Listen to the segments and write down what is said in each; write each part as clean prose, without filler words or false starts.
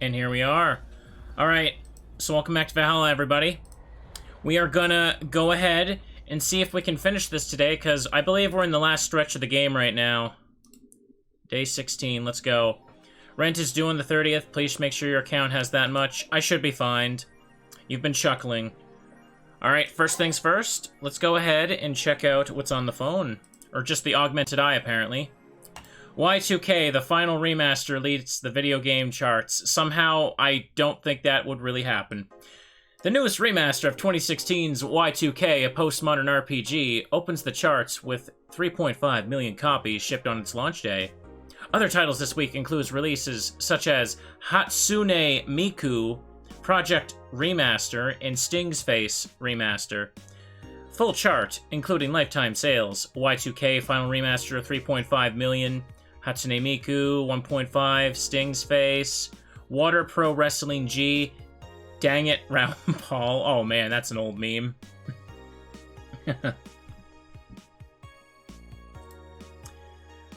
And here we are. Alright, so welcome back to Valhalla, everybody. We are gonna go ahead and see if we can finish this today, because I believe we're in the last stretch of the game right now. Day 16, let's go. Rent is due on the 30th. Please make sure your account has that much. I should be fine. You've been chuckling. Alright, first things first, let's go ahead and check out what's on the phone. Or just the augmented eye, apparently. Y2K, the final remaster, leads the video game charts. Somehow, I don't think that would really happen. The newest remaster of 2016's Y2K, a postmodern RPG, opens the charts with 3.5 million copies shipped on its launch day. Other titles this week includes releases such as Hatsune Miku, Project Remaster, and Sting's Face Remaster. Full chart, including lifetime sales. Y2K Final Remaster 3.5 million, Hatsune Miku 1.5, Sting's Face, Water Pro Wrestling G, Dang It Round Paul. Oh man, that's an old meme.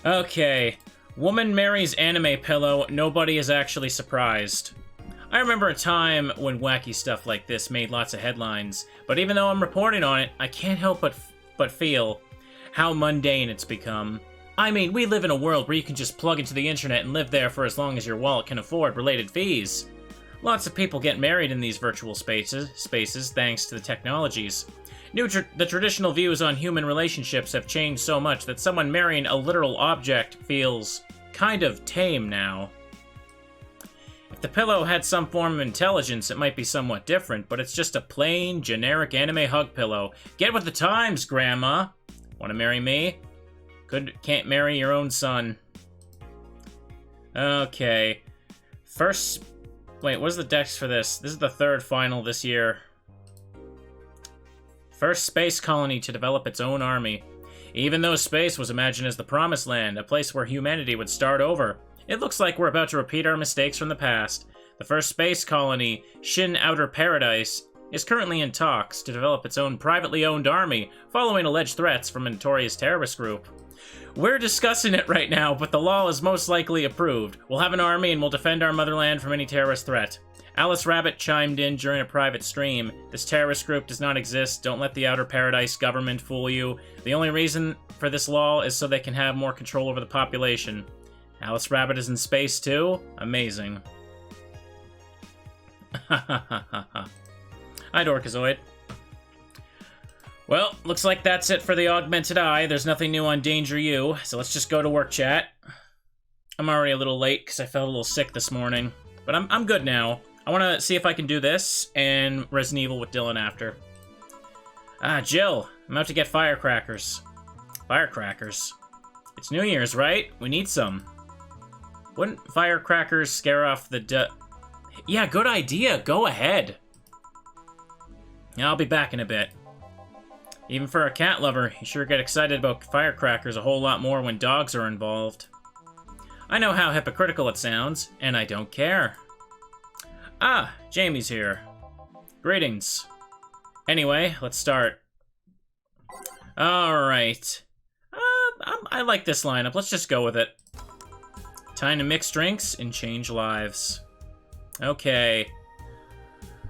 Okay. Woman marries anime pillow, nobody is actually surprised. I remember a time when wacky stuff like this made lots of headlines, but even though I'm reporting on it, I can't help but feel how mundane it's become. I mean, we live in a world where you can just plug into the internet and live there for as long as your wallet can afford related fees. Lots of people get married in these virtual spaces thanks to the technologies. The traditional views on human relationships have changed so much that someone marrying a literal object feels kind of tame now. If the pillow had some form of intelligence, it might be somewhat different, but it's just a plain, generic anime hug pillow. Get with the times, Grandma! Want to marry me? Can't marry your own son. Okay. First... Wait, what is the dex for this? This is the third final this year. First space colony to develop its own army. Even though space was imagined as the promised land, a place where humanity would start over, it looks like we're about to repeat our mistakes from the past. The first space colony, Shin Outer Paradise, is currently in talks to develop its own privately owned army, following alleged threats from a notorious terrorist group. We're discussing it right now, but the law is most likely approved. We'll have an army and we'll defend our motherland from any terrorist threat. Alice Rabbit chimed in during a private stream. This terrorist group does not exist. Don't let the Outer Paradise government fool you. The only reason for this law is so they can have more control over the population. Alice Rabbit is in space too? Amazing. Hi, Dorkazoid. Well, looks like that's it for the augmented eye. There's nothing new on Danger U, so let's just go to work chat. I'm already a little late because I felt a little sick this morning, but I'm good now. I want to see if I can do this and Resident Evil with Dylan after. Ah, Jill, I'm out to get firecrackers. Firecrackers? It's New Year's, right? We need some. Wouldn't firecrackers scare off the Yeah, good idea. Go ahead. Yeah, I'll be back in a bit. Even for a cat lover, you sure get excited about firecrackers a whole lot more when dogs are involved. I know how hypocritical it sounds, and I don't care. Ah, Jamie's here. Greetings. Anyway, let's start. Alright. I like this lineup. Let's just go with it. Time to mix drinks and change lives. Okay.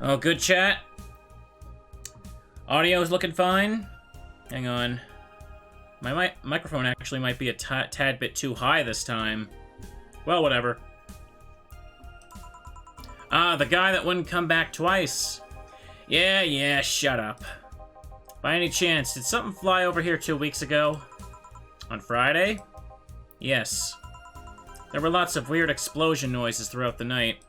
Oh, good chat. Audio's looking fine. Hang on. My microphone actually might be a tad bit too high this time. Well, whatever. Ah, the guy that wouldn't come back twice. Yeah, shut up. By any chance, did something fly over here 2 weeks ago? On Friday? Yes. There were lots of weird explosion noises throughout the night.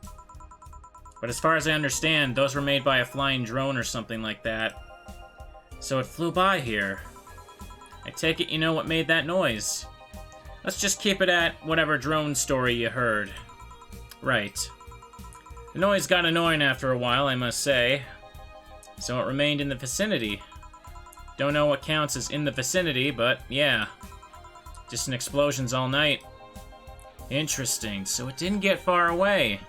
But as far as I understand, those were made by a flying drone or something like that. So it flew by here. I take it you know what made that noise. Let's just keep it at whatever drone story you heard. Right. The noise got annoying after a while, I must say. So it remained in the vicinity. Don't know what counts as in the vicinity, but yeah. Distant explosions all night. Interesting, so it didn't get far away.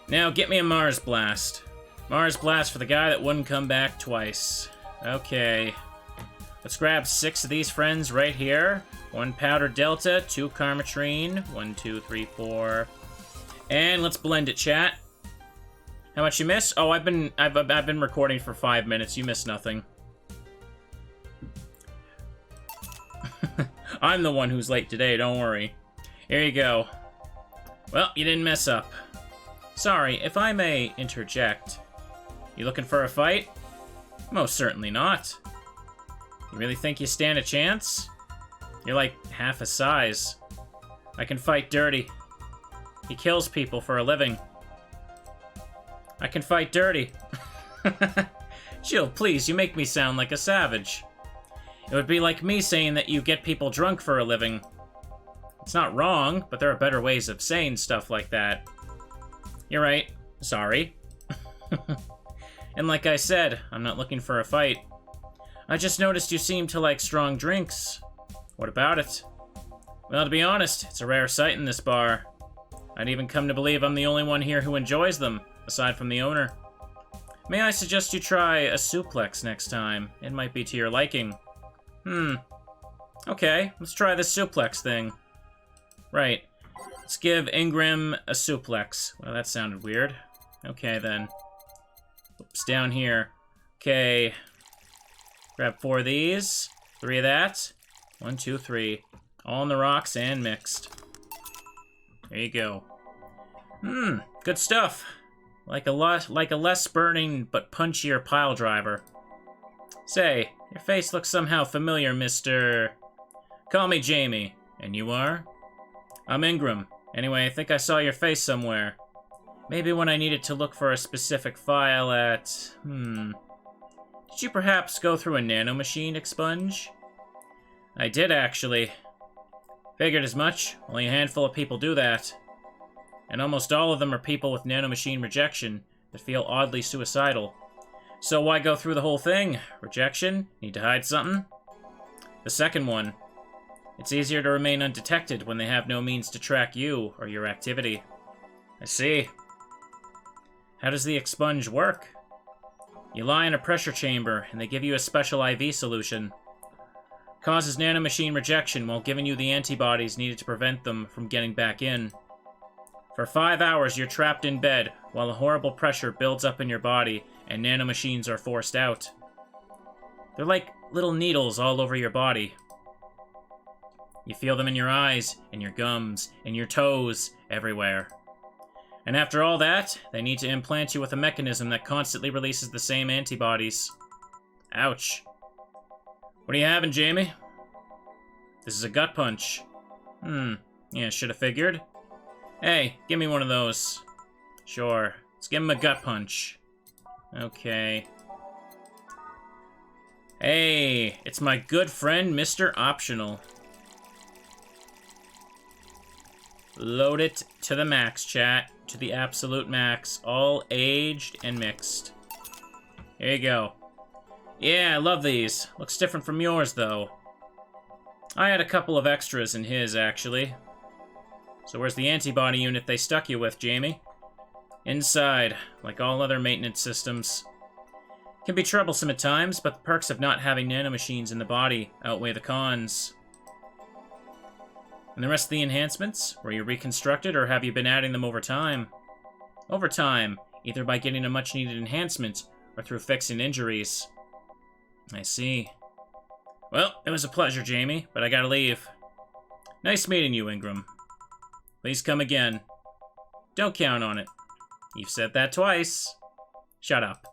Now get me a Mars Blast. Mars Blast for the guy that wouldn't come back twice. Okay. Let's grab 6 of these friends right here. 1 powder delta, 2 karmatrine, 1, 2, 3, 4. And let's blend it, chat. How much you miss? Oh, I've been recording for 5 minutes. You missed nothing. I'm the one who's late today, don't worry. Here you go. Well, you didn't mess up. Sorry, if I may interject. You looking for a fight? Most certainly not. You really think you stand a chance? You're like half a size. I can fight Dirty. He kills people for a living. I can fight Dirty. Jill, please, you make me sound like a savage. It would be like me saying that you get people drunk for a living. It's not wrong, but there are better ways of saying stuff like that. You're right. Sorry. And like I said, I'm not looking for a fight. I just noticed you seem to like strong drinks. What about it? Well, to be honest, it's a rare sight in this bar. I'd even come to believe I'm the only one here who enjoys them, aside from the owner. May I suggest you try a suplex next time? It might be to your liking. Okay, let's try this suplex thing. Right. Let's give Ingram a suplex. Well, that sounded weird. Okay, then. Oops, down here. Okay. Grab 4 of these. 3 of that. 1, 2, 3. All on the rocks and mixed. There you go. Good stuff. Like a less burning but punchier pile driver. Say, your face looks somehow familiar, Mr. Call me Jamie. And you are? I'm Ingram. Anyway, I think I saw your face somewhere. Maybe when I needed to look for a specific file at... Did you perhaps go through a nanomachine expunge? I did, actually. Figured as much. Only a handful of people do that. And almost all of them are people with nanomachine rejection that feel oddly suicidal. So why go through the whole thing? Rejection? Need to hide something? The second one. It's easier to remain undetected when they have no means to track you or your activity. I see. How does the expunge work? You lie in a pressure chamber, and they give you a special IV solution. Causes nanomachine rejection while giving you the antibodies needed to prevent them from getting back in. For 5 hours, you're trapped in bed while a horrible pressure builds up in your body and nanomachines are forced out. They're like little needles all over your body. You feel them in your eyes, in your gums, in your toes, everywhere. And after all that, they need to implant you with a mechanism that constantly releases the same antibodies. Ouch. What are you having, Jamie? This is a gut punch. Yeah, should have figured. Hey, give me one of those. Sure. Let's give him a gut punch. Okay. Hey, it's my good friend, Mr. Optional. Load it to the max, chat. To the absolute max. All aged and mixed. Here you go. Yeah, I love these. Looks different from yours, though. I had a couple of extras in his, actually. So where's the antibody unit they stuck you with, Jamie? Inside, like all other maintenance systems. Can be troublesome at times, but the perks of not having nanomachines in the body outweigh the cons. And the rest of the enhancements? Were you reconstructed, or have you been adding them over time? Over time, either by getting a much-needed enhancement, or through fixing injuries. I see. Well, it was a pleasure, Jamie, but I gotta leave. Nice meeting you, Ingram. Please come again. Don't count on it. You've said that twice. Shut up.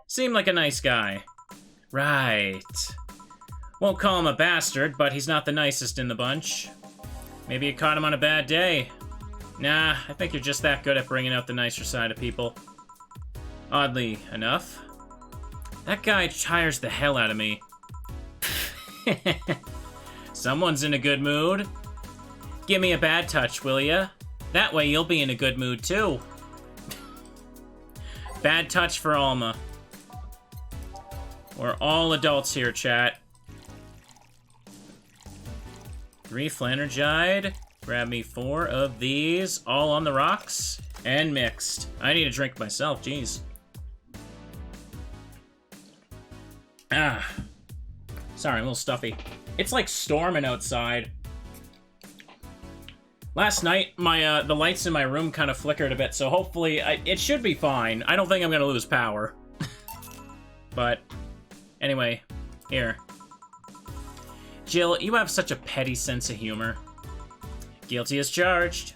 Seemed like a nice guy. Right. Won't call him a bastard, but he's not the nicest in the bunch. Maybe you caught him on a bad day. Nah, I think you're just that good at bringing out the nicer side of people. Oddly enough. That guy tires the hell out of me. Someone's in a good mood. Give me a bad touch, will ya? That way you'll be in a good mood, too. Bad touch for Alma. We're all adults here, chat. 3 Flanergide. Grab me 4 of these. All on the rocks. And mixed. I need a drink myself, jeez. Ah. Sorry, I'm a little stuffy. It's like storming outside. Last night, the lights in my room kind of flickered a bit, so hopefully it should be fine. I don't think I'm gonna lose power. But, anyway, here. Jill, you have such a petty sense of humor. Guilty as charged.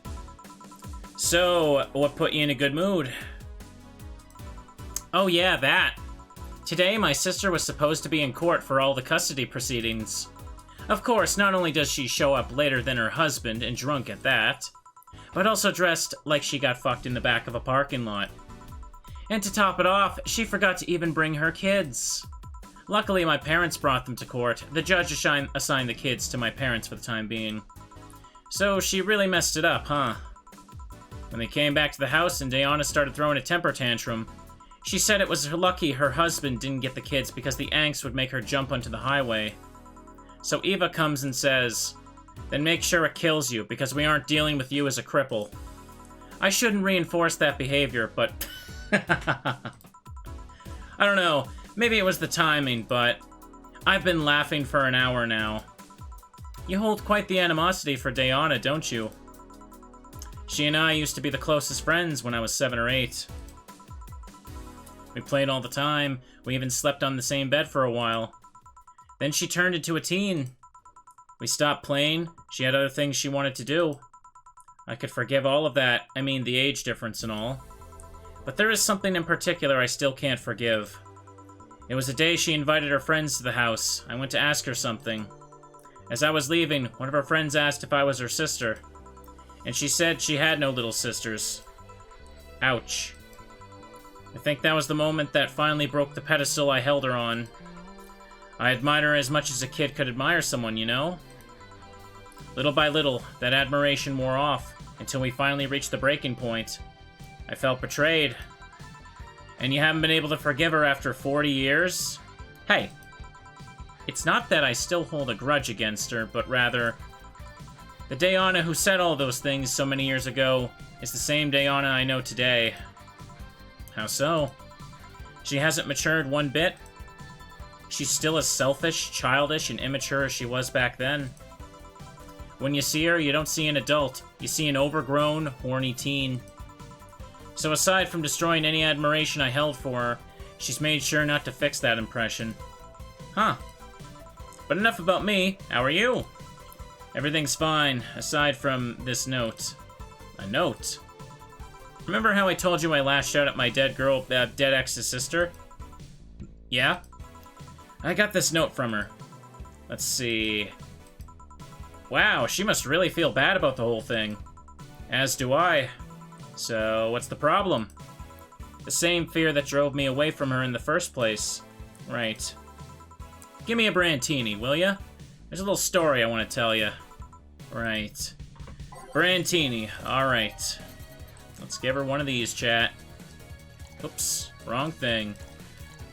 So, what put you in a good mood? Oh yeah, that. Today, my sister was supposed to be in court for all the custody proceedings. Of course, not only does she show up later than her husband, and drunk at that, but also dressed like she got fucked in the back of a parking lot. And to top it off, she forgot to even bring her kids. Luckily, my parents brought them to court. The judge assigned the kids to my parents for the time being. So she really messed it up, huh? When they came back to the house and Diana started throwing a temper tantrum, she said it was lucky her husband didn't get the kids because the angst would make her jump onto the highway. So Eva comes and says, then make sure it kills you because we aren't dealing with you as a cripple. I shouldn't reinforce that behavior, but... I don't know, maybe it was the timing, but I've been laughing for an hour now. You hold quite the animosity for Diana, don't you? She and I used to be the closest friends when I was 7 or 8. We played all the time. We even slept on the same bed for a while. Then she turned into a teen. We stopped playing. She had other things she wanted to do. I could forgive all of that. I mean, the age difference and all. But there is something in particular I still can't forgive. It was the day she invited her friends to the house. I went to ask her something. As I was leaving, one of her friends asked if I was her sister. And she said she had no little sisters. Ouch. I think that was the moment that finally broke the pedestal I held her on. I admired her as much as a kid could admire someone, you know? Little by little, that admiration wore off, until we finally reached the breaking point. I felt betrayed. And you haven't been able to forgive her after 40 years? Hey, it's not that I still hold a grudge against her, but rather, the Diana who said all those things so many years ago is the same Diana I know today. How so? She hasn't matured one bit. She's still as selfish, childish, and immature as she was back then. When you see her, you don't see an adult. You see an overgrown, horny teen. So aside from destroying any admiration I held for her, she's made sure not to fix that impression. Huh. But enough about me. How are you? Everything's fine, aside from this note. A note? Remember how I told you I lashed out at my dead ex's sister? Yeah? I got this note from her. Let's see. Wow, she must really feel bad about the whole thing. As do I. So, what's the problem? The same fear that drove me away from her in the first place. Right. Give me a Brantini, will ya? There's a little story I want to tell you. Right. Brantini, alright. Let's give her one of these, chat. Oops, wrong thing.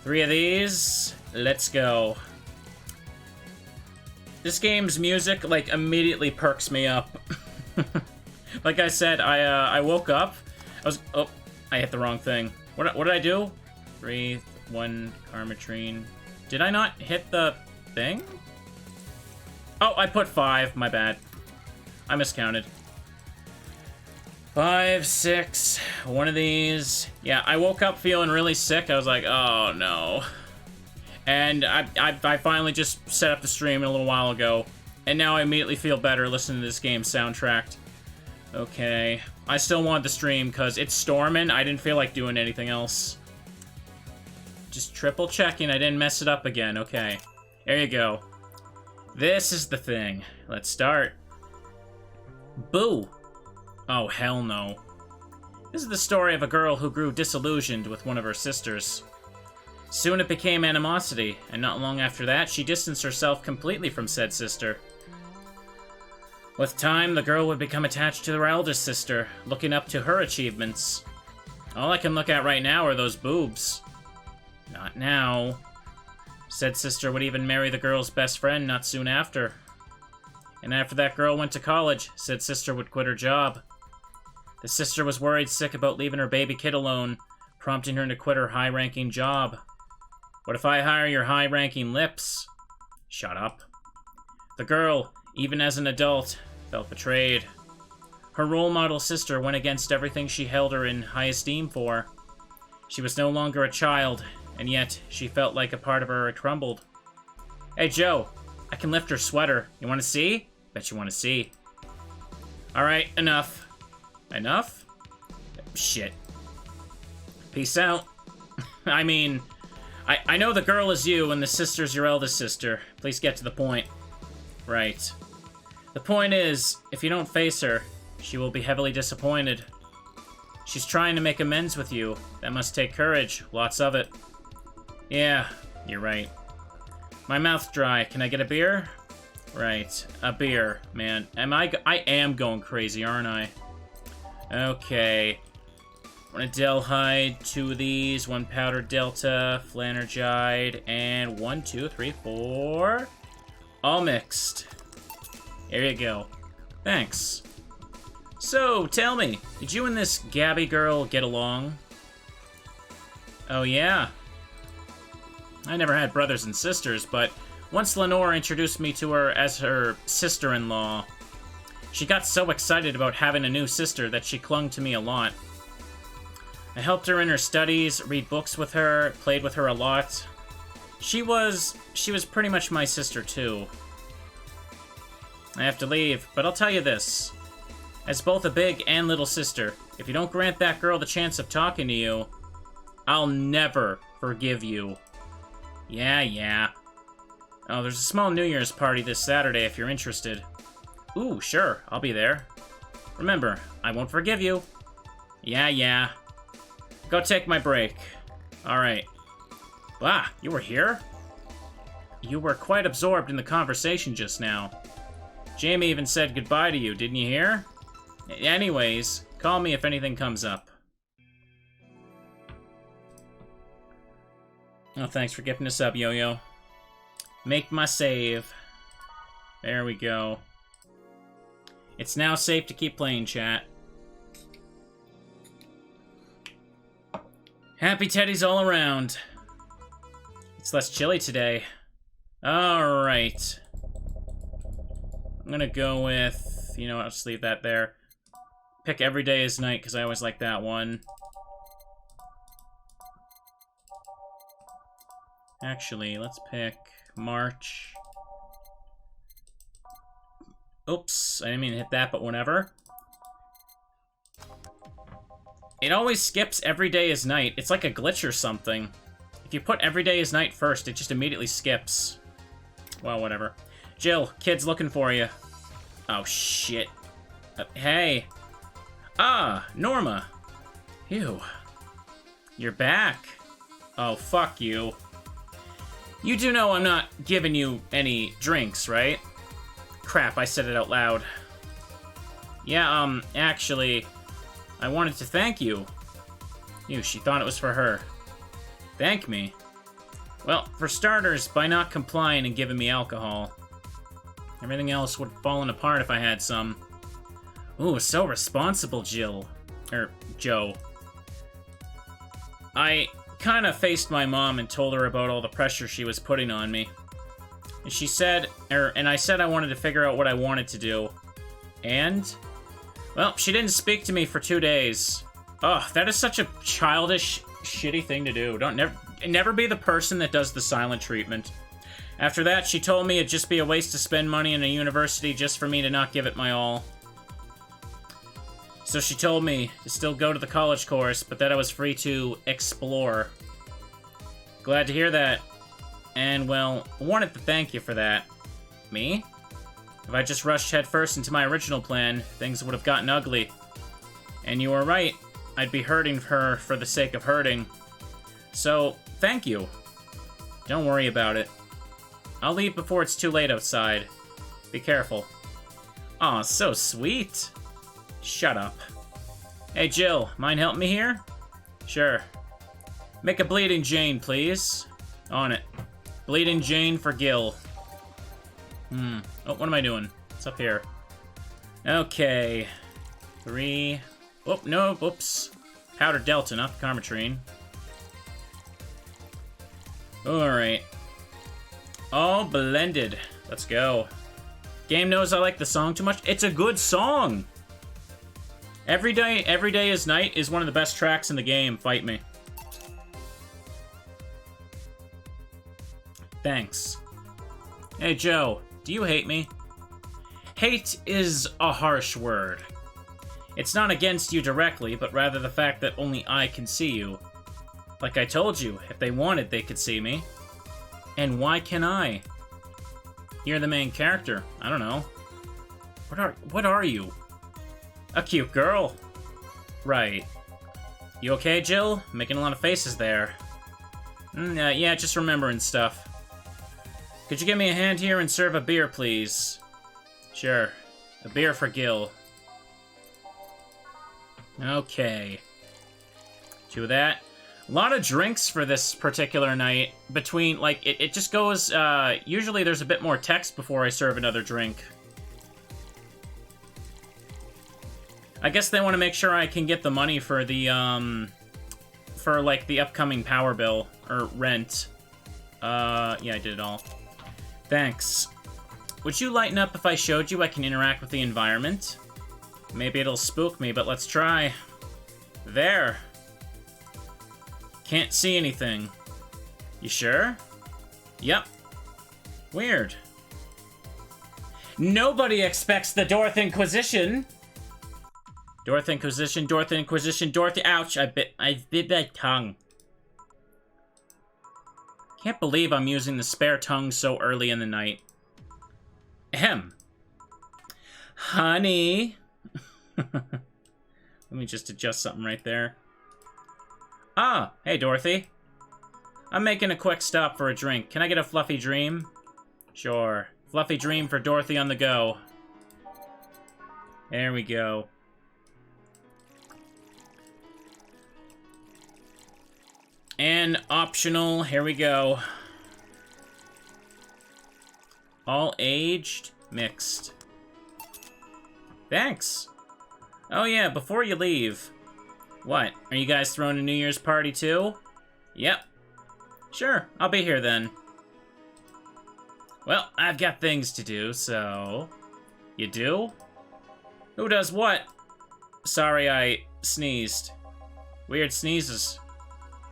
3 of these. Let's go. This game's music, like, immediately perks me up. Like I said, I woke up. Oh, I hit the wrong thing. What did I do? 3, 1, Karmatrine. Did I not hit the thing? Oh, I put 5. My bad. I miscounted. 5, 6. One of these. Yeah, I woke up feeling really sick. I was like, oh no. And I finally just set up the stream a little while ago. And now I immediately feel better listening to this game soundtracked. Okay. I still want the stream because it's storming. I didn't feel like doing anything else. Just triple checking I didn't mess it up again. Okay. There you go. This is the thing. Let's start. Boo. Oh, hell no. This is the story of a girl who grew disillusioned with one of her sisters. Soon it became animosity, and not long after that, she distanced herself completely from said sister. With time, the girl would become attached to her eldest sister, looking up to her achievements. All I can look at right now are those boobs. Not now. Said sister would even marry the girl's best friend not soon after. And after that girl went to college, said sister would quit her job. The sister was worried sick about leaving her baby kid alone, prompting her to quit her high-ranking job. What if I hire your high-ranking lips? Shut up. The girl, even as an adult, felt betrayed. Her role model sister went against everything she held her in high esteem for. She was no longer a child, and yet she felt like a part of her had crumbled. Hey, Joe, I can lift her sweater. You want to see? Bet you want to see. Alright, enough. Enough? Shit. Peace out. I mean, I know the girl is you and the sister's your eldest sister. Please get to the point. Right. The point is, if you don't face her, she will be heavily disappointed. She's trying to make amends with you. That must take courage. Lots of it. Yeah, you're right. My mouth's dry. Can I get a beer? Right, a beer. Man, I am going crazy, aren't I? Okay. One Adelhyde, 2 of these, 1 powder delta, Flanergide, and 1, 2, 3, 4. All mixed. There you go. Thanks. So, tell me, did you and this Gabby girl get along? Oh yeah. I never had brothers and sisters, but once Lenore introduced me to her as her sister-in-law, she got so excited about having a new sister that she clung to me a lot. I helped her in her studies, read books with her, played with her a lot. She was pretty much my sister too. I have to leave, but I'll tell you this. As both a big and little sister, if you don't grant that girl the chance of talking to you, I'll never forgive you. Yeah. Oh, there's a small New Year's party this Saturday if you're interested. Ooh, sure, I'll be there. Remember, I won't forgive you. Yeah. Go take my break. Alright. Ah, you were here? You were quite absorbed in the conversation just now. Jamie even said goodbye to you, didn't you hear? Anyways, call me if anything comes up. Oh, thanks for gifting us up, Yo-Yo. Make my save. There we go. It's now safe to keep playing, chat. Happy teddies all around. It's less chilly today. Alright. I'm gonna go with... You know what, I'll just leave that there. Pick Every Day is Night, because I always like that one. Actually, let's pick March. Oops, I didn't mean to hit that, but whatever. It always skips Every Day is Night. It's like a glitch or something. If you put Every Day is Night first, it just immediately skips. Well, whatever. Jill, kid's looking for you. Oh, shit. Hey. Ah, Norma. Ew. You're back. Oh, fuck you. You do know I'm not giving you any drinks, right? Crap, I said it out loud. Yeah, actually, I wanted to thank you. Ew, she thought it was for her. Thank me? Well, for starters, by not complying and giving me alcohol. Everything else would have fallen apart if I had some. Ooh, so responsible, Jill. Joe. I kind of faced my mom and told her about all the pressure she was putting on me. And she said, and I said I wanted to figure out what I wanted to do. And? Well, she didn't speak to me for 2 days. Ugh, that is such a childish, shitty thing to do. Never be the person that does the silent treatment. After that, she told me it'd just be a waste to spend money in a university just for me to not give it my all. So she told me to still go to the college course, but that I was free to explore. Glad to hear that. And, well, I wanted to thank you for that. Me? If I just rushed headfirst into my original plan, things would have gotten ugly. And you were right. I'd be hurting her for the sake of hurting. So, thank you. Don't worry about it. I'll leave before it's too late outside. Be careful. Aw, so sweet. Shut up. Hey, Jill, mind helping me here? Sure. Make a Bleeding Jane, please. On it. Bleeding Jane for Gil. Oh, what am I doing? It's up here. Okay. 3. Oh, no, whoops. Powder Delta, not Carmetrine. Alright. All blended. Let's go. Game knows I like the song too much. It's a good song. Every Day is Night is one of the best tracks in the game. Fight me. Thanks. Hey, Joe. Do you hate me? Hate is a harsh word. It's not against you directly, but rather the fact that only I can see you. Like I told you, if they wanted, they could see me. And why can I? You're the main character. I don't know. What are you? A cute girl. Right. You okay, Jill? Making a lot of faces there. Yeah, just remembering stuff. Could you give me a hand here and serve a beer, please? Sure. A beer for Gil. Okay. Do that. A lot of drinks for this particular night. Between, like, it just goes, usually there's a bit more text before I serve another drink. I guess they want to make sure I can get the money for the, for, like, the upcoming power bill, or rent. Yeah, I did it all. Thanks. Would you lighten up if I showed you I can interact with the environment? Maybe it'll spook me, but let's try. There. Can't see anything. You sure? Yep. Weird. Nobody expects the Dorothy Inquisition. Dorothy Inquisition, Dorothy Inquisition, Dorothy. Ouch! I bit my tongue. Can't believe I'm using the spare tongue so early in the night. Ahem. Honey. Let me just adjust something right there. Ah, hey Dorothy. I'm making a quick stop for a drink. Can I get a fluffy dream? Sure. Fluffy dream for Dorothy on the go. There we go. And optional, here we go. All aged, mixed. Thanks. Oh yeah, before you leave. What, are you guys throwing a New Year's party too? Yep. Sure, I'll be here then. Well, I've got things to do, so... You do? Who does what? Sorry, I sneezed. Weird sneezes.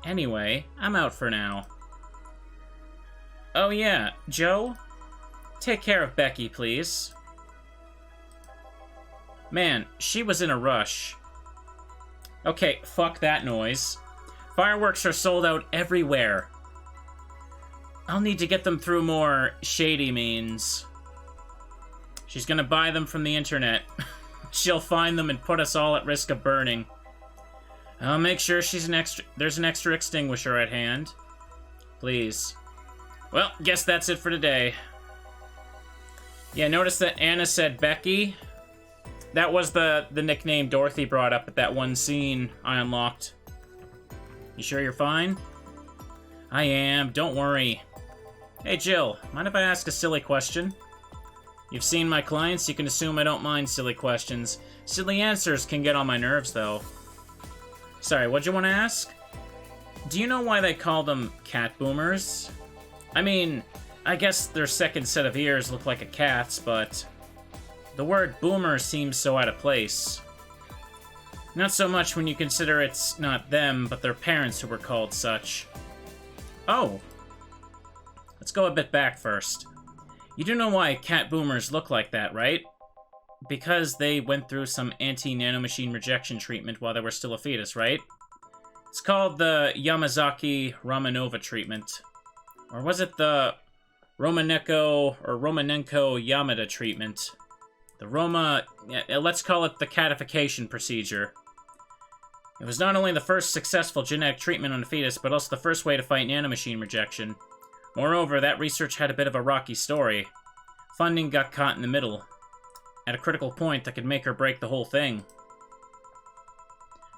Anyway, I'm out for now. Oh yeah, Joe? Take care of Becky, please. Man, she was in a rush. Okay, fuck that noise. Fireworks are sold out everywhere. I'll need to get them through more shady means. She's gonna buy them from the internet. She'll find them and put us all at risk of burning. I'll make sure there's an extra extinguisher at hand. Please. Well, guess that's it for today. Yeah, notice that Anna said Becky. That was the nickname Dorothy brought up at that one scene I unlocked. You sure you're fine? I am, don't worry. Hey Jill, mind if I ask a silly question? You've seen my clients, you can assume I don't mind silly questions. Silly answers can get on my nerves, though. Sorry, what'd you want to ask? Do you know why they call them cat boomers? I mean, I guess their second set of ears look like a cat's, but... the word boomer seems so out of place. Not so much when you consider it's not them, but their parents who were called such. Oh. Let's go a bit back first. You do know why cat boomers look like that, right? Because they went through some anti-nanomachine rejection treatment while they were still a fetus, right? It's called the Yamazaki-Romanova treatment. Or was it the Romanenko Yamada treatment? Let's call it the catification procedure. It was not only the first successful genetic treatment on a fetus, but also the first way to fight nanomachine rejection. Moreover, that research had a bit of a rocky story. Funding got caught in the middle, at a critical point that could make or break the whole thing.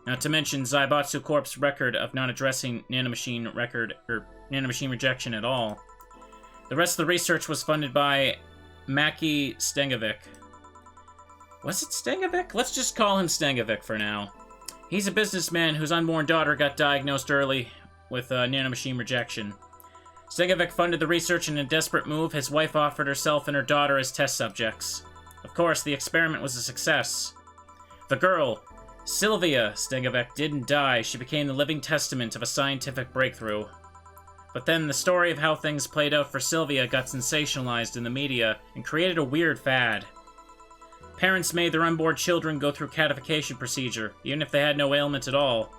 Not to mention Zaibatsu Corp's record of not addressing nanomachine rejection at all. The rest of the research was funded by Maki Stengovic. Was it Stengovic? Let's just call him Stengovic for now. He's a businessman whose unborn daughter got diagnosed early with nanomachine rejection. Stegovic funded the research, and in a desperate move, his wife offered herself and her daughter as test subjects. Of course, the experiment was a success. The girl, Sylvia Stegovic, didn't die. She became the living testament of a scientific breakthrough. But then the story of how things played out for Sylvia got sensationalized in the media and created a weird fad. Parents made their unborn children go through catification procedure, even if they had no ailment at all.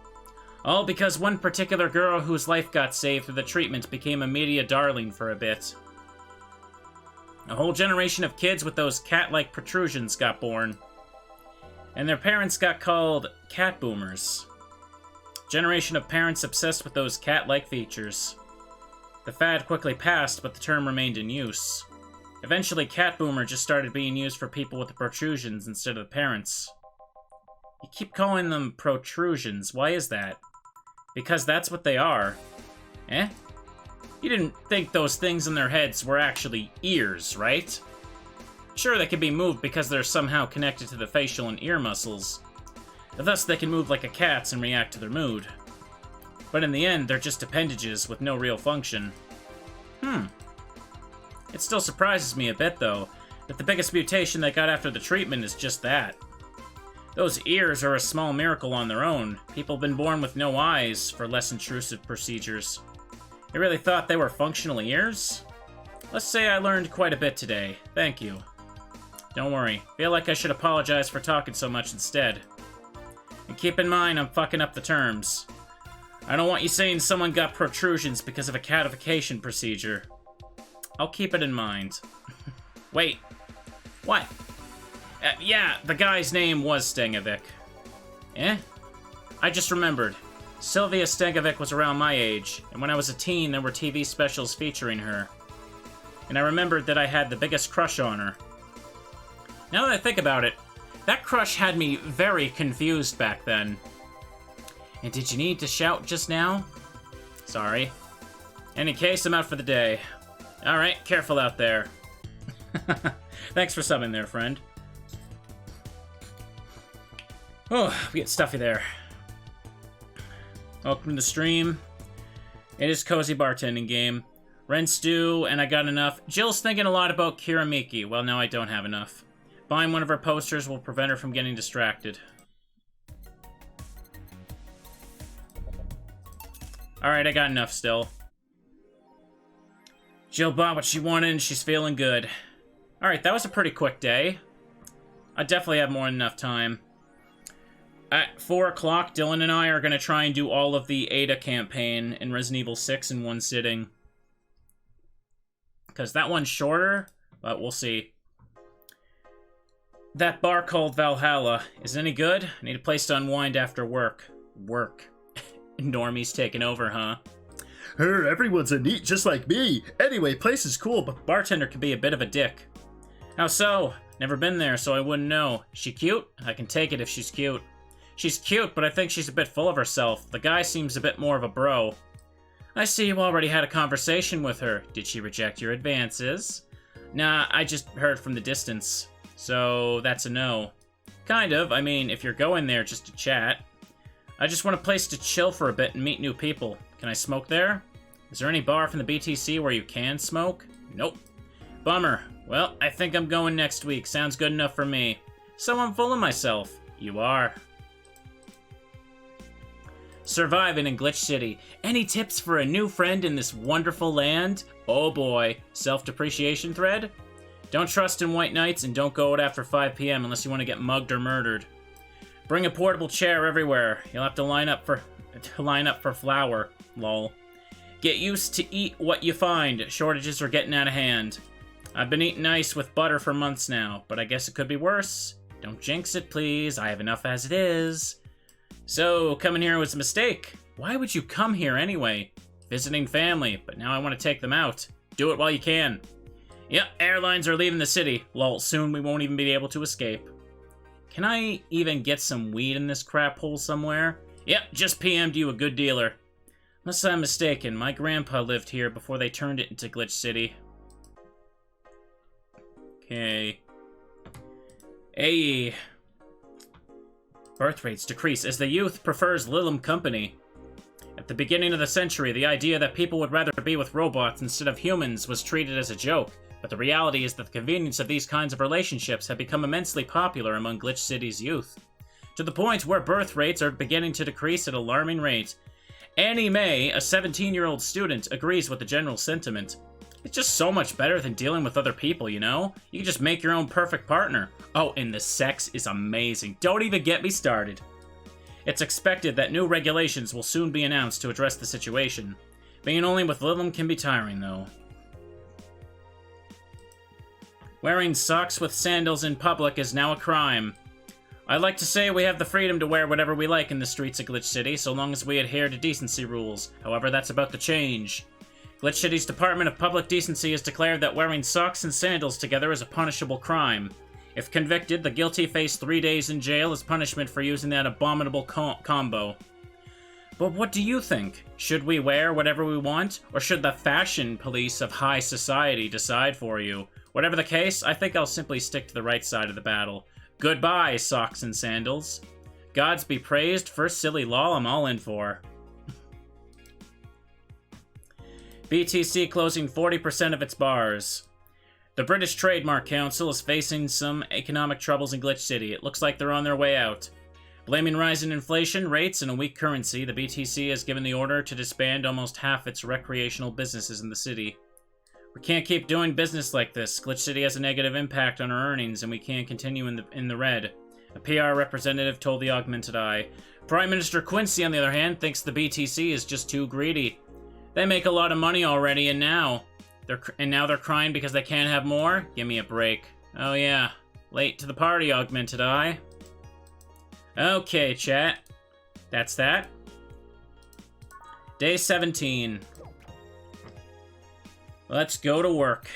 All because one particular girl whose life got saved through the treatment became a media darling for a bit. A whole generation of kids with those cat-like protrusions got born. And their parents got called cat boomers. Generation of parents obsessed with those cat-like features. The fad quickly passed, but the term remained in use. Eventually, cat boomer just started being used for people with the protrusions instead of the parents. You keep calling them protrusions. Why is that? Because that's what they are. Eh? You didn't think those things in their heads were actually ears, right? Sure, they can be moved because they're somehow connected to the facial and ear muscles. Thus, they can move like a cat's and react to their mood. But in the end, they're just appendages with no real function. It still surprises me a bit, though, that the biggest mutation they got after the treatment is just that. Those ears are a small miracle on their own. People have been born with no eyes for less intrusive procedures. You really thought they were functional ears? Let's say I learned quite a bit today. Thank you. Don't worry. Feel like I should apologize for talking so much instead. And keep in mind, I'm fucking up the terms. I don't want you saying someone got protrusions because of a catification procedure. I'll keep it in mind. Wait. What? Yeah, the guy's name was Stegovic. Eh? I just remembered. Sylvia Stegovic was around my age, and when I was a teen, there were TV specials featuring her. And I remembered that I had the biggest crush on her. Now that I think about it, that crush had me very confused back then. And did you need to shout just now? Sorry. Any case, I'm out for the day. Alright, careful out there. Thanks for subbing there, friend. Oh, we get stuffy there. Welcome to the stream. It is cozy bartending game. Rent's due, and I got enough. Jill's thinking a lot about Kiramiki. Well, no, I don't have enough. Buying one of her posters will prevent her from getting distracted. Alright, I got enough still. Jill bought what she wanted, and she's feeling good. Alright, that was a pretty quick day. I definitely have more than enough time. At 4 o'clock, Dylan and I are going to try and do all of the Ada campaign in Resident Evil 6 in one sitting. Because that one's shorter, but we'll see. That bar called Valhalla. Is it any good? I need a place to unwind after work. Work. Normie's taking over, huh? Everyone's a neat just like me. Anyway, place is cool, but Bartender can be a bit of a dick. How so? Never been there, so I wouldn't know. She cute? I can take it if she's cute. She's cute, but I think she's a bit full of herself. The guy seems a bit more of a bro. I see you already had a conversation with her. Did she reject your advances? Nah, I just heard from the distance. So, that's a no. Kind of. I mean, if you're going there just to chat. I just want a place to chill for a bit and meet new people. Can I smoke there? Is there any bar from the BTC where you can smoke? Nope. Bummer. Well, I think I'm going next week. Sounds good enough for me. So I'm full of myself. You are. Surviving in Glitch City. Any tips for a new friend in this wonderful land? Oh boy. Self-depreciation thread? Don't trust in white nights and don't go out after 5 p.m. unless you want to get mugged or murdered. Bring a portable chair everywhere. You'll have to line up for flour. Lol. Get used to eat what you find. Shortages are getting out of hand. I've been eating ice with butter for months now, but I guess it could be worse. Don't jinx it, please. I have enough as it is. So, coming here was a mistake. Why would you come here anyway? Visiting family, but now I want to take them out. Do it while you can. Yep, airlines are leaving the city. Lol, soon we won't even be able to escape. Can I even get some weed in this crap hole somewhere? Yep, just PM'd you a good dealer. Unless I'm mistaken, my grandpa lived here before they turned it into Glitch City. Okay. Hey. Birth rates decrease as the youth prefers Lilum company. At the beginning of the century, the idea that people would rather be with robots instead of humans was treated as a joke, but the reality is that the convenience of these kinds of relationships have become immensely popular among Glitch City's youth, to the point where birth rates are beginning to decrease at an alarming rate. Annie Mae, a 17-year-old student, agrees with the general sentiment. It's just so much better than dealing with other people, you know? You can just make your own perfect partner. Oh, and the sex is amazing. Don't even get me started. It's expected that new regulations will soon be announced to address the situation. Being only with Livum can be tiring, though. Wearing socks with sandals in public is now a crime. I'd like to say we have the freedom to wear whatever we like in the streets of Glitch City, so long as we adhere to decency rules. However, that's about to change. Glitch City's Department of Public Decency has declared that wearing socks and sandals together is a punishable crime. If convicted, the guilty face 3 days in jail as punishment for using that abominable combo. But what do you think? Should we wear whatever we want, or should the fashion police of high society decide for you? Whatever the case, I think I'll simply stick to the right side of the battle. Goodbye, socks and sandals. Gods be praised, first silly law I'm all in for. BTC closing 40% of its bars. The British Trademark Council is facing some economic troubles in Glitch City. It looks like they're on their way out. Blaming rising inflation rates and a weak currency, the BTC has given the order to disband almost half its recreational businesses in the city. We can't keep doing business like this. Glitch City has a negative impact on our earnings, and we can't continue in the red. A PR representative told the Augmented Eye. Prime Minister Quincy, on the other hand, thinks the BTC is just too greedy. They make a lot of money already, and now they're crying because they can't have more? Give me a break. Oh yeah, late to the party, Augmented Eye. Okay, chat. That's that. Day 17. Let's go to work.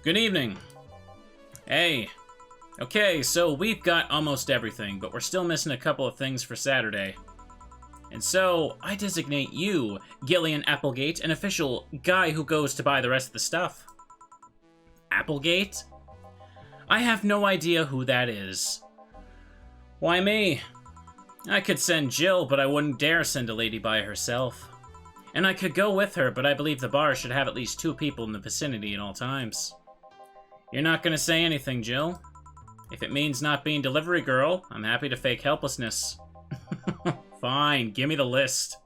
Good evening. Hey. Okay, so we've got almost everything, but we're still missing a couple of things for Saturday. And so, I designate you, Gillian Applegate, an official guy who goes to buy the rest of the stuff. Applegate? I have no idea who that is. Why me? I could send Jill, but I wouldn't dare send a lady by herself. And I could go with her, but I believe the bar should have at least 2 people in the vicinity at all times. You're not gonna say anything, Jill? If it means not being delivery girl, I'm happy to fake helplessness. Fine, give me the list.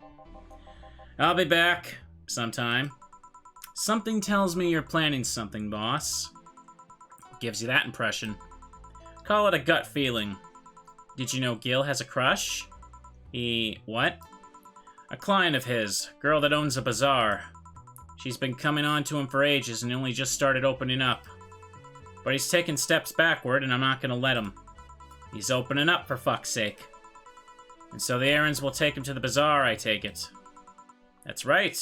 I'll be back sometime. Something tells me you're planning something, boss. Gives you that impression. Call it a gut feeling. Did you know Gil has a crush? What? A client of his, girl that owns a bazaar. She's been coming on to him for ages and only just started opening up. But he's taking steps backward, and I'm not gonna let him. He's opening up, for fuck's sake. And so the errands will take him to the bazaar, I take it. That's right.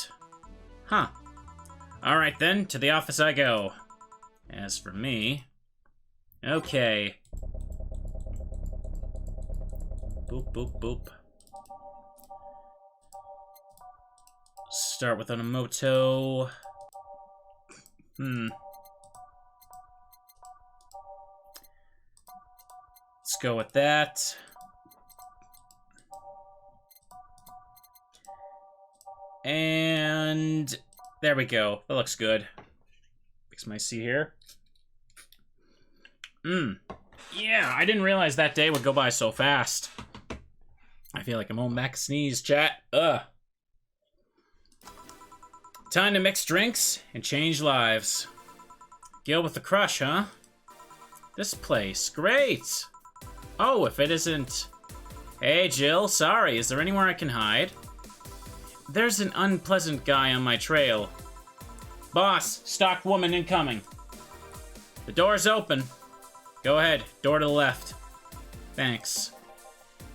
Huh. Alright then, to the office I go. As for me... Okay. Boop, boop, boop. Start with an Emoto. Let's go with that. And there we go. That looks good. Fix my C here. Yeah, I didn't realize that day would go by so fast. I feel like I'm on back sneeze, chat. Ugh. Time to mix drinks and change lives. Gil with the crush, huh? This place, great! Oh, if it isn't... Hey, Jill, sorry, is there anywhere I can hide? There's an unpleasant guy on my trail. Boss, stock woman incoming. The door's open. Go ahead, door to the left. Thanks.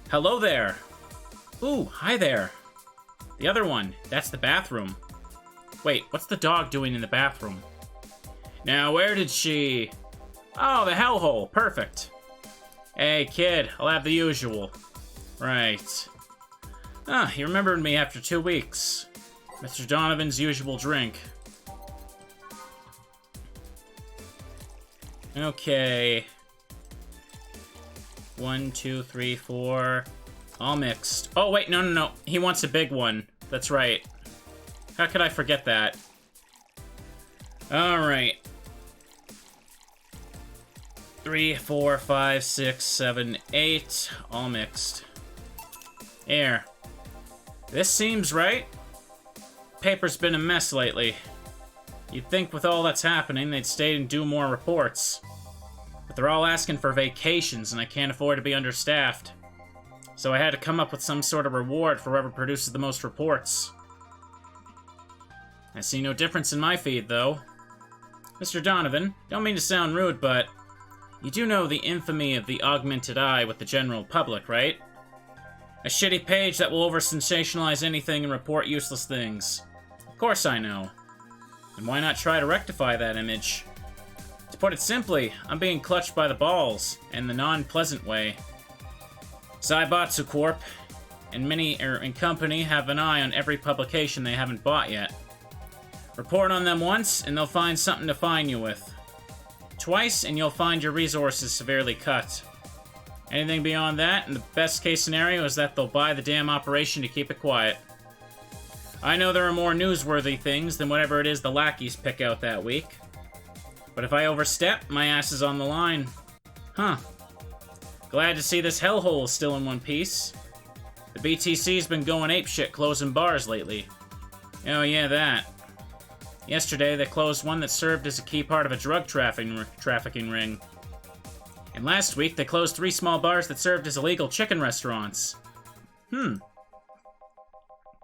Hello there. Ooh, hi there. The other one, that's the bathroom. Wait, what's the dog doing in the bathroom? Now, where did she... Oh, the hellhole, perfect. Hey, kid, I'll have the usual. Right. Ah, he remembered me after 2 weeks. Mr. Donovan's usual drink. Okay. 1, 2, 3, 4. All mixed. Oh, wait, no. He wants a big one. That's right. How could I forget that? Alright. 3, 4, 5, 6, 7, 8. All mixed. Here. This seems right. Paper's been a mess lately. You'd think with all that's happening, they'd stay and do more reports. But they're all asking for vacations, and I can't afford to be understaffed. So I had to come up with some sort of reward for whoever produces the most reports. I see no difference in my feed, though. Mr. Donovan, don't mean to sound rude, but you do know the infamy of the augmented eye with the general public, right? A shitty page that will over-sensationalize anything and report useless things. Of course I know. And why not try to rectify that image? To put it simply, I'm being clutched by the balls, in the non-pleasant way. Zaibatsu Corp. and company have an eye on every publication they haven't bought yet. Report on them once, and they'll find something to fine you with. Twice, and you'll find your resources severely cut. Anything beyond that, and the best case scenario is that they'll buy the damn operation to keep it quiet. I know there are more newsworthy things than whatever it is the lackeys pick out that week. But if I overstep, my ass is on the line. Huh. Glad to see this hellhole is still in one piece. The BTC's been going apeshit closing bars lately. Oh yeah, that. Yesterday, they closed one that served as a key part of a drug trafficking ring. And last week, they closed 3 small bars that served as illegal chicken restaurants.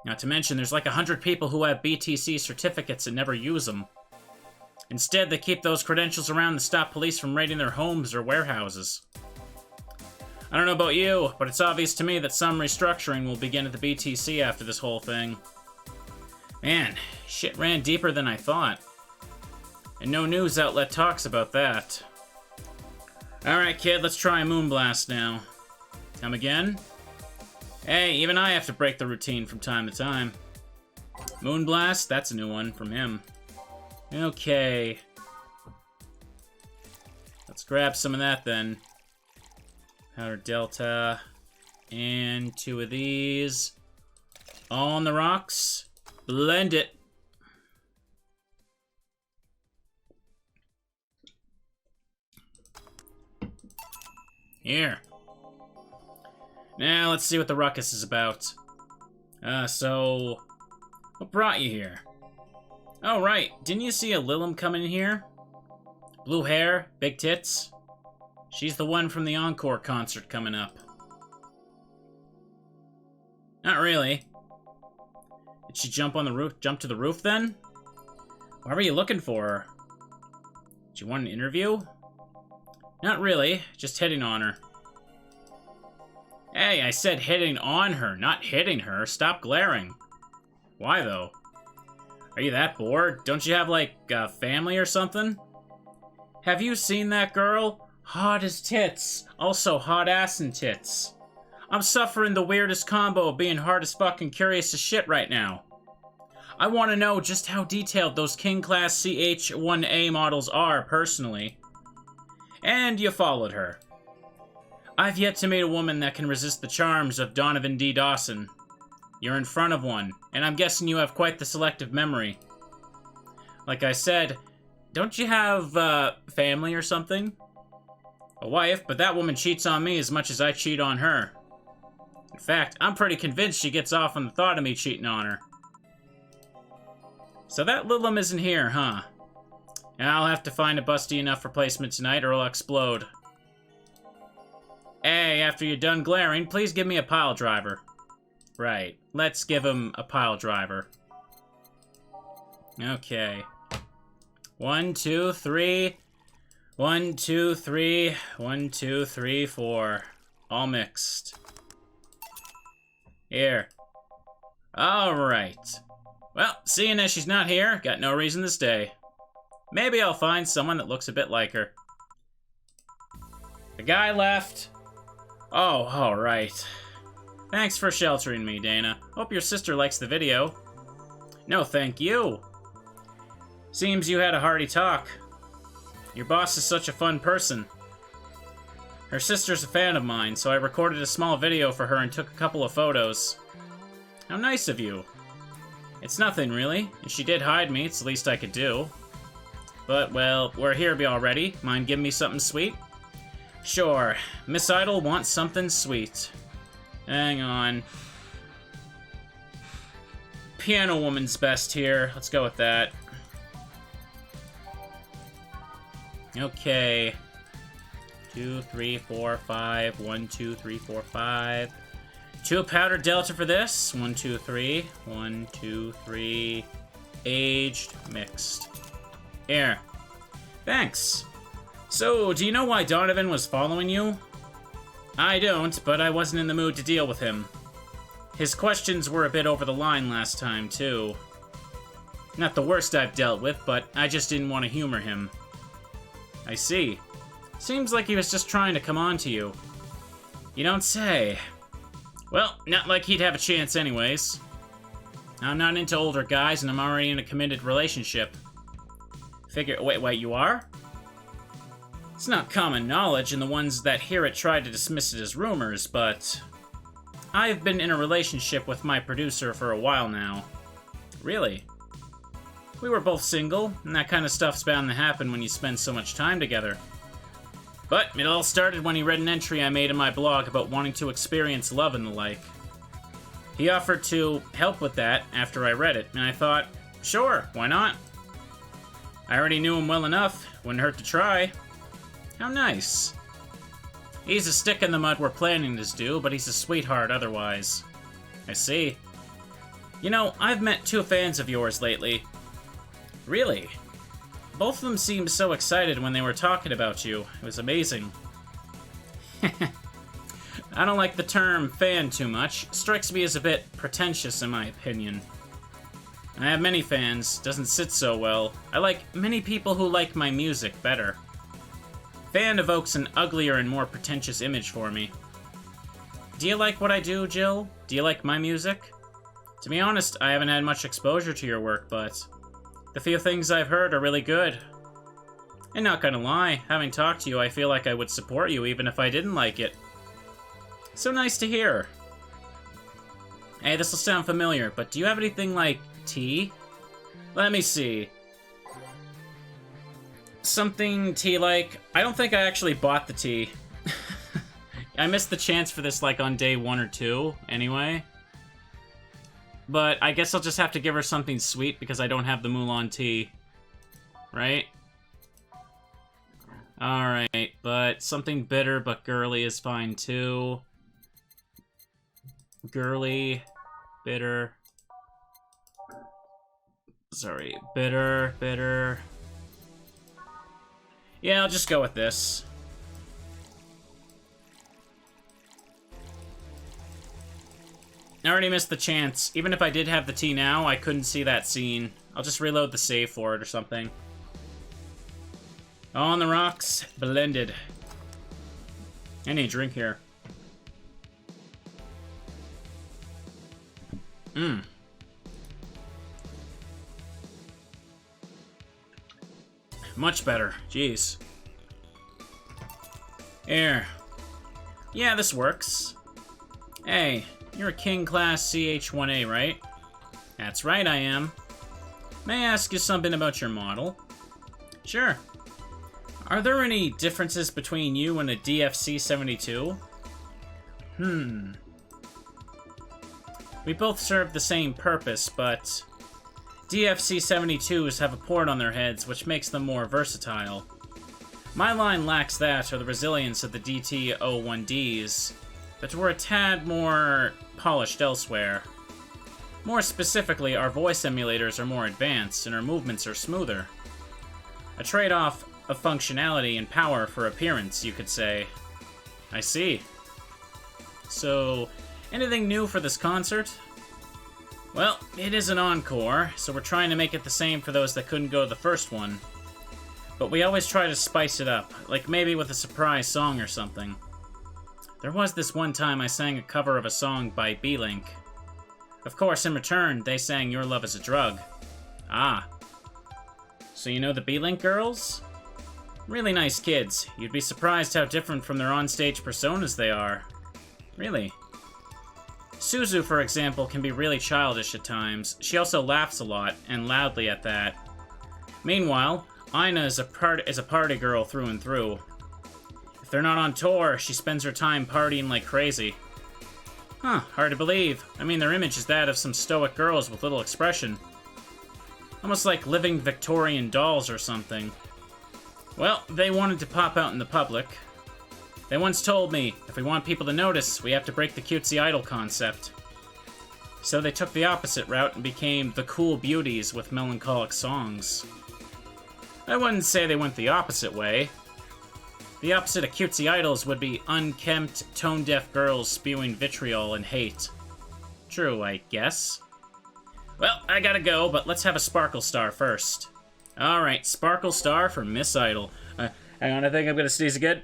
Not to mention, there's like 100 people who have BTC certificates and never use them. Instead, they keep those credentials around to stop police from raiding their homes or warehouses. I don't know about you, but it's obvious to me that some restructuring will begin at the BTC after this whole thing. Man, shit ran deeper than I thought. And no news outlet talks about that. Alright, kid, let's try Moonblast now. Come again? Hey, even I have to break the routine from time to time. Moonblast? That's a new one from him. Okay. Let's grab some of that then. Powder Delta. And 2 of these. All on the rocks. Blend it. Here. Now, let's see what the ruckus is about. So... what brought you here? Oh, right. Didn't you see a Lilum come in here? Blue hair, big tits. She's the one from the Encore concert coming up. Not really. Did she jump on the roof? Jump to the roof, then? Why were you looking for her? Did you want an interview? Not really. Just hitting on her. Hey, I said hitting on her, not hitting her. Stop glaring. Why, though? Are you that bored? Don't you have, like, a family or something? Have you seen that girl? Hot as tits. Also hot ass and tits. I'm suffering the weirdest combo of being hard as fucking curious as shit right now. I want to know just how detailed those King-class CH-1A models are, personally. And you followed her. I've yet to meet a woman that can resist the charms of Donovan D. Dawson. You're in front of one, and I'm guessing you have quite the selective memory. Like I said, don't you have, family or something? A wife, but that woman cheats on me as much as I cheat on her. In fact, I'm pretty convinced she gets off on the thought of me cheating on her. So that Lilum isn't here, huh? And I'll have to find a busty enough replacement tonight or I'll explode. Hey, after you're done glaring, please give me a pile driver. Right, let's give him a pile driver. Okay. 1, 2, 3. 1, 2, 3. 1, 2, 3, 4. All mixed. Here. Alright. Well, seeing as she's not here, got no reason to stay. Maybe I'll find someone that looks a bit like her. The guy left. Oh, alright. Thanks for sheltering me, Dana. Hope your sister likes the video. No, thank you. Seems you had a hearty talk. Your boss is such a fun person. Her sister's a fan of mine, so I recorded a small video for her and took a couple of photos. How nice of you. It's nothing, really. If she did hide me, it's the least I could do. But, well, we're here already. Mind giving me something sweet? Sure. Miss Idol wants something sweet. Hang on. Piano Woman's best here. Let's go with that. Okay. 2, 3, 4, 5. 1, 2, 3, 4, 5. 2 powdered delta for this. 1, 2, 3. 1, 2, 3. Aged, mixed. Here. Thanks. So, do you know why Donovan was following you? I don't, but I wasn't in the mood to deal with him. His questions were a bit over the line last time, too. Not the worst I've dealt with, but I just didn't want to humor him. I see. Seems like he was just trying to come on to you. You don't say. Well, not like he'd have a chance anyways. I'm not into older guys, and I'm already in a committed relationship. Wait, you are? It's not common knowledge, and the ones that hear it try to dismiss it as rumors, but... I've been in a relationship with my producer for a while now. Really? We were both single, and that kind of stuff's bound to happen when you spend so much time together. But it all started when he read an entry I made in my blog about wanting to experience love and the like. He offered to help with that after I read it, and I thought, sure, why not? I already knew him well enough, wouldn't hurt to try. How nice. He's a stick in the mud we're planning to do, but he's a sweetheart otherwise. I see. You know, I've met 2 fans of yours lately. Really? Both of them seemed so excited when they were talking about you. It was amazing. I don't like the term fan too much. Strikes me as a bit pretentious in my opinion. I have many fans. Doesn't sit so well. I like many people who like my music better. Fan evokes an uglier and more pretentious image for me. Do you like what I do, Jill? Do you like my music? To be honest, I haven't had much exposure to your work, but the few things I've heard are really good. And not gonna lie, having talked to you, I feel like I would support you even if I didn't like it. So nice to hear. Hey, this'll sound familiar, but do you have anything like tea? Let me see. Something tea-like. I don't think I actually bought the tea. I missed the chance for this like on day 1 or 2, anyway. But I guess I'll just have to give her something sweet because I don't have the Mulan tea. Right? Alright, but something bitter but girly is fine too. Girly, bitter. Sorry, bitter. Yeah, I'll just go with this. I already missed the chance. Even if I did have the tea now, I couldn't see that scene. I'll just reload the save for it or something. On the rocks, blended. I need a drink here. Much better. Jeez. Here. Yeah, this works. Hey, you're a King Class CH-1A, right? That's right, I am. May I ask you something about your model? Sure. Are there any differences between you and a DFC-72? We both serve the same purpose, but DFC-72s have a port on their heads, which makes them more versatile. My line lacks that or the resilience of the DT-01Ds, but we're a tad more polished elsewhere. More specifically, our voice emulators are more advanced, and our movements are smoother. A trade-off of functionality and power for appearance, you could say. I see. So, anything new for this concert? Well, it is an encore, so we're trying to make it the same for those that couldn't go to the first one. But we always try to spice it up, like maybe with a surprise song or something. There was this one time I sang a cover of a song by B-Link. Of course, in return, they sang Your Love is a Drug. Ah. So you know the B-Link girls? Really nice kids. You'd be surprised how different from their onstage personas they are. Really. Suzu, for example, can be really childish at times. She also laughs a lot, and loudly at that. Meanwhile, Aina is a party girl through and through. If they're not on tour, she spends her time partying like crazy. Huh, hard to believe. I mean, their image is that of some stoic girls with little expression. Almost like living Victorian dolls or something. Well, they wanted to pop out in the public. They once told me, if we want people to notice, we have to break the cutesy idol concept. So they took the opposite route and became the cool beauties with melancholic songs. I wouldn't say they went the opposite way. The opposite of cutesy idols would be unkempt, tone-deaf girls spewing vitriol and hate. True, I guess. Well, I gotta go, but let's have a Sparkle Star first. Alright, Sparkle Star for Miss Idol. Hang on, I think I'm gonna sneeze again.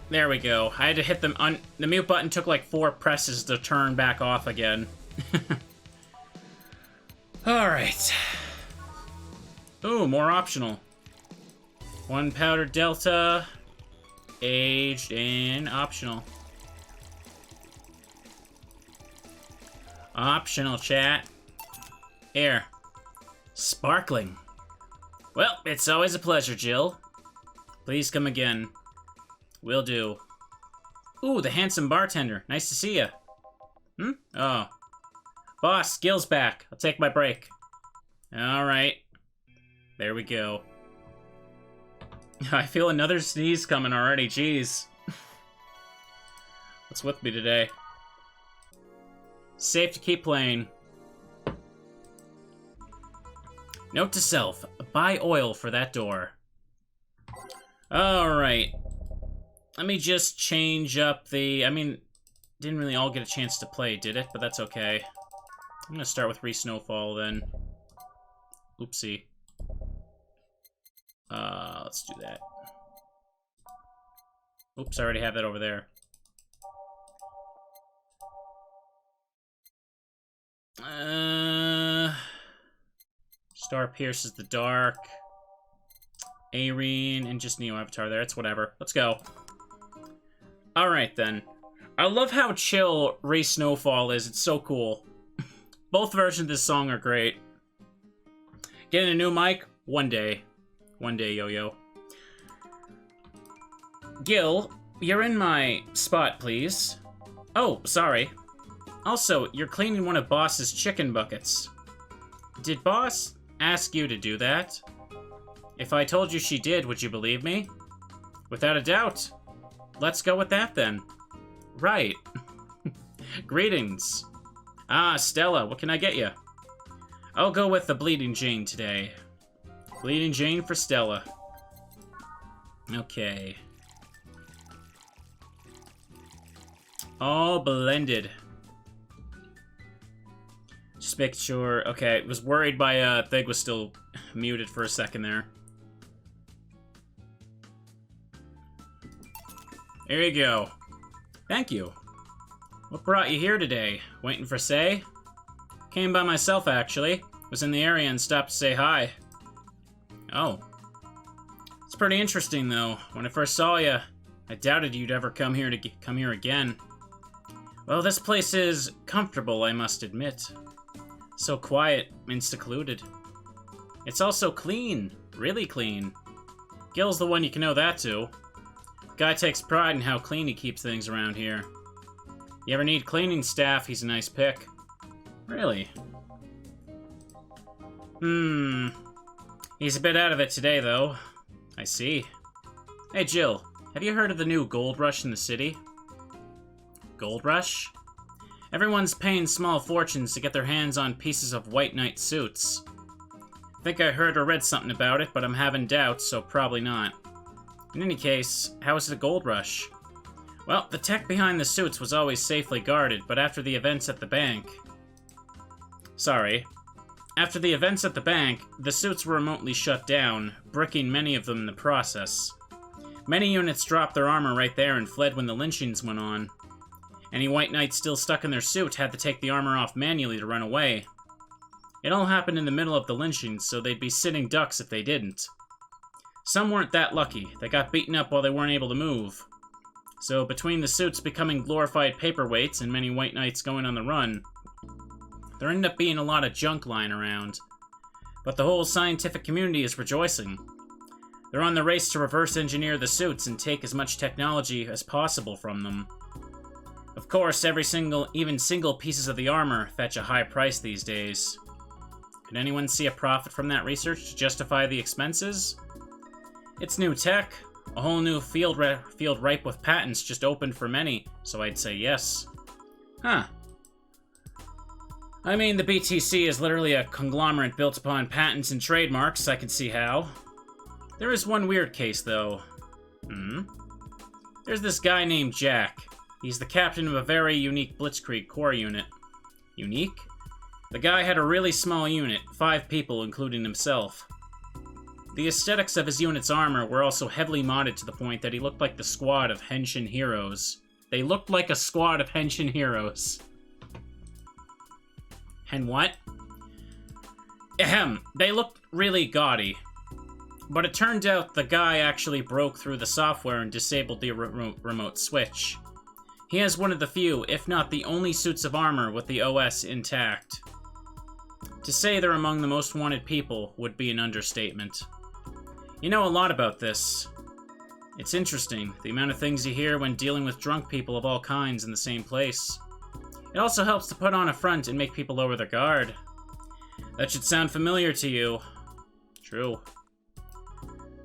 There we go. I had to hit the mute button took like 4 presses to turn back off again. Alright. Ooh, more optional. 1 powder delta. Aged and optional. Optional, chat. Here. Sparkling. Well, it's always a pleasure, Jill. Please come again. Will do. Ooh, the handsome bartender. Nice to see ya. Oh. Boss, Gil's back. I'll take my break. Alright. There we go. I feel another sneeze coming already, jeez. What's with me today? Safe to keep playing. Note to self, buy oil for that door. Alright. Let me just change up the... I mean, didn't really all get a chance to play, did it? But that's okay. I'm gonna start with Re-Snowfall then. Oopsie. Let's do that. Oops, I already have that over there. Star pierces the dark. Arene and just Neo Avatar there. It's whatever. Let's go. Alright then. I love how chill Re-Snowfall is. It's so cool. Both versions of this song are great. Getting a new mic? One day. One day, Yo-Yo. Gil, you're in my spot, please. Oh, sorry. Also, you're cleaning one of Boss's chicken buckets. Did Boss ask you to do that? If I told you she did, would you believe me? Without a doubt. Let's go with that, then. Right. Greetings. Ah, Stella, what can I get you? I'll go with the Bleeding Jane today. Bleeding Jane for Stella. Okay. All blended. Just make sure... Okay, was worried my thing was still muted for a second there. There you go. Thank you. What brought you here today? Waiting for Say? Came by myself, actually. Was in the area and stopped to say hi. Oh. It's pretty interesting, though. When I first saw you, I doubted you'd ever come here again. Well, this place is comfortable, I must admit. So quiet and secluded. It's also clean. Really clean. Gil's the one you can know that to. Guy takes pride in how clean he keeps things around here. You ever need cleaning staff, he's a nice pick. Really? He's a bit out of it today, though. I see. Hey, Jill, have you heard of the new gold rush in the city? Gold rush? Everyone's paying small fortunes to get their hands on pieces of White Knight suits. I think I heard or read something about it, but I'm having doubts, so probably not. In any case, how is it a gold rush? Well, the tech behind the suits was always safely guarded, but after the events at the bank... After the events at the bank, the suits were remotely shut down, bricking many of them in the process. Many units dropped their armor right there and fled when the lynchings went on. Any white knights still stuck in their suit had to take the armor off manually to run away. It all happened in the middle of the lynchings, so they'd be sitting ducks if they didn't. Some weren't that lucky. They got beaten up while they weren't able to move. So between the suits becoming glorified paperweights and many white knights going on the run, there ended up being a lot of junk lying around. But the whole scientific community is rejoicing. They're on the race to reverse engineer the suits and take as much technology as possible from them. Of course, even single pieces of the armor fetch a high price these days. Could anyone see a profit from that research to justify the expenses? It's new tech. A whole new field ripe with patents just opened for many, so I'd say yes. Huh. I mean, the BTC is literally a conglomerate built upon patents and trademarks, I can see how. There is one weird case, though. There's this guy named Jack. He's the captain of a very unique Blitzkrieg core unit. Unique? The guy had a really small unit, 5 people including himself. The aesthetics of his unit's armor were also heavily modded to the point that he looked like the squad of Henshin heroes. They looked like a squad of Henshin heroes. And what? Ahem, they looked really gaudy. But it turned out the guy actually broke through the software and disabled the remote switch. He has one of the few, if not the only suits of armor with the OS intact. To say they're among the most wanted people would be an understatement. You know a lot about this. It's interesting, the amount of things you hear when dealing with drunk people of all kinds in the same place. It also helps to put on a front and make people lower their guard. That should sound familiar to you. True.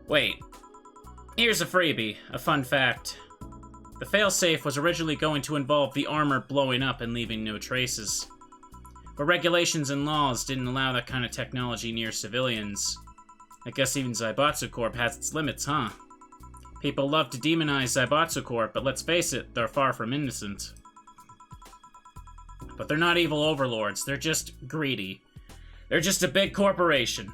Wait. Here's a freebie, a fun fact. The failsafe was originally going to involve the armor blowing up and leaving no traces. But regulations and laws didn't allow that kind of technology near civilians. I guess even Zaibatsu Corp has its limits, huh? People love to demonize Zaibatsu Corp, but let's face it, they're far from innocent. But they're not evil overlords, they're just greedy. They're just a big corporation.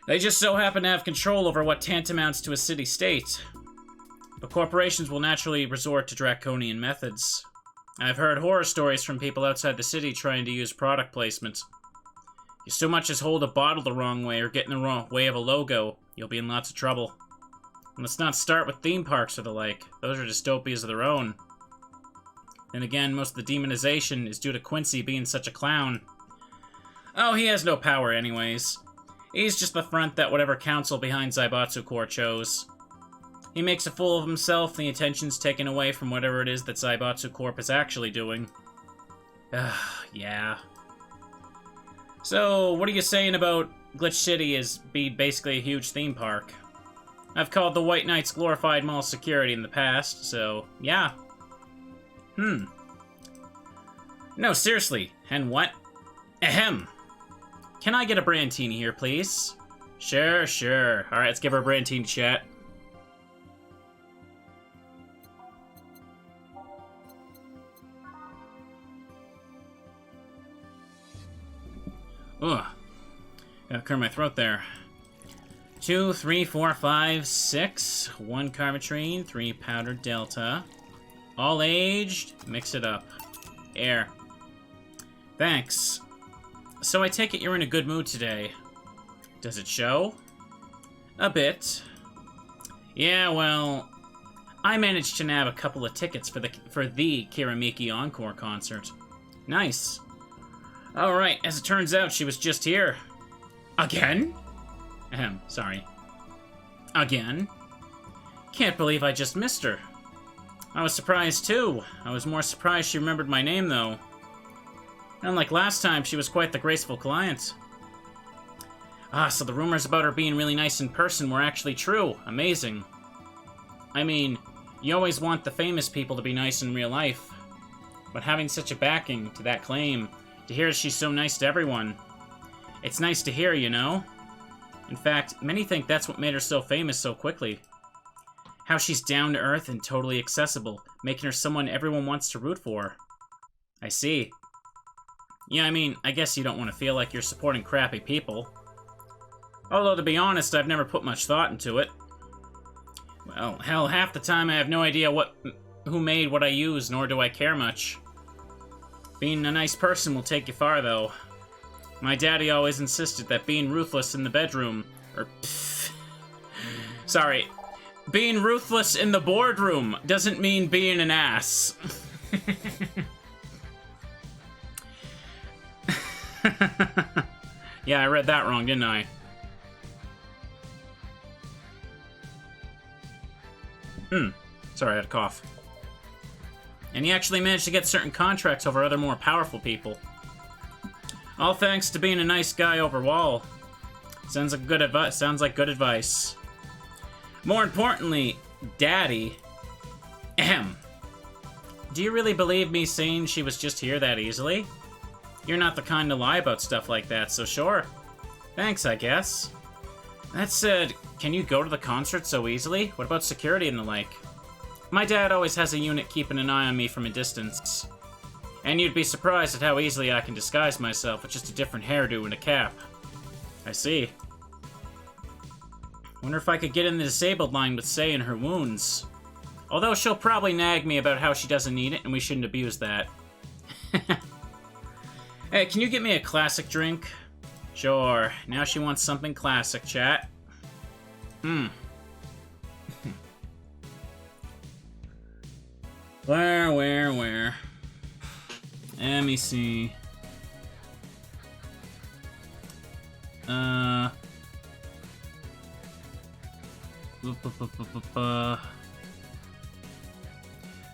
They just so happen to have control over what tantamounts to a city-state. But corporations will naturally resort to draconian methods. I've heard horror stories from people outside the city trying to use product placement. You so much as hold a bottle the wrong way or get in the wrong way of a logo, you'll be in lots of trouble. And let's not start with theme parks or the like. Those are dystopias of their own. Then again, most of the demonization is due to Quincy being such a clown. Oh, he has no power anyways. He's just the front that whatever council behind Zaibatsu Corp chose. He makes a fool of himself, the attention's taken away from whatever it is that Zaibatsu Corp is actually doing. Yeah. So, what are you saying about Glitch City as being basically a huge theme park? I've called the White Knights glorified mall security in the past, so, yeah. No, seriously. And what? Ahem. Can I get a Brandtini here, please? Sure. Alright, let's give her a Brandtini, chat. Ugh. Gotta clear my throat there. 2, 3, 4, 5, 6. 1 Carbotrine, 3 powdered Delta. All aged. Mix it up. Air. Thanks. So I take it you're in a good mood today. Does it show? A bit. Yeah, well, I managed to nab a couple of tickets for the Kiramiki Encore concert. Nice. Alright, as it turns out, she was just here. Again? Ahem, sorry. Again? Can't believe I just missed her. I was surprised, too. I was more surprised she remembered my name, though. Unlike last time, she was quite the graceful client. Ah, so the rumors about her being really nice in person were actually true. Amazing. I mean, you always want the famous people to be nice in real life. But having such a backing to that claim, to hear she's so nice to everyone, it's nice to hear, you know? In fact, many think that's what made her so famous so quickly. How she's down to earth and totally accessible, making her someone everyone wants to root for. I see. Yeah, I mean, I guess you don't want to feel like you're supporting crappy people. Although, to be honest, I've never put much thought into it. Well, hell, half the time I have no idea what who made what I use, nor do I care much. Being a nice person will take you far, though. My daddy always insisted that being ruthless in the bedroom... Sorry. Being ruthless in the boardroom doesn't mean being an ass. Yeah, I read that wrong, didn't I? Sorry, I had a cough. And he actually managed to get certain contracts over other more powerful people. All thanks to being a nice guy overall. Sounds like good advice. More importantly, Daddy. Ahem. Do you really believe me saying she was just here that easily? You're not the kind to lie about stuff like that, so sure. Thanks, I guess. That said, can you go to the concert so easily? What about security and the like? My dad always has a unit keeping an eye on me from a distance. And you'd be surprised at how easily I can disguise myself with just a different hairdo and a cap. I see. Wonder if I could get in the disabled line with Sei and her wounds. Although she'll probably nag me about how she doesn't need it and we shouldn't abuse that. Hey, can you get me a classic drink? Sure. Now she wants something classic, chat. Where? Let me see.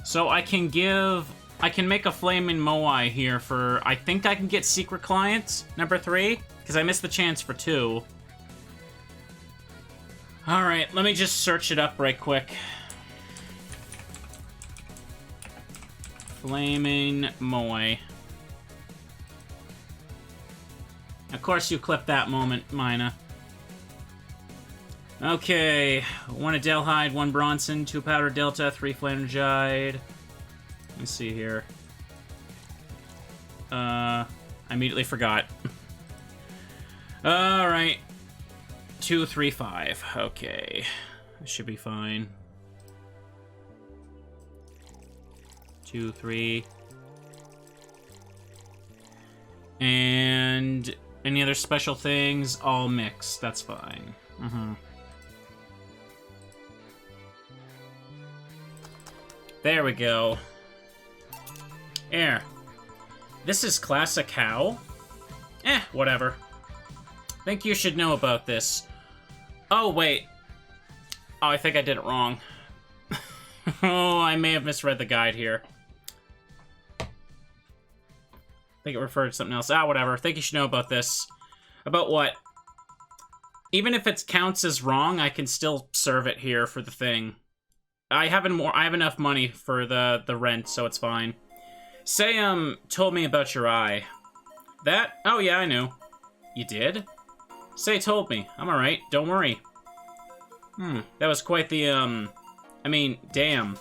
So I can make a flaming moai here for, I think I can get secret clients, number 3, because I missed the chance for 2. Alright, let me just search it up right quick. Flaming moai. Of course you clipped that moment, Mina. Okay, 1 Adelhyde, 1 Bronson, 2 Powder Delta, 3 Flanergide. Let's see here. I immediately forgot. Alright. 2, 3, 5. Okay. This should be fine. 2, 3. And any other special things? All mixed. That's fine. There we go. Here. This is classic how? Whatever. Think you should know about this. Oh, wait. Oh, I think I did it wrong. Oh, I may have misread the guide here. I think it referred to something else. Whatever. Think you should know about this. About what? Even if it counts as wrong, I can still serve it here for the thing. I have enough money for the rent, so it's fine. Sei, told me about your eye. That? Oh, yeah, I knew. You did? Sei told me. I'm alright, don't worry. That was quite the, I mean, damn.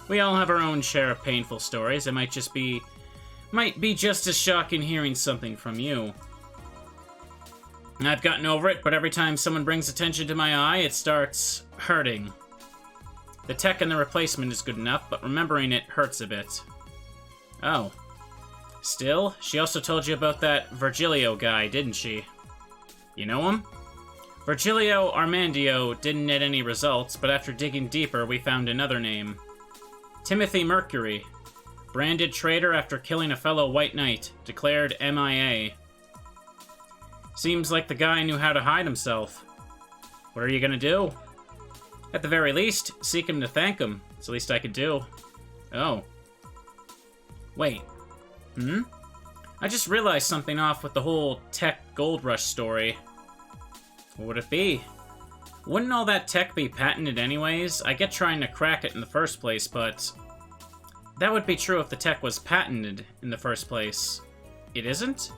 We all have our own share of painful stories. It might be just as shocking hearing something from you. I've gotten over it, but every time someone brings attention to my eye, it starts hurting. The tech and the replacement is good enough, but remembering it hurts a bit. Oh. Still, she also told you about that Virgilio guy, didn't she? You know him? Virgilio Armandio didn't get any results, but after digging deeper, we found another name. Timothy Mercury. Branded traitor after killing a fellow White Knight. Declared MIA. Seems like the guy knew how to hide himself. What are you gonna do? At the very least, seek him to thank him. It's the least I could do. Oh. Wait. I just realized something off with the whole tech gold rush story. What would it be? Wouldn't all that tech be patented anyways? I get trying to crack it in the first place, but... that would be true if the tech was patented in the first place. It isn't?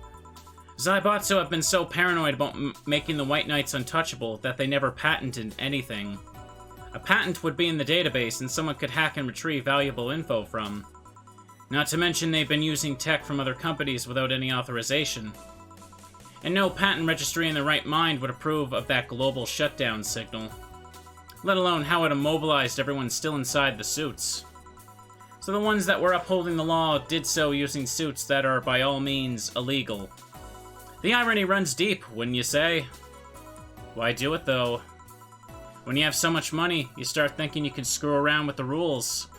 Zaibatsu have been so paranoid about making the White Knights untouchable that they never patented anything. A patent would be in the database and someone could hack and retrieve valuable info from. Not to mention they've been using tech from other companies without any authorization. And no patent registry in the right mind would approve of that global shutdown signal. Let alone how it immobilized everyone still inside the suits. So the ones that were upholding the law did so using suits that are by all means illegal. The irony runs deep, wouldn't you say? Why do it, though? When you have so much money, you start thinking you can screw around with the rules.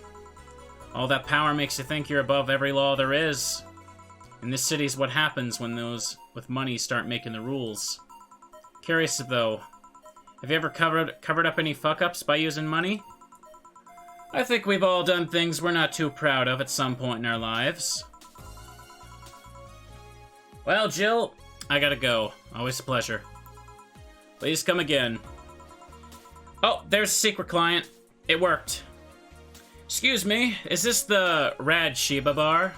All that power makes you think you're above every law there is. And this city's what happens when those with money start making the rules. Curious, though. Have you ever covered up any fuck-ups by using money? I think we've all done things we're not too proud of at some point in our lives. Well, Jill, I gotta go. Always a pleasure. Please come again. Oh, there's a secret client. It worked. Excuse me, is this the Rad Sheba bar?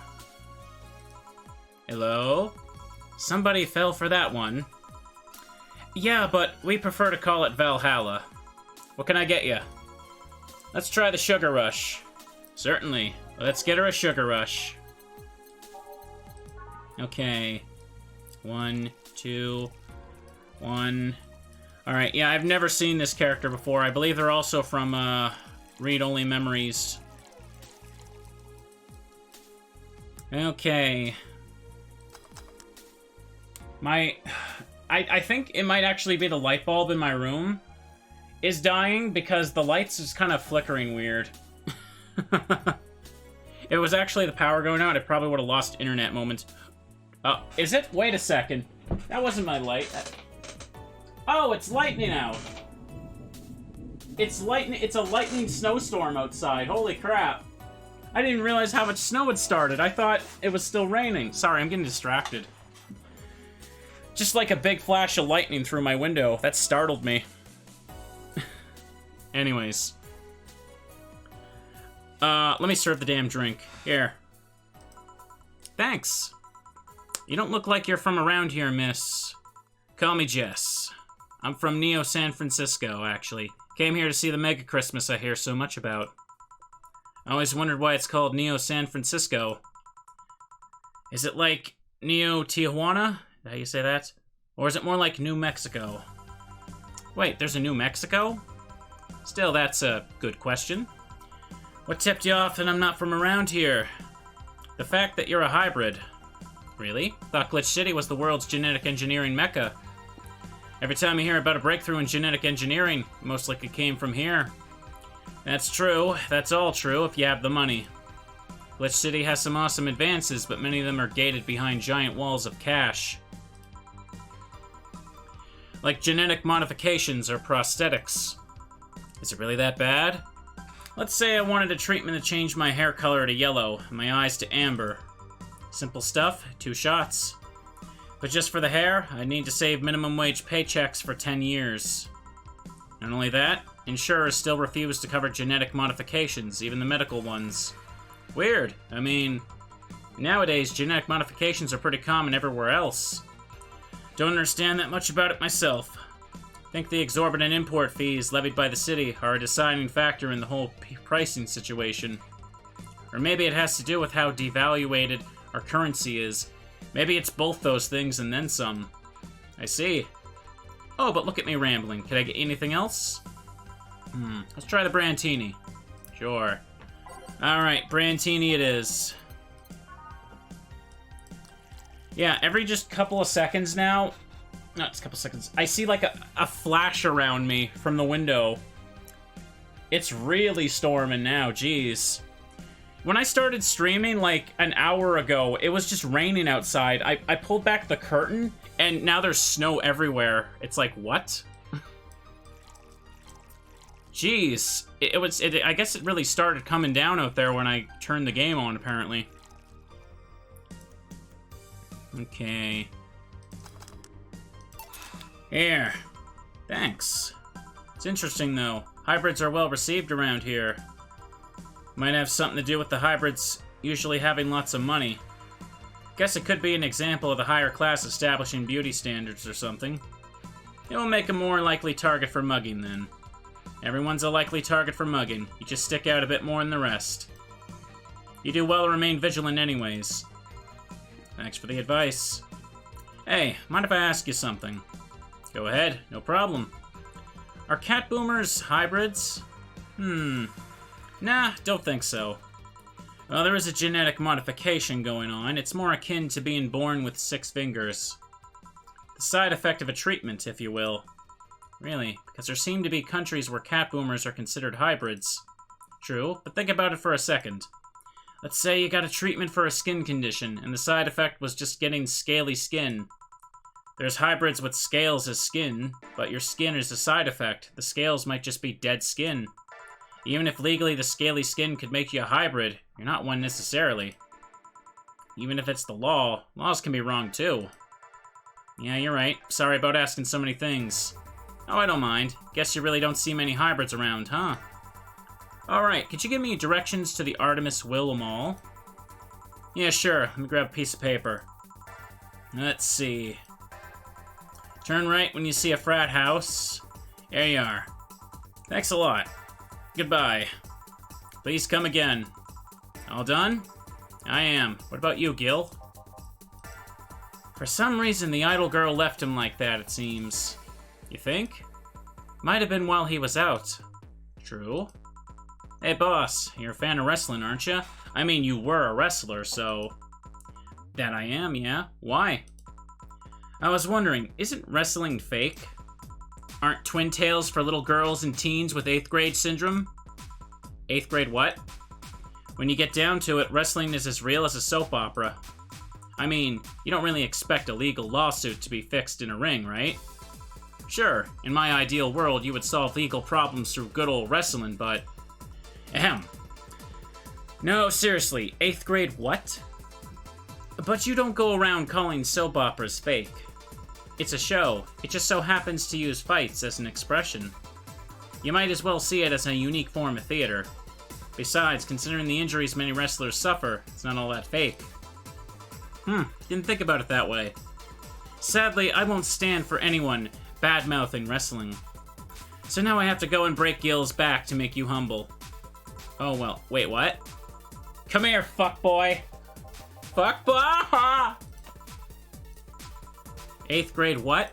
Hello? Somebody fell for that one. Yeah, but we prefer to call it Valhalla. What can I get you? Let's try the Sugar Rush. Certainly. Let's get her a Sugar Rush. Okay. 1, 2, 1. Alright, yeah, I've never seen this character before. I believe they're also from, Read-Only Memories. Okay. I think it might actually be the light bulb in my room is dying because the light's just kind of flickering weird. If it was actually the power going out, it probably would have lost internet moments. Is it? Wait a second. That wasn't my light. Oh, it's lightning out. It's a lightning snowstorm outside. Holy crap. I didn't realize how much snow had started. I thought it was still raining. Sorry, I'm getting distracted. Just like a big flash of lightning through my window. That startled me. Anyways. Let me serve the damn drink. Here. Thanks. You don't look like you're from around here, miss. Call me Jess. I'm from Neo San Francisco, actually. Came here to see the Mega Christmas I hear so much about. I always wondered why it's called Neo San Francisco. Is it like Neo Tijuana? How you say that? Or is it more like New Mexico? Wait, there's a New Mexico? Still, that's a good question. What tipped you off that I'm not from around here? The fact that you're a hybrid. Really? Thought Glitch City was the world's genetic engineering mecca. Every time you hear about a breakthrough in genetic engineering, most likely came from here. That's true. That's all true if you have the money. Glitch City has some awesome advances, but many of them are gated behind giant walls of cash. Like genetic modifications or prosthetics. Is it really that bad? Let's say I wanted a treatment to change my hair color to yellow, and my eyes to amber. Simple stuff, 2 shots. But just for the hair, I'd need to save minimum wage paychecks for 10 years. Not only that, insurers still refuse to cover genetic modifications, even the medical ones. Weird. I mean, nowadays genetic modifications are pretty common everywhere else. Don't understand that much about it myself. Think the exorbitant import fees levied by the city are a deciding factor in the whole pricing situation. Or maybe it has to do with how devaluated our currency is. Maybe it's both those things and then some. I see. Oh, but look at me rambling. Can I get anything else? Let's try the Brantini. Sure. Alright, Brantini it is. Yeah, every just couple of seconds now... Not just a couple seconds. I see like a flash around me from the window. It's really storming now, jeez. When I started streaming like an hour ago, it was just raining outside. I pulled back the curtain, and now there's snow everywhere. It's like, what? Jeez. I guess it really started coming down out there when I turned the game on, apparently. Okay. Here. Thanks. It's interesting, though. Hybrids are well received around here. Might have something to do with the hybrids usually having lots of money. Guess it could be an example of the higher class establishing beauty standards or something. It will make a more likely target for mugging, then. Everyone's a likely target for mugging. You just stick out a bit more than the rest. You do well to remain vigilant anyways. Thanks for the advice. Hey, mind if I ask you something? Go ahead, no problem. Are cat boomers hybrids? Nah, don't think so. Well, there is a genetic modification going on. It's more akin to being born with 6 fingers. The side effect of a treatment, if you will. Really, because there seem to be countries where cat boomers are considered hybrids. True, but think about it for a second. Let's say you got a treatment for a skin condition, and the side effect was just getting scaly skin. There's hybrids with scales as skin, but your skin is a side effect. The scales might just be dead skin. Even if legally the scaly skin could make you a hybrid, you're not one necessarily. Even if it's the law, laws can be wrong too. Yeah, you're right. Sorry about asking so many things. Oh, I don't mind. Guess you really don't see many hybrids around, huh? Alright, could you give me directions to the Artemis Will Mall? Yeah, sure. Let me grab a piece of paper. Let's see. Turn right when you see a frat house. There you are. Thanks a lot. Goodbye. Please come again. All done? I am. What about you, Gil? For some reason, the idle girl left him like that, it seems. You think? Might have been while he was out. True. Hey, boss. You're a fan of wrestling, aren't you? I mean, you were a wrestler, so... That I am, yeah? Why? I was wondering, isn't wrestling fake? Aren't twin tails for little girls and teens with 8th grade syndrome? 8th grade what? When you get down to it, wrestling is as real as a soap opera. I mean, you don't really expect a legal lawsuit to be fixed in a ring, right? Sure, in my ideal world, you would solve legal problems through good old wrestling, but... Ahem. No, seriously, 8th grade what? But you don't go around calling soap operas fake. It's a show. It just so happens to use fights as an expression. You might as well see it as a unique form of theater. Besides, considering the injuries many wrestlers suffer, it's not all that fake. Didn't think about it that way. Sadly, I won't stand for anyone bad-mouthing wrestling. So now I have to go and break Gil's back to make you humble. Oh well, wait, what? Come here, fuckboy! Fuckboy! 8th grade what?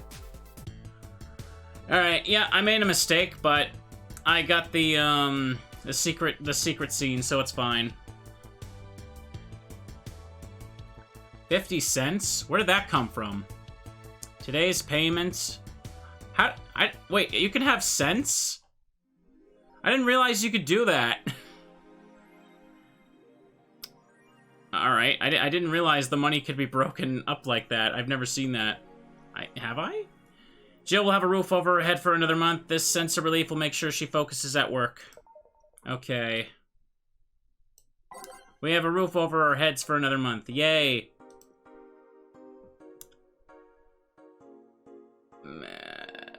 Alright, yeah, I made a mistake, but I got the secret scene, so it's fine. 50 cents? Where did that come from? Today's payment... Wait, you can have cents? I didn't realize you could do that. Alright, I didn't realize the money could be broken up like that. I've never seen that. Have I? Jill will have a roof over her head for another month. This sense of relief will make sure she focuses at work. Okay. We have a roof over our heads for another month. Yay!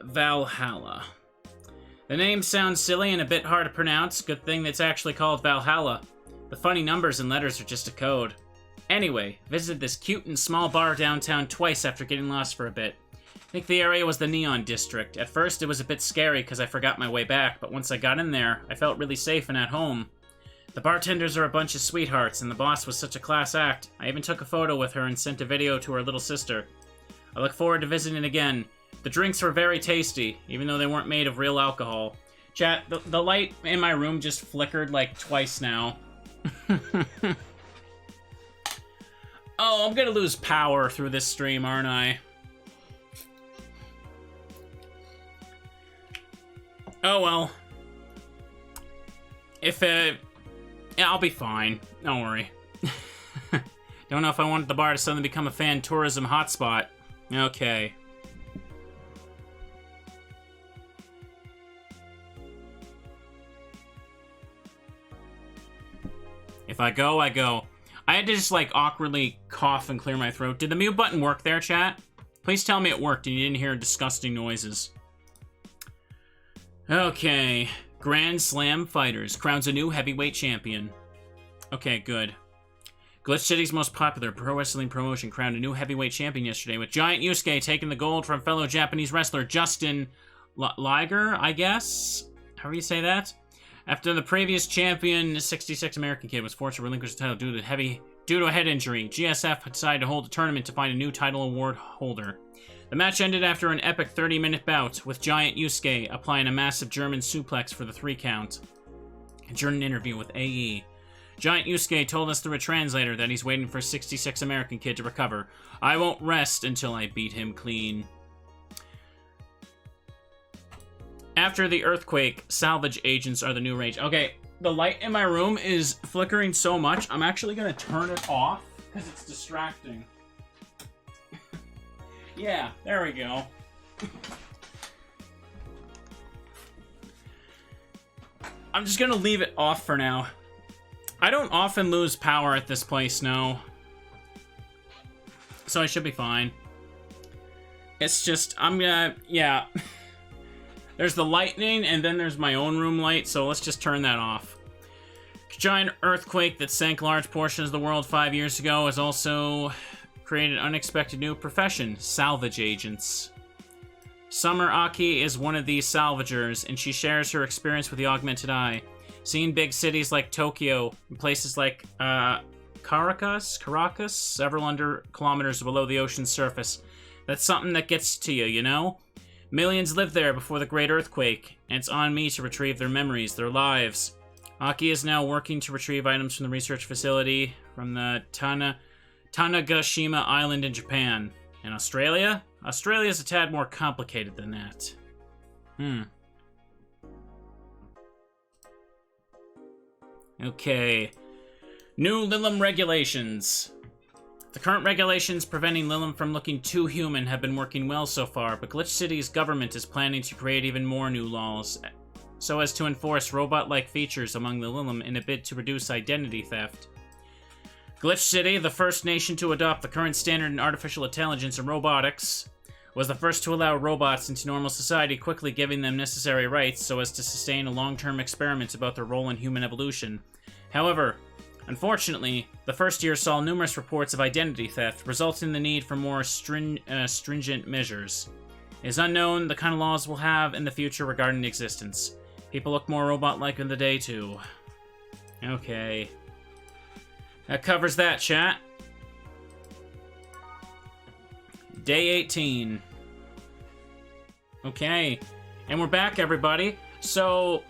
Valhalla. The name sounds silly and a bit hard to pronounce. Good thing it's actually called Valhalla. The funny numbers and letters are just a code. Anyway, visited this cute and small bar downtown twice after getting lost for a bit. I think the area was the Neon District. At first, it was a bit scary because I forgot my way back, but once I got in there, I felt really safe and at home. The bartenders are a bunch of sweethearts, and the boss was such a class act. I even took a photo with her and sent a video to her little sister. I look forward to visiting again. The drinks were very tasty, even though they weren't made of real alcohol. Chat, the light in my room just flickered like twice now. Oh, I'm gonna lose power through this stream, aren't I? Oh well. Yeah, I'll be fine. Don't worry. Don't know if I wanted the bar to suddenly become a fan tourism hotspot. Okay. If I go, I go. I had to just, like, awkwardly cough and clear my throat. Did the mute button work there, chat? Please tell me it worked and you didn't hear disgusting noises. Okay. Grand Slam Fighters crowns a new heavyweight champion. Okay, good. Glitch City's most popular pro wrestling promotion crowned a new heavyweight champion yesterday, with Giant Yusuke taking the gold from fellow Japanese wrestler Justin Liger, I guess? However you say that? After the previous champion, 66 American Kid, was forced to relinquish the title due to a head injury, GSF decided to hold a tournament to find a new title award holder. The match ended after an epic 30-minute bout, with Giant Yusuke applying a massive German suplex for the 3 count. During an interview with AE, Giant Yusuke told us through a translator that he's waiting for 66 American kid to recover. I won't rest until I beat him clean. After the earthquake, salvage agents are the new rage. Okay, the light in my room is flickering so much, I'm actually gonna turn it off because it's distracting. Yeah, there we go. I'm just gonna leave it off for now. I don't often lose power at this place, no. So I should be fine. It's just, I'm gonna, yeah. There's the lightning, and then there's my own room light, so let's just turn that off. Giant earthquake that sank large portions of the world 5 years ago has also created an unexpected new profession, salvage agents. Summer Aki is one of these salvagers, and she shares her experience with the augmented eye. Seeing big cities like Tokyo and places like Caracas, several hundred kilometers below the ocean's surface. That's something that gets to you, you know? Millions lived there before the Great Earthquake, and it's on me to retrieve their memories, their lives. Aki is now working to retrieve items from the research facility from the Tanegashima Island in Japan. In Australia? Australia's a tad more complicated than that. Okay. New Lilim regulations. The current regulations preventing Lilim from looking too human have been working well so far, but Glitch City's government is planning to create even more new laws so as to enforce robot-like features among the Lilim in a bid to reduce identity theft. Glitch City, the first nation to adopt the current standard in artificial intelligence and robotics, was the first to allow robots into normal society, quickly giving them necessary rights so as to sustain a long-term experiment about their role in human evolution. However, unfortunately, the first year saw numerous reports of identity theft, resulting in the need for more stringent measures. It is unknown the kind of laws we'll have in the future regarding the existence. People look more robot-like in the day, too. Okay. That covers that, chat. Day 18. Okay. And we're back, everybody. So,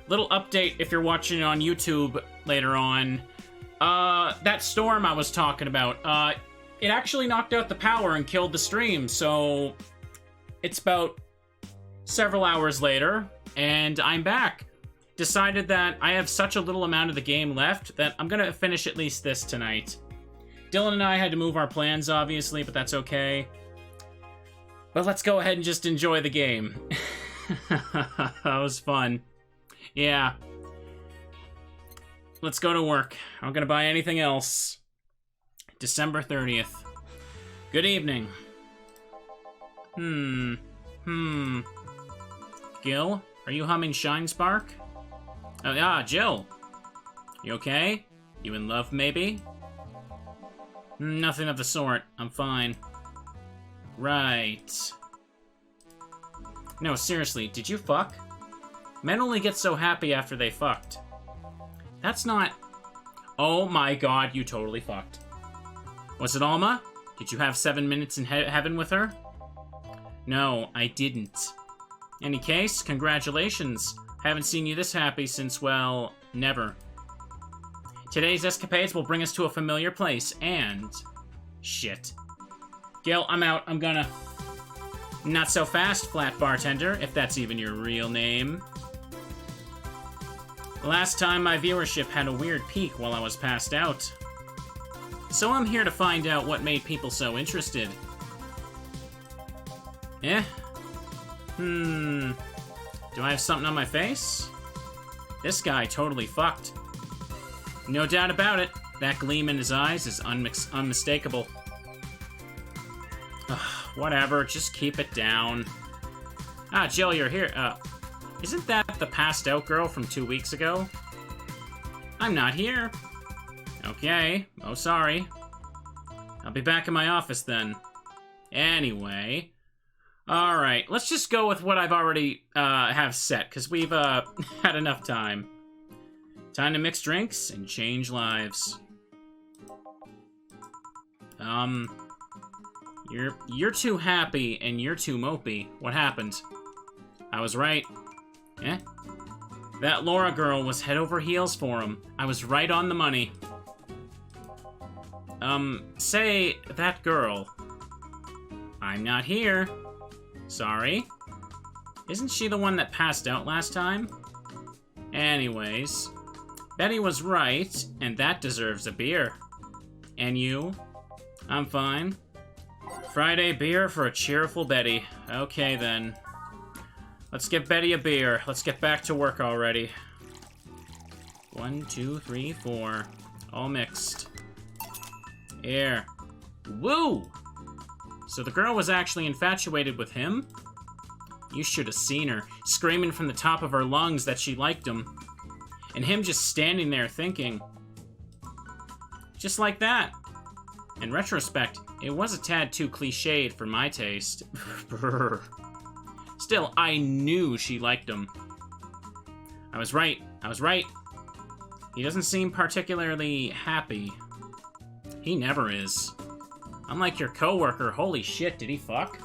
little update if you're watching it on YouTube later on. That storm I was talking about, it actually knocked out the power and killed the stream, so it's about several hours later, and I'm back. Decided that I have such a little amount of the game left that I'm gonna finish at least this tonight. Dylan and I had to move our plans, obviously, but that's okay. But let's go ahead and just enjoy the game. That was fun. Yeah. Let's go to work. I'm gonna buy anything else. December 30th. Good evening. Gil, are you humming Shine Spark? Oh, yeah, Jill. You okay? You in love, maybe? Nothing of the sort. I'm fine. Right. No, seriously, did you fuck? Men only get so happy after they fucked. That's not... Oh my god, you totally fucked. Was it Alma? Did you have 7 minutes in heaven with her? No, I didn't. Any case, congratulations. Haven't seen you this happy since, well, never. Today's escapades will bring us to a familiar place, and... Shit. Gil, I'm out. I'm gonna... Not so fast, Flat Bartender, if that's even your real name. Last time my viewership had a weird peak while I was passed out. So I'm here to find out what made people so interested. Do I have something on my face? This guy totally fucked. No doubt about it. That gleam in his eyes is unmistakable. Ugh, whatever, just keep it down. Ah, Jill, you're here. Isn't that the passed out girl from 2 weeks ago? I'm not here. Okay, oh sorry. I'll be back in my office then. Anyway. Alright, let's just go with what I've already have set, because we've had enough time. Time to mix drinks and change lives. You're too happy and you're too mopey. What happened? I was right. That Laura girl was head over heels for him. I was right on the money. Say, that girl. I'm not here. Sorry. Isn't she the one that passed out last time? Anyways, Betty was right, and that deserves a beer. And you? I'm fine. Friday beer for a cheerful Betty. Okay, then. Let's get Betty a beer. Let's get back to work already. 1, 2, 3, 4. All mixed. Here. Woo! So the girl was actually infatuated with him? You should have seen her, screaming from the top of her lungs that she liked him. And him just standing there thinking. Just like that. In retrospect, it was a tad too cliched for my taste. Still, I knew she liked him. I was right. I was right. He doesn't seem particularly happy. He never is. Unlike your coworker, holy shit, did he fuck?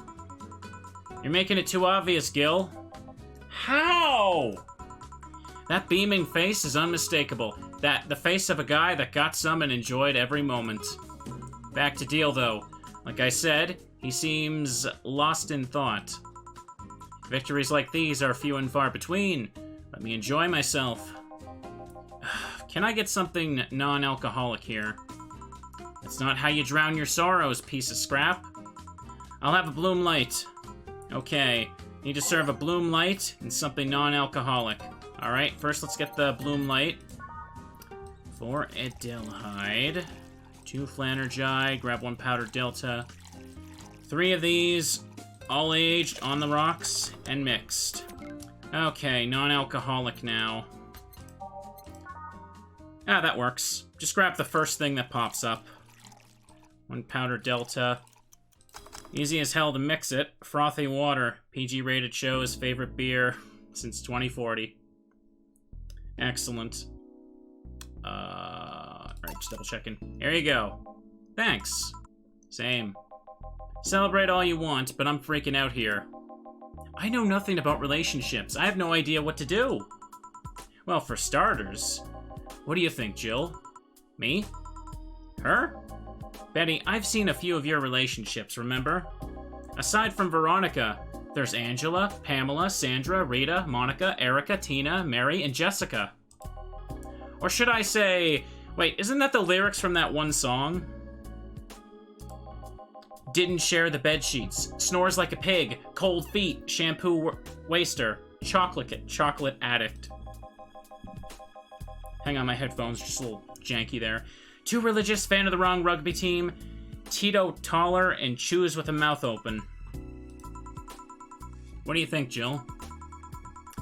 You're making it too obvious, Gil. How? That beaming face is unmistakable. The face of a guy that got some and enjoyed every moment. Back to deal, though. Like I said, he seems lost in thought. Victories like these are few and far between. Let me enjoy myself. Can I get something non-alcoholic here? That's not how you drown your sorrows, piece of scrap. I'll have a Bloom Light. Okay, need to serve a Bloom Light and something non-alcoholic. Alright, first let's get the Bloom Light. 4 Edelhyde. 2 Flanergi, grab 1 Powder Delta. 3 of these, all aged, on the rocks, and mixed. Okay, non-alcoholic now. Ah, that works. Just grab the first thing that pops up. 1 Powder Delta. Easy as hell to mix it. Frothy water. PG rated show's favorite beer since 2040. Excellent. Alright, just double checking. Here you go. Thanks. Same. Celebrate all you want, but I'm freaking out here. I know nothing about relationships. I have no idea what to do. Well, for starters, what do you think, Jill? Me? Her? Betty, I've seen a few of your relationships, remember? Aside from Veronica, there's Angela, Pamela, Sandra, Rita, Monica, Erica, Tina, Mary, and Jessica. Or should I say... Wait, isn't that the lyrics from that one song? Didn't share the bed sheets. Snores like a pig. Cold feet. Shampoo waster. Chocolate addict. Hang on, my headphones are just a little janky there. Too religious, fan of the wrong rugby team. Teetotaler and chews with a mouth open. What do you think, Jill?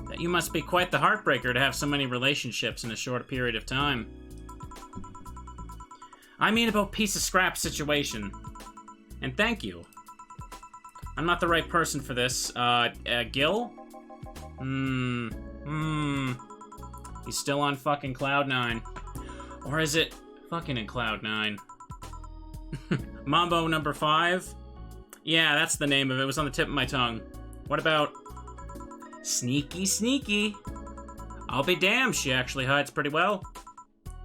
That you must be quite the heartbreaker to have so many relationships in a short period of time. I mean about piece of scrap situation. And thank you. I'm not the right person for this. Gil? He's still on fucking Cloud 9. Or is it fucking in Cloud 9? Mambo number 5? Yeah, that's the name of it. It was on the tip of my tongue. What about... Sneaky, sneaky. I'll be damned, she actually hides pretty well.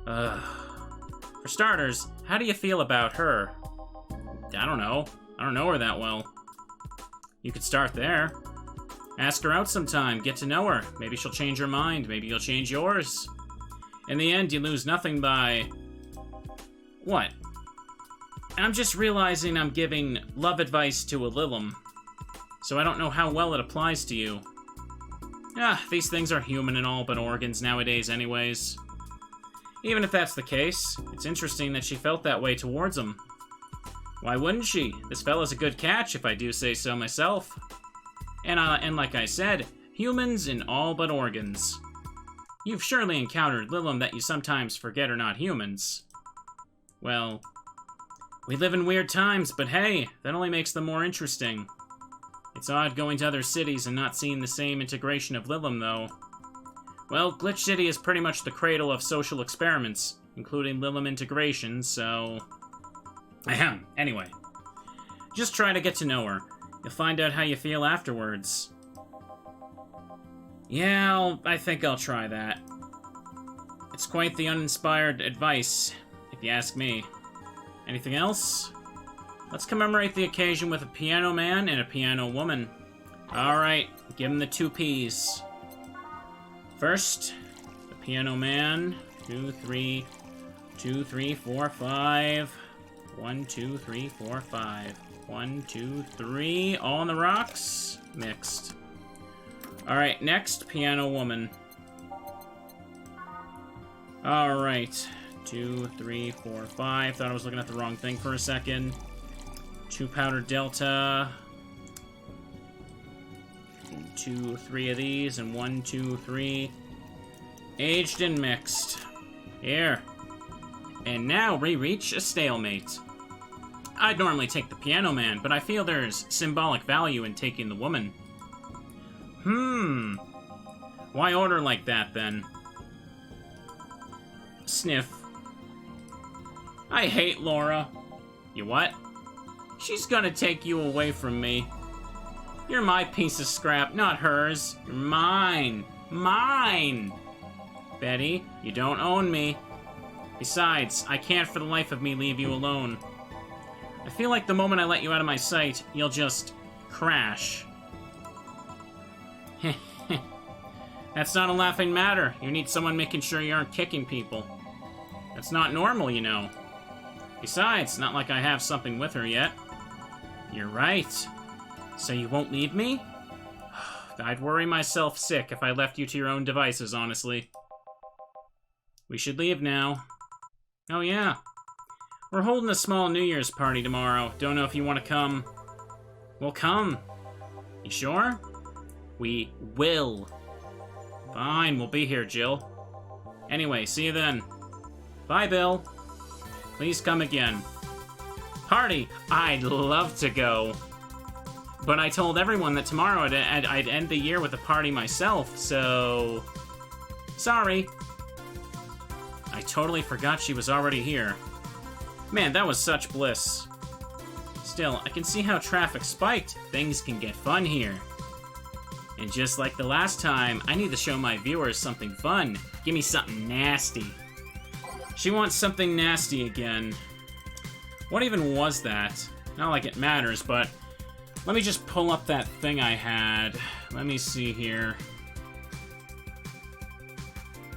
For starters, how do you feel about her? I don't know. I don't know her that well. You could start there. Ask her out sometime, get to know her. Maybe she'll change her mind, maybe you'll change yours. In the end, you lose nothing by... What? I'm just realizing I'm giving love advice to a Lilum, so I don't know how well it applies to you. These things are human and all but organs nowadays anyways. Even if that's the case, it's interesting that she felt that way towards him. Why wouldn't she? This fella's a good catch, if I do say so myself. And like I said, humans in all but organs. You've surely encountered Lilum that you sometimes forget are not humans. Well, we live in weird times, but hey, that only makes them more interesting. It's odd going to other cities and not seeing the same integration of Lilum, though. Well, Glitch City is pretty much the cradle of social experiments, including Lilum integration, so... Ahem. Anyway. Just try to get to know her. You'll find out how you feel afterwards. Yeah, I think I'll try that. It's quite the uninspired advice, if you ask me. Anything else? Let's commemorate the occasion with a piano man and a piano woman. Alright, give him the 2 Ps. First, the piano man. 2, 3, 2, 3, 4, 5. 1, 2, 3, 4, 5. 1, 2, 3. All on the rocks. Mixed. Alright, next, piano woman. Alright. 2, 3, 4, 5. Thought I was looking at the wrong thing for a second. 2 powder delta. 2, 3 of these, and 1, 2, 3. Aged and mixed. Here. And now we reach a stalemate. I'd normally take the piano man, but I feel there's symbolic value in taking the woman. Why order like that, then? Sniff. I hate Laura. You what? She's gonna take you away from me. You're my piece of scrap, not hers. You're mine. Mine! Betty, you don't own me. Besides, I can't for the life of me leave you alone. I feel like the moment I let you out of my sight, you'll just crash. That's not a laughing matter. You need someone making sure you aren't kicking people. That's not normal, you know. Besides, not like I have something with her yet. You're right. So you won't leave me? I'd worry myself sick if I left you to your own devices, honestly. We should leave now. Oh yeah. We're holding a small New Year's party tomorrow. Don't know if you want to come. Well, come. You sure? We will. Fine, we'll be here, Jill. Anyway, see you then. Bye, Bill. Please come again. Party! I'd love to go. But I told everyone that tomorrow I'd end the year with a party myself, so... Sorry. I totally forgot she was already here. Man, that was such bliss. Still, I can see how traffic spiked. Things can get fun here. And just like the last time, I need to show my viewers something fun. Give me something nasty. She wants something nasty again. What even was that? Not like it matters, but... Let me just pull up that thing I had. Let me see here.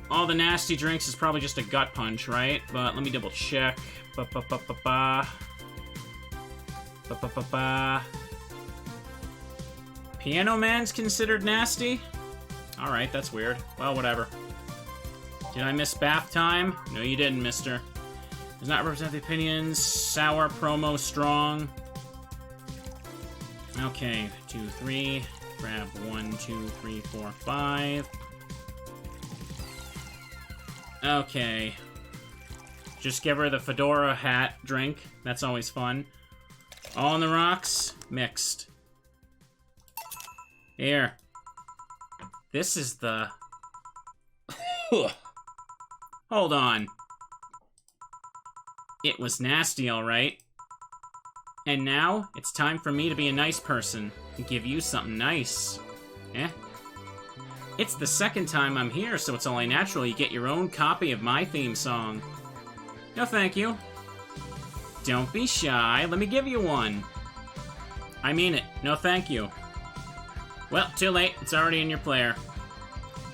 All the nasty drinks is probably just a gut punch, right? But let me double check. Ba-ba-ba-ba-ba. Ba-ba-ba-ba. Piano Man's considered nasty? Alright, that's weird. Well, whatever. Did I miss bath time? No, you didn't, mister. Does not represent the opinions. Sour promo strong. Okay, 2, 3. Grab 1, 2, 3, 4, 5. Okay. Just give her the fedora hat drink. That's always fun. All on the rocks. Mixed. Here. This is the... Hold on. It was nasty, alright. And now, it's time for me to be a nice person and give you something nice. Eh? It's the second time I'm here, so it's only natural you get your own copy of my theme song. No thank you. Don't be shy, let me give you one. I mean it, no thank you. Well, too late, it's already in your player.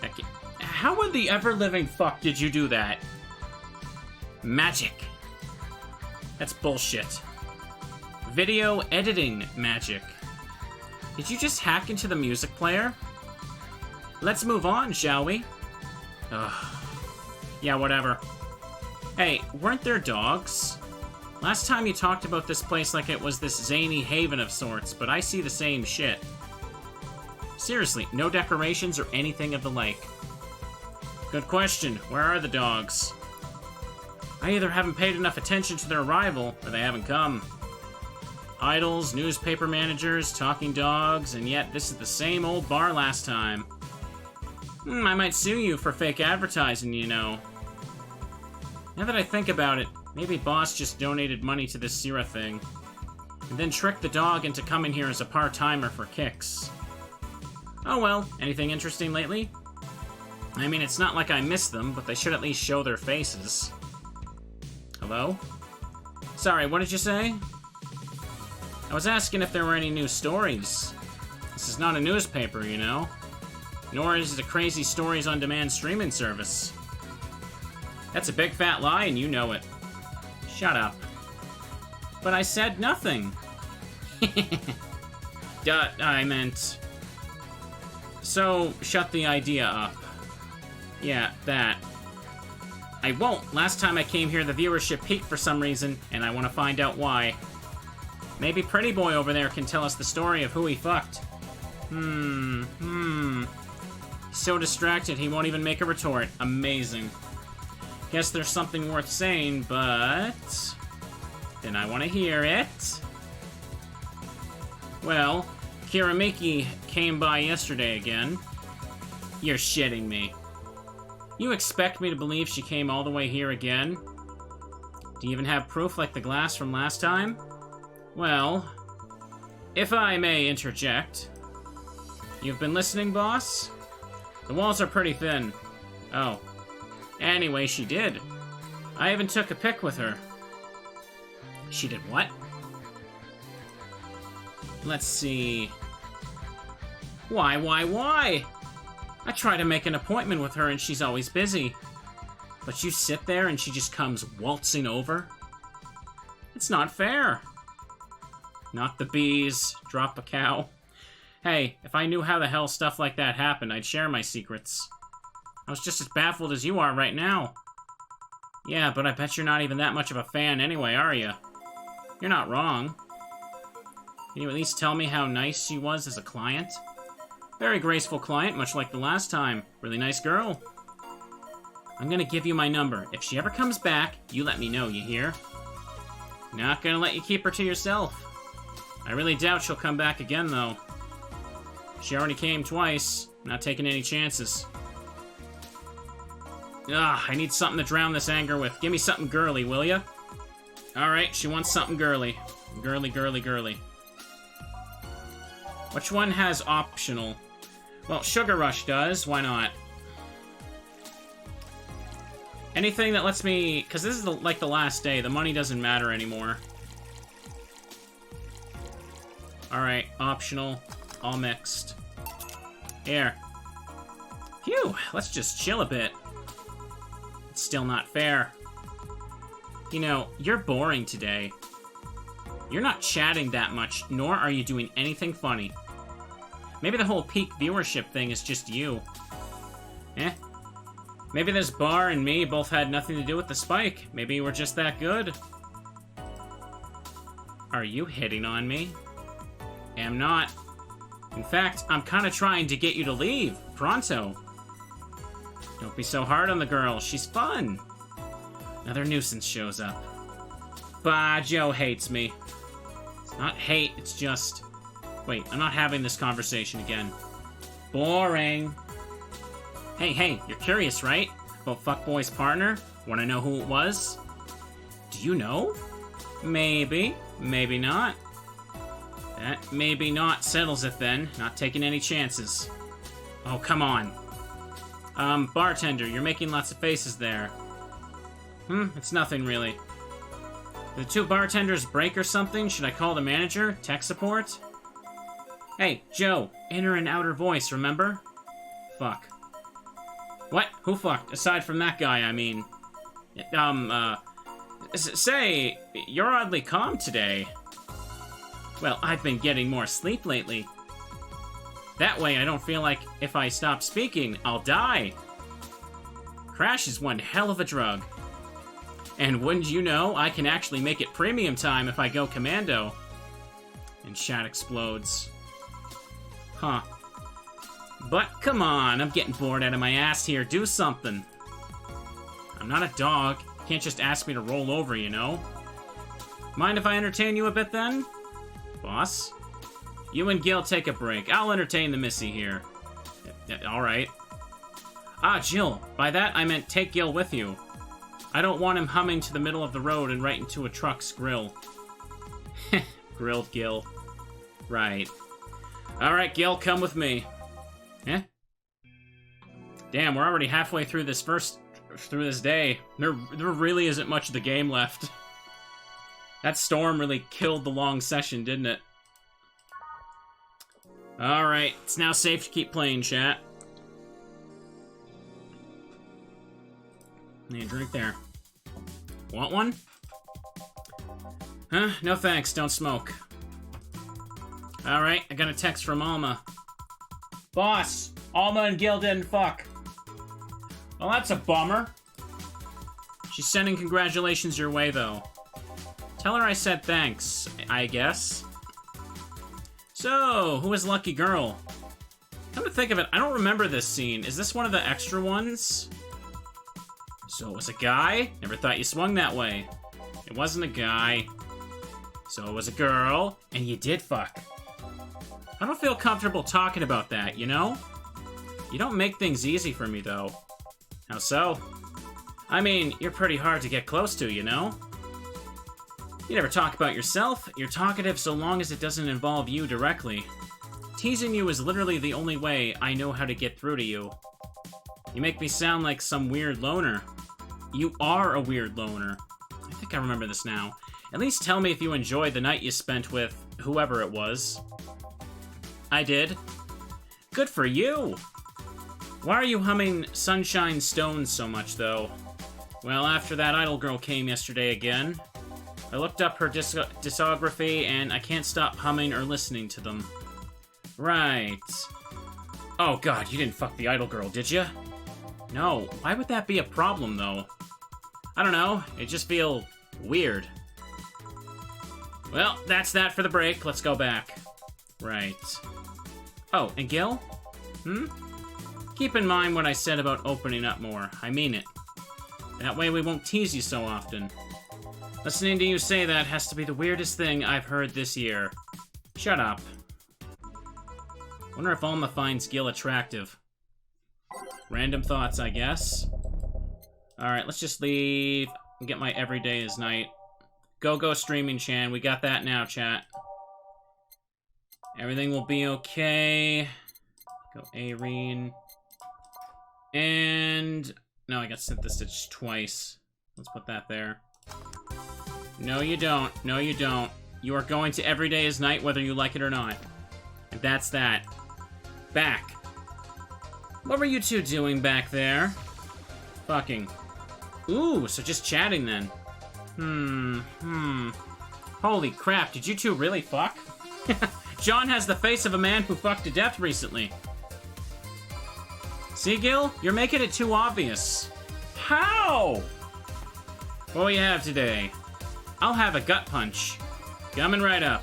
Okay. How in the ever-living fuck did you do that? Magic. That's bullshit. Video editing magic. Did you just hack into the music player? Let's move on, shall we? Ugh. Yeah, whatever. Hey, weren't there dogs? Last time you talked about this place like it was this zany haven of sorts, but I see the same shit. Seriously, no decorations or anything of the like. Good question. Where are the dogs? I either haven't paid enough attention to their arrival, or they haven't come. Idols, newspaper managers, talking dogs, and yet this is the same old bar last time. I might sue you for fake advertising, you know. Now that I think about it, maybe Boss just donated money to this Sierra thing, and then tricked the dog into coming here as a part-timer for kicks. Oh well, anything interesting lately? I mean, it's not like I miss them, but they should at least show their faces. Hello? Sorry, what did you say? I was asking if there were any new stories. This is not a newspaper, you know? Nor is it a crazy stories on demand streaming service. That's a big fat lie and you know it. Shut up. But I said nothing. Duh, I meant... So, shut the idea up. Yeah, that. I won't. Last time I came here, the viewership peaked for some reason, and I want to find out why. Maybe Pretty Boy over there can tell us the story of who he fucked. He's so distracted he won't even make a retort. Amazing. Guess there's something worth saying, but... then I want to hear it. Well, Kiramiki came by yesterday again. You're shitting me. You expect me to believe she came all the way here again? Do you even have proof like the glass from last time? Well, if I may interject. You've been listening, boss? The walls are pretty thin. Oh. Anyway, she did. I even took a pic with her. She did what? Let's see... Why? I try to make an appointment with her and she's always busy. But you sit there and she just comes waltzing over? It's not fair. Not the bees. Drop a cow. Hey, if I knew how the hell stuff like that happened, I'd share my secrets. I was just as baffled as you are right now. Yeah, but I bet you're not even that much of a fan anyway, are you? You're not wrong. Can you at least tell me how nice she was as a client? Very graceful client, much like the last time. Really nice girl. I'm gonna give you my number. If she ever comes back, you let me know, you hear? Not gonna let you keep her to yourself. I really doubt she'll come back again, though. She already came twice. Not taking any chances. Ugh, I need something to drown this anger with. Give me something girly, will ya? Alright, she wants something girly. Girly. Which one has optional? Well, Sugar Rush does. Why not? Anything that lets me... because this is like the last day. The money doesn't matter anymore. Alright, optional. All mixed. Here. Phew, let's just chill a bit. It's still not fair. You know, you're boring today. You're not chatting that much, nor are you doing anything funny. Maybe the whole peak viewership thing is just you. Eh? Maybe this bar and me both had nothing to do with the spike. Maybe we're just that good. Are you hitting on me? Am not. In fact, I'm kind of trying to get you to leave. Pronto. Don't be so hard on the girl. She's fun. Another nuisance shows up. Bah, Joe hates me. It's not hate, it's just... Wait, I'm not having this conversation again. Boring. Hey, you're curious, right? About Fuckboy's partner? Wanna know who it was? Do you know? Maybe. Maybe not. That maybe not settles it then. Not taking any chances. Oh, come on. Bartender, you're making lots of faces there. It's nothing really. Did the two bartenders break or something? Should I call the manager? Tech support? Hey, Joe. Inner and outer voice, remember? Fuck. What? Who fucked? Aside from that guy, I mean. Say, you're oddly calm today. Well, I've been getting more sleep lately. That way I don't feel like if I stop speaking, I'll die. Crash is one hell of a drug. And wouldn't you know, I can actually make it premium time if I go commando. And chat explodes. Huh. But come on, I'm getting bored out of my ass here. Do something. I'm not a dog. You can't just ask me to roll over, you know? Mind if I entertain you a bit then? Boss? You and Gil take a break. I'll entertain the missy here. Alright. Ah, Jill. By that, I meant take Gil with you. I don't want him humming to the middle of the road and right into a truck's grill. Grilled Gil. Right. Alright, Gil, come with me. Eh? Damn, we're already halfway through this day. There really isn't much of the game left. That storm really killed the long session, didn't it? Alright, it's now safe to keep playing, chat. Need a drink there. Want one? Huh? No thanks, don't smoke. Alright, I got a text from Alma. Boss, Alma and Gil didn't fuck. Well, that's a bummer. She's sending congratulations your way, though. Tell her I said thanks, I guess. So, who is Lucky Girl? Come to think of it, I don't remember this scene. Is this one of the extra ones? So it was a guy? Never thought you swung that way. It wasn't a guy. So it was a girl, and you did fuck. I don't feel comfortable talking about that, you know? You don't make things easy for me, though. How so? I mean, you're pretty hard to get close to, you know? You never talk about yourself. You're talkative so long as it doesn't involve you directly. Teasing you is literally the only way I know how to get through to you. You make me sound like some weird loner. You are a weird loner. I think I remember this now. At least tell me if you enjoyed the night you spent with whoever it was. I did. Good for you! Why are you humming Sunshine Stones so much, though? Well, after that idol girl came yesterday again, I looked up her discography, and I can't stop humming or listening to them. Right. Oh god, you didn't fuck the idol girl, did you? No, why would that be a problem, though? I don't know, it just feel weird. Well, that's that for the break, let's go back. Right. Oh, and Gil? Hmm? Keep in mind what I said about opening up more, I mean it. That way we won't tease you so often. Listening to you say that has to be the weirdest thing I've heard this year. Shut up. Wonder if Alma finds Gil attractive. Random thoughts, I guess. Alright, let's just leave and get my everyday is night. Go streaming, Chan. We got that now, chat. Everything will be okay. Go Arene. And... no, I got sent this stitch twice. Let's put that there. No, you don't. No, you don't. You are going to everyday is night whether you like it or not. And that's that. Back. What were you two doing back there? Fucking. Ooh, so just chatting then. Holy crap, did you two really fuck? John has the face of a man who fucked to death recently. See, Gil? You're making it too obvious. How? What do you have today? I'll have a gut punch. Coming right up.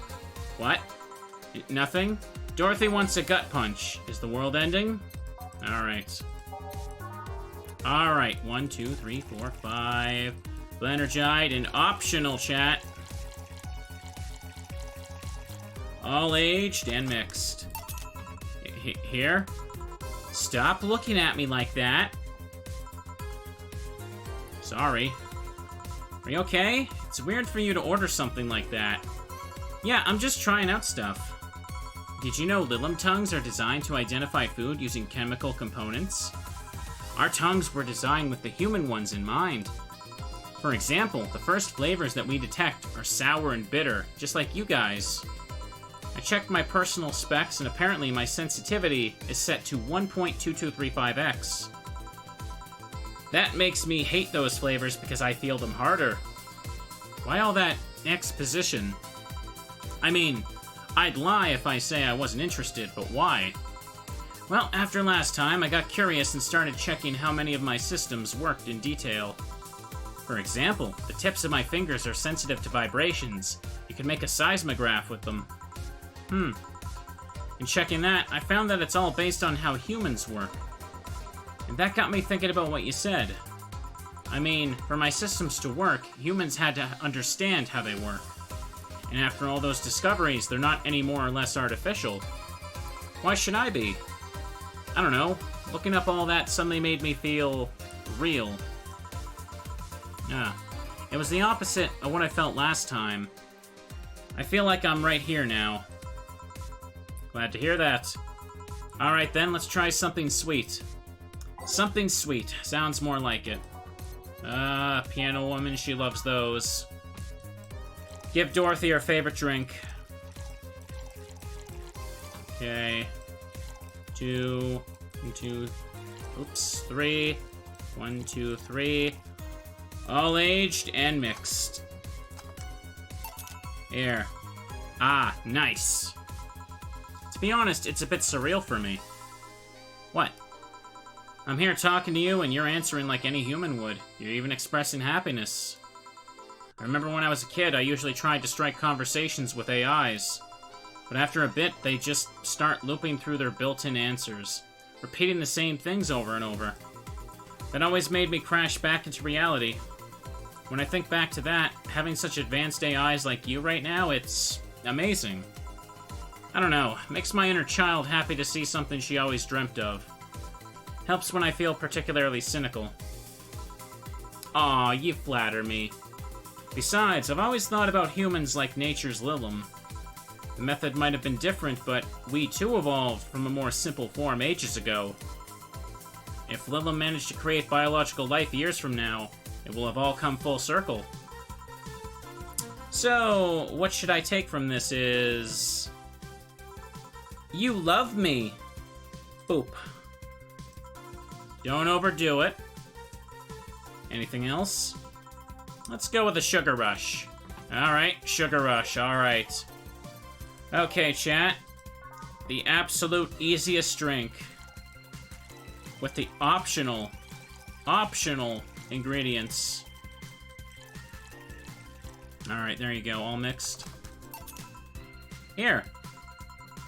What? Nothing? Dorothy wants a gut punch. Is the world ending? Alright. Alright, 1, 2, 3, 4, 5. Blendergide and optional, chat. All aged and mixed. Here? Stop looking at me like that. Sorry. Are you okay? It's weird for you to order something like that. Yeah, I'm just trying out stuff. Did you know Lilim tongues are designed to identify food using chemical components? Our tongues were designed with the human ones in mind. For example, the first flavors that we detect are sour and bitter, just like you guys. I checked my personal specs, and apparently my sensitivity is set to 1.2235x. That makes me hate those flavors because I feel them harder. Why all that exposition? I mean, I'd lie if I say I wasn't interested, but why? Well, after last time, I got curious and started checking how many of my systems worked in detail. For example, the tips of my fingers are sensitive to vibrations. You can make a seismograph with them. In checking that, I found that it's all based on how humans work. And that got me thinking about what you said. I mean, for my systems to work, humans had to understand how they work. And after all those discoveries, they're not any more or less artificial. Why should I be? I don't know. Looking up all that suddenly made me feel real. It was the opposite of what I felt last time. I feel like I'm right here now. Glad to hear that. Alright then, let's try something sweet. Something sweet. Sounds more like it. Piano woman, she loves those. Give Dorothy her favorite drink. Okay. 2, 2, oops, 3. 1, 2, 3. All aged and mixed. Here. Ah, nice. To be honest, it's a bit surreal for me. What? I'm here talking to you and you're answering like any human would. You're even expressing happiness. I remember when I was a kid, I usually tried to strike conversations with AIs. But after a bit, they just start looping through their built-in answers, repeating the same things over and over. That always made me crash back into reality. When I think back to that, having such advanced AIs like you right now, it's amazing. I don't know, makes my inner child happy to see something she always dreamt of. Helps when I feel particularly cynical. Aw, you flatter me. Besides, I've always thought about humans like nature's Lilum. The method might have been different, but we too evolved from a more simple form ages ago. If Lilum managed to create biological life years from now, it will have all come full circle. So, what should I take from this is... You love me. Boop. Don't overdo it. Anything else? Let's go with a sugar rush. Alright, sugar rush, alright. Okay, chat. The absolute easiest drink. With the optional ingredients. Alright, there you go, all mixed. Here.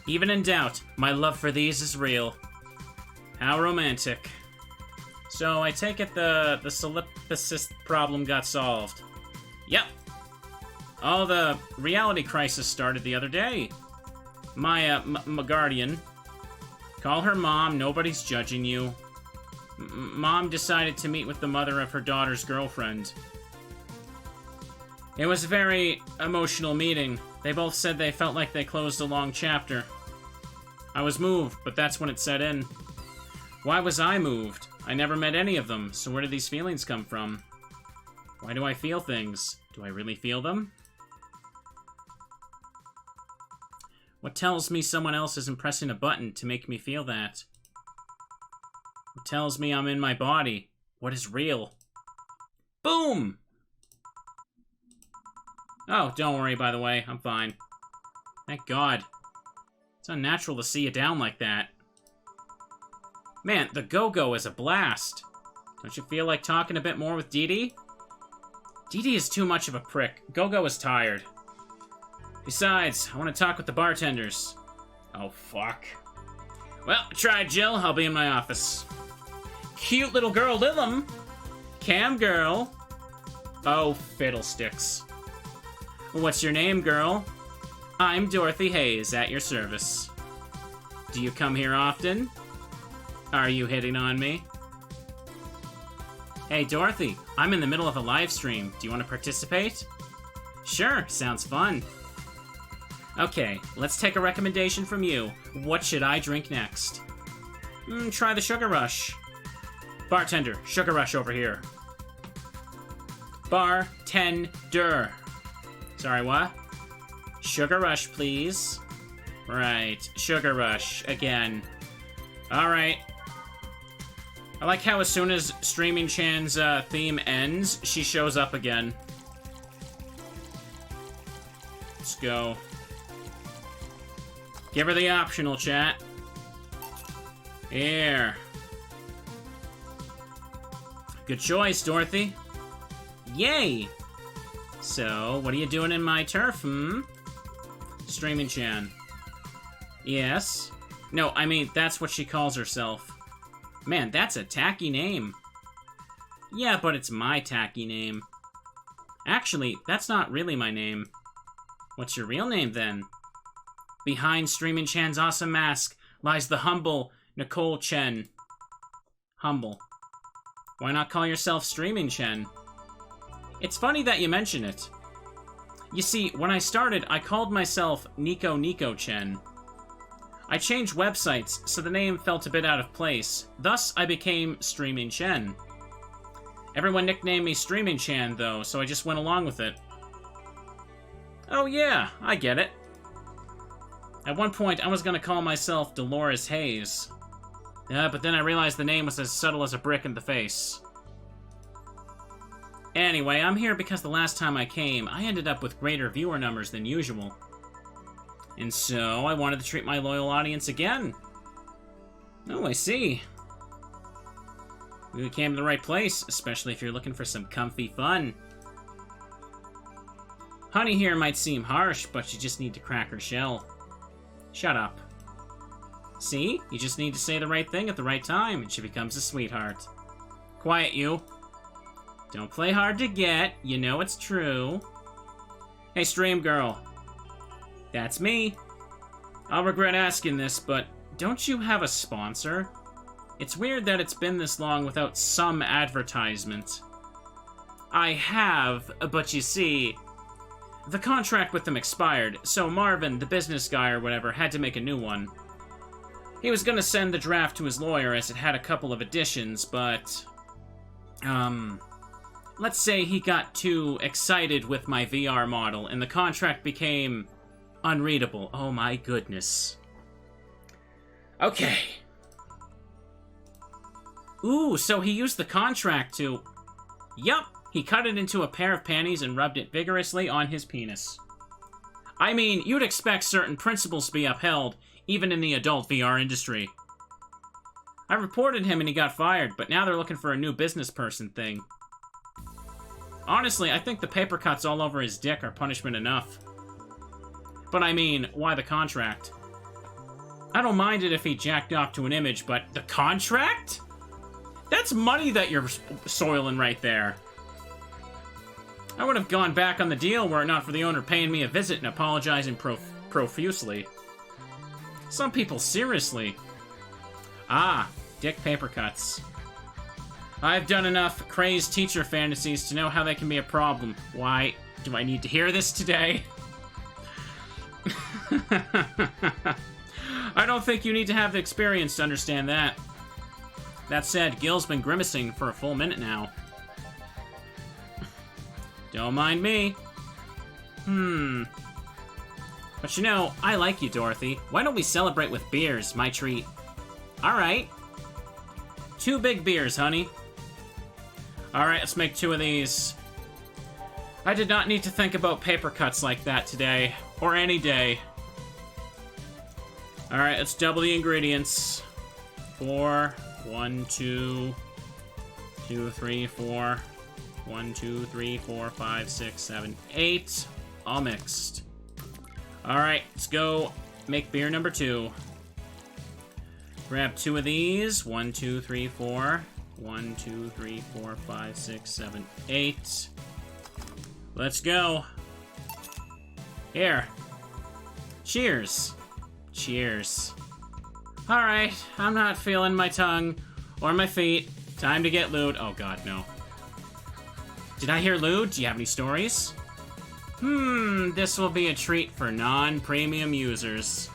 Even in doubt, my love for these is real. How romantic. So, I take it the solipsist problem got solved. Yep. Oh, the reality crisis started the other day. My guardian. Call her mom, nobody's judging you. Mom decided to meet with the mother of her daughter's girlfriend. It was a very emotional meeting. They both said they felt like they closed a long chapter. I was moved, but that's when it set in. Why was I moved? I never met any of them, so where did these feelings come from? Why do I feel things? Do I really feel them? What tells me someone else isn't pressing a button to make me feel that? What tells me I'm in my body? What is real? Boom! Oh, don't worry, by the way. I'm fine. Thank God. It's unnatural to see you down like that. Man, the go-go is a blast. Don't you feel like talking a bit more with Dee Dee? Dee Dee is too much of a prick. Go-go is tired. Besides, I want to talk with the bartenders. Oh, fuck. Well, try Jill. I'll be in my office. Cute little girl, Lilum. Cam girl. Oh, fiddlesticks. What's your name, girl? I'm Dorothy Hayes, at your service. Do you come here often? Are you hitting on me? Hey, Dorothy, I'm in the middle of a live stream. Do you want to participate? Sure, sounds fun. Okay, let's take a recommendation from you. What should I drink next? Try the Sugar Rush. Bartender, Sugar Rush over here. Bartender. Sorry, what? Sugar Rush, please. Right, Sugar Rush, again. Alright. I like how as soon as Streaming Chan's theme ends, she shows up again. Let's go. Give her the optional, chat. Here. Good choice, Dorothy. Yay! So, what are you doing in my turf, Streaming Chan. Yes? No, I mean, that's what she calls herself. Man, that's a tacky name. Yeah, but it's my tacky name. Actually, that's not really my name. What's your real name, then? Behind Streaming Chan's awesome mask lies the humble Nicole Chen. Humble. Why not call yourself Streaming Chen? It's funny that you mention it. You see, when I started, I called myself Nico Chen. I changed websites, so the name felt a bit out of place. Thus, I became Streaming Chen. Everyone nicknamed me Streaming Chan, though, so I just went along with it. Oh yeah, I get it. At one point, I was gonna call myself Dolores Hayes. But then I realized the name was as subtle as a brick in the face. Anyway, I'm here because the last time I came, I ended up with greater viewer numbers than usual. And so, I wanted to treat my loyal audience again. Oh, I see. We came to the right place, especially if you're looking for some comfy fun. Honey here might seem harsh, but you just need to crack her shell. Shut up. See? You just need to say the right thing at the right time, and she becomes a sweetheart. Quiet, you. Don't play hard to get. You know it's true. Hey, Stream Girl. That's me. I'll regret asking this, but don't you have a sponsor? It's weird that it's been this long without some advertisement. I have, but you see, the contract with them expired, so Marvin, the business guy or whatever, had to make a new one. He was gonna send the draft to his lawyer as it had a couple of additions, but... let's say he got too excited with my VR model, and the contract became unreadable. Oh my goodness. Okay. Ooh, so he used the contract to... Yup, he cut it into a pair of panties and rubbed it vigorously on his penis. I mean, you'd expect certain principles to be upheld, even in the adult VR industry. I reported him and he got fired, but now they're looking for a new business person thing. Honestly, I think the paper cuts all over his dick are punishment enough. But I mean, why the contract? I don't mind it if he jacked off to an image, but the contract? That's money that you're soiling right there. I would have gone back on the deal were it not for the owner paying me a visit and apologizing profusely. Some people, seriously. Ah, dick paper cuts. I've done enough crazed teacher fantasies to know how they can be a problem. Why do I need to hear this today? I don't think you need to have the experience to understand that. That said, Gil's been grimacing for a full minute now. Don't mind me. But you know, I like you, Dorothy. Why don't we celebrate with beers? My treat. Alright. 2 big beers, honey. Alright, let's make 2 of these. I did not need to think about paper cuts like that today. Or any day. Alright, let's double the ingredients. 4, 1, 2, 2, 3, 4, 1, 2, 3, 4, 5, 6, 7, 8. All mixed. Alright, let's go make beer number 2. Grab 2 of these. 1, 2, 3, 4. 1, 2, 3, 4, 5, 6, 7, 8. Let's go. Here. Cheers. Cheers. Alright, I'm not feeling my tongue or my feet. Time to get lewd. Oh god, no. Did I hear lewd? Do you have any stories? This will be a treat for non-premium users.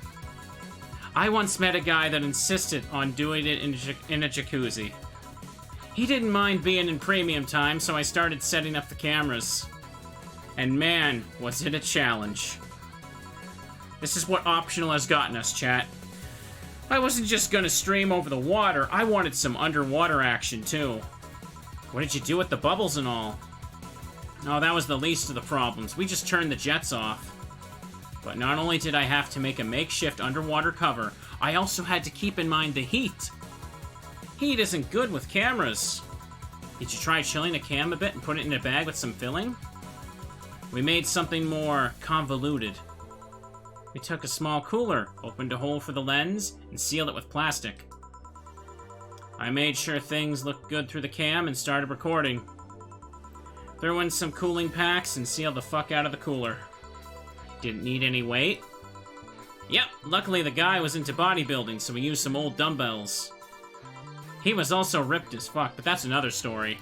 I once met a guy that insisted on doing it in a jacuzzi. He didn't mind being in premium time, so I started setting up the cameras. And man, was it a challenge. This is what optional has gotten us, chat. I wasn't just gonna stream over the water, I wanted some underwater action too. What did you do with the bubbles and all? Oh, that was the least of the problems. We just turned the jets off. But not only did I have to make a makeshift underwater cover, I also had to keep in mind the heat. Heat isn't good with cameras. Did you try chilling a cam a bit and put it in a bag with some filling? We made something more convoluted. We took a small cooler, opened a hole for the lens, and sealed it with plastic. I made sure things looked good through the cam and started recording. Threw in some cooling packs and sealed the fuck out of the cooler. Didn't need any weight. Yep, luckily the guy was into bodybuilding, so we used some old dumbbells. He was also ripped as fuck, but that's another story.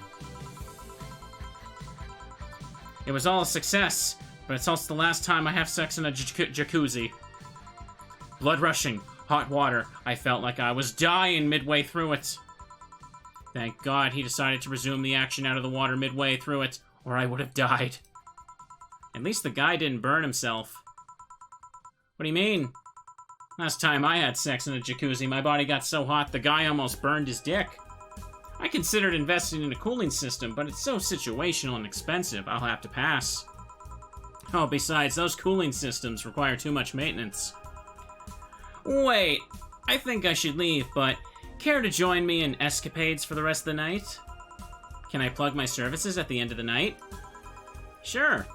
It was all a success, but it's also the last time I have sex in a jacuzzi. Blood rushing, Hot water. I felt like I was dying midway through it. Thank God he decided to resume the action out of the water midway through it, or I would have died. At least the guy didn't burn himself. What do you mean? Last time I had sex in a jacuzzi, my body got so hot the guy almost burned his dick. I considered investing in a cooling system, but it's so situational and expensive, I'll have to pass. Oh, besides, those cooling systems require too much maintenance. Wait, I think I should leave, but care to join me in escapades for the rest of the night? Can I plug my services at the end of the night? Sure.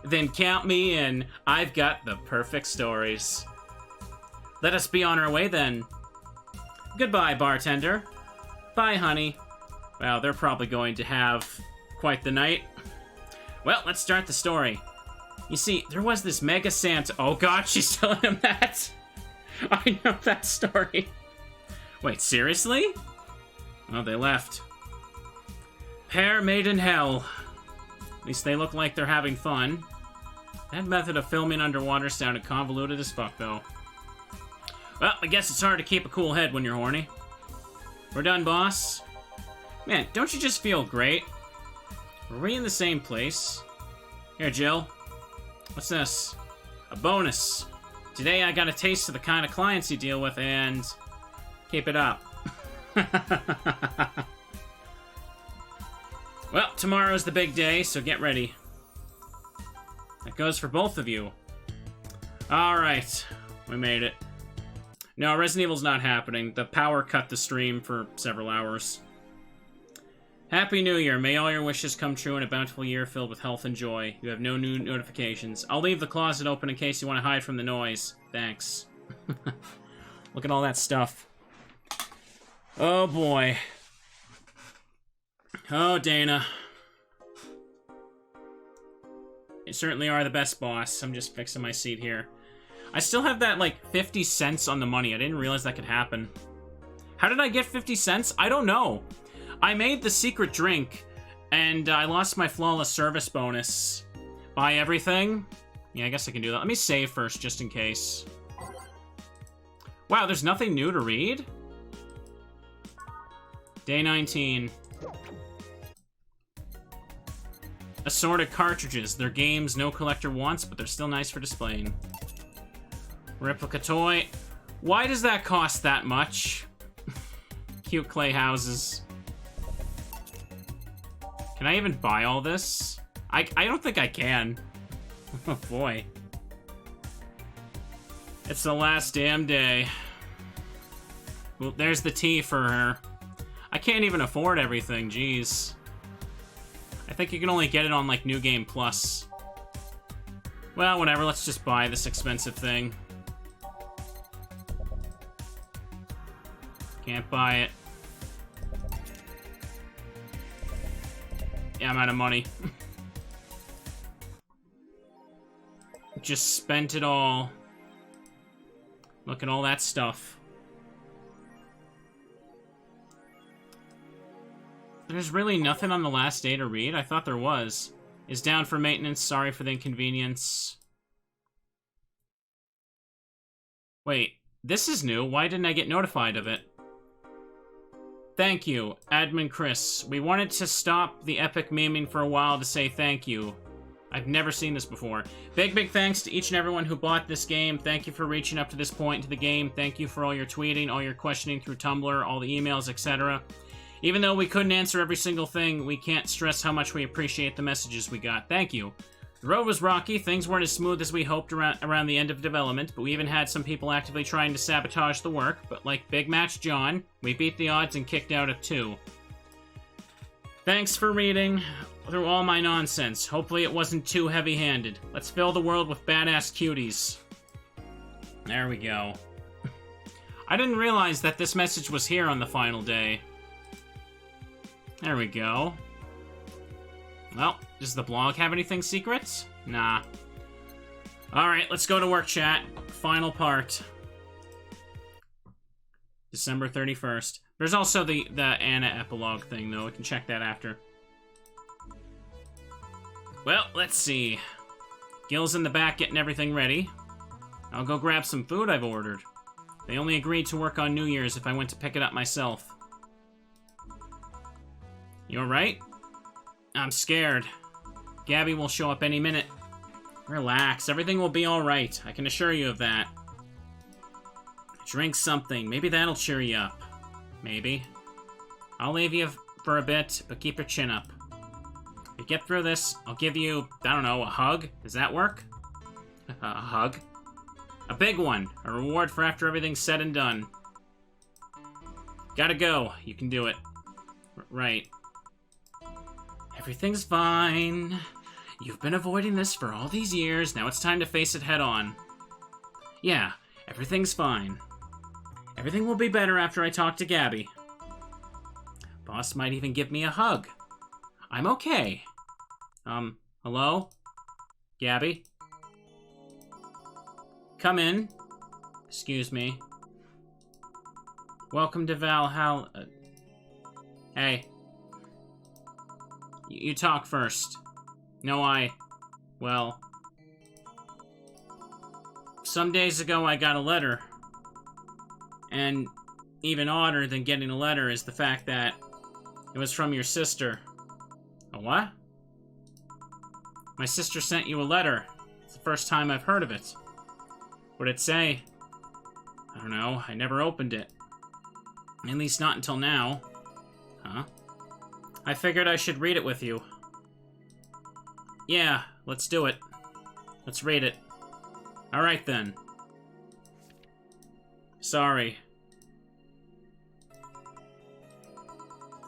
Then count me in. I've got the perfect stories. Let us be on our way then. Goodbye, bartender. Bye, honey. Wow, they're probably going to have quite the night. Well, let's start the story. You see, there was this mega Santa. Oh god, she's telling him that. I know that story. Wait, seriously? Oh, they left. Pair made in hell. At least they look like they're having fun. That method of filming underwater sounded convoluted as fuck, though. Well, I guess it's hard to keep a cool head when you're horny. We're done, boss. Man, don't you just feel great? Were we in the same place? Here, Jill. What's this? A bonus. Today I got a taste of the kind of clients you deal with, and... keep it up. Well, tomorrow's the big day, so get ready. That goes for both of you. Alright, we made it. No, Resident Evil's not happening. The power cut the stream for several hours. Happy New Year. May all your wishes come true in a bountiful year filled with health and joy. You have no new notifications. I'll leave the closet open in case you want to hide from the noise. Thanks. Look at all that stuff. Oh boy. Oh, Dana. You certainly are the best boss. I'm just fixing my seat here. I still have that, like, 50 cents on the money. I didn't realize that could happen. How did I get 50 cents? I don't know. I made the secret drink, and I lost my flawless service bonus. Buy everything? Yeah, I guess I can do that. Let me save first, just in case. Wow, there's nothing new to read? Day 19. Assorted cartridges. They're games no collector wants, but they're still nice for displaying. Replica toy. Why does that cost that much? Cute clay houses. Can I even buy all this? I don't think I can. Oh boy. It's the last damn day. Well, there's the tea for her. I can't even afford everything, jeez. I think you can only get it on, like, New Game Plus. Well, whatever, let's just buy this expensive thing. Can't buy it. Yeah, I'm out of money. Just spent it all. Look at all that stuff. There's really nothing on the last day to read? I thought there was. Is down for maintenance. Sorry for the inconvenience. Wait, this is new. Why didn't I get notified of it? Thank you, Admin Chris. We wanted to stop the epic memeing for a while to say thank you. I've never seen this before. Big thanks to each and everyone who bought this game. Thank you for reaching up to this point into the game. Thank you for all your tweeting, all your questioning through Tumblr, all the emails, etc. Even though we couldn't answer every single thing, we can't stress how much we appreciate the messages we got. Thank you. The road was rocky, things weren't as smooth as we hoped around the end of development, but we even had some people actively trying to sabotage the work, but like Big Match John, we beat the odds and kicked out at 2. Thanks for reading through all my nonsense. Hopefully it wasn't too heavy-handed. Let's fill the world with badass cuties. There we go. I didn't realize that this message was here on the final day. There we go. Well, does the blog have anything secret? Nah. Alright, let's go to work, chat. Final part. December 31st. There's also the Anna epilogue thing, though. We can check that after. Well, let's see. Gil's in the back getting everything ready. I'll go grab some food I've ordered. They only agreed to work on New Year's if I went to pick it up myself. You alright? I'm scared. Gabby will show up any minute. Relax, everything will be alright. I can assure you of that. Drink something. Maybe that'll cheer you up. Maybe. I'll leave you for a bit, but keep your chin up. If you get through this, I'll give you, I don't know, a hug? Does that work? A hug? A big one. A reward for after everything's said and done. Gotta go. You can do it. Right. Everything's fine. You've been avoiding this for all these years. Now it's time to face it head on. Yeah, everything's fine. Everything will be better after I talk to Gabby. Boss might even give me a hug. I'm okay. Hello? Gabby? Come in. Excuse me. Welcome to Valhalla. Hey. You talk first. No, well... Some days ago I got a letter. And even odder than getting a letter is the fact that it was from your sister. A what? My sister sent you a letter. It's the first time I've heard of it. What'd it say? I don't know. I never opened it. At least not until now. Huh? I figured I should read it with you. Yeah, let's do it. Let's read it. Alright then. Sorry.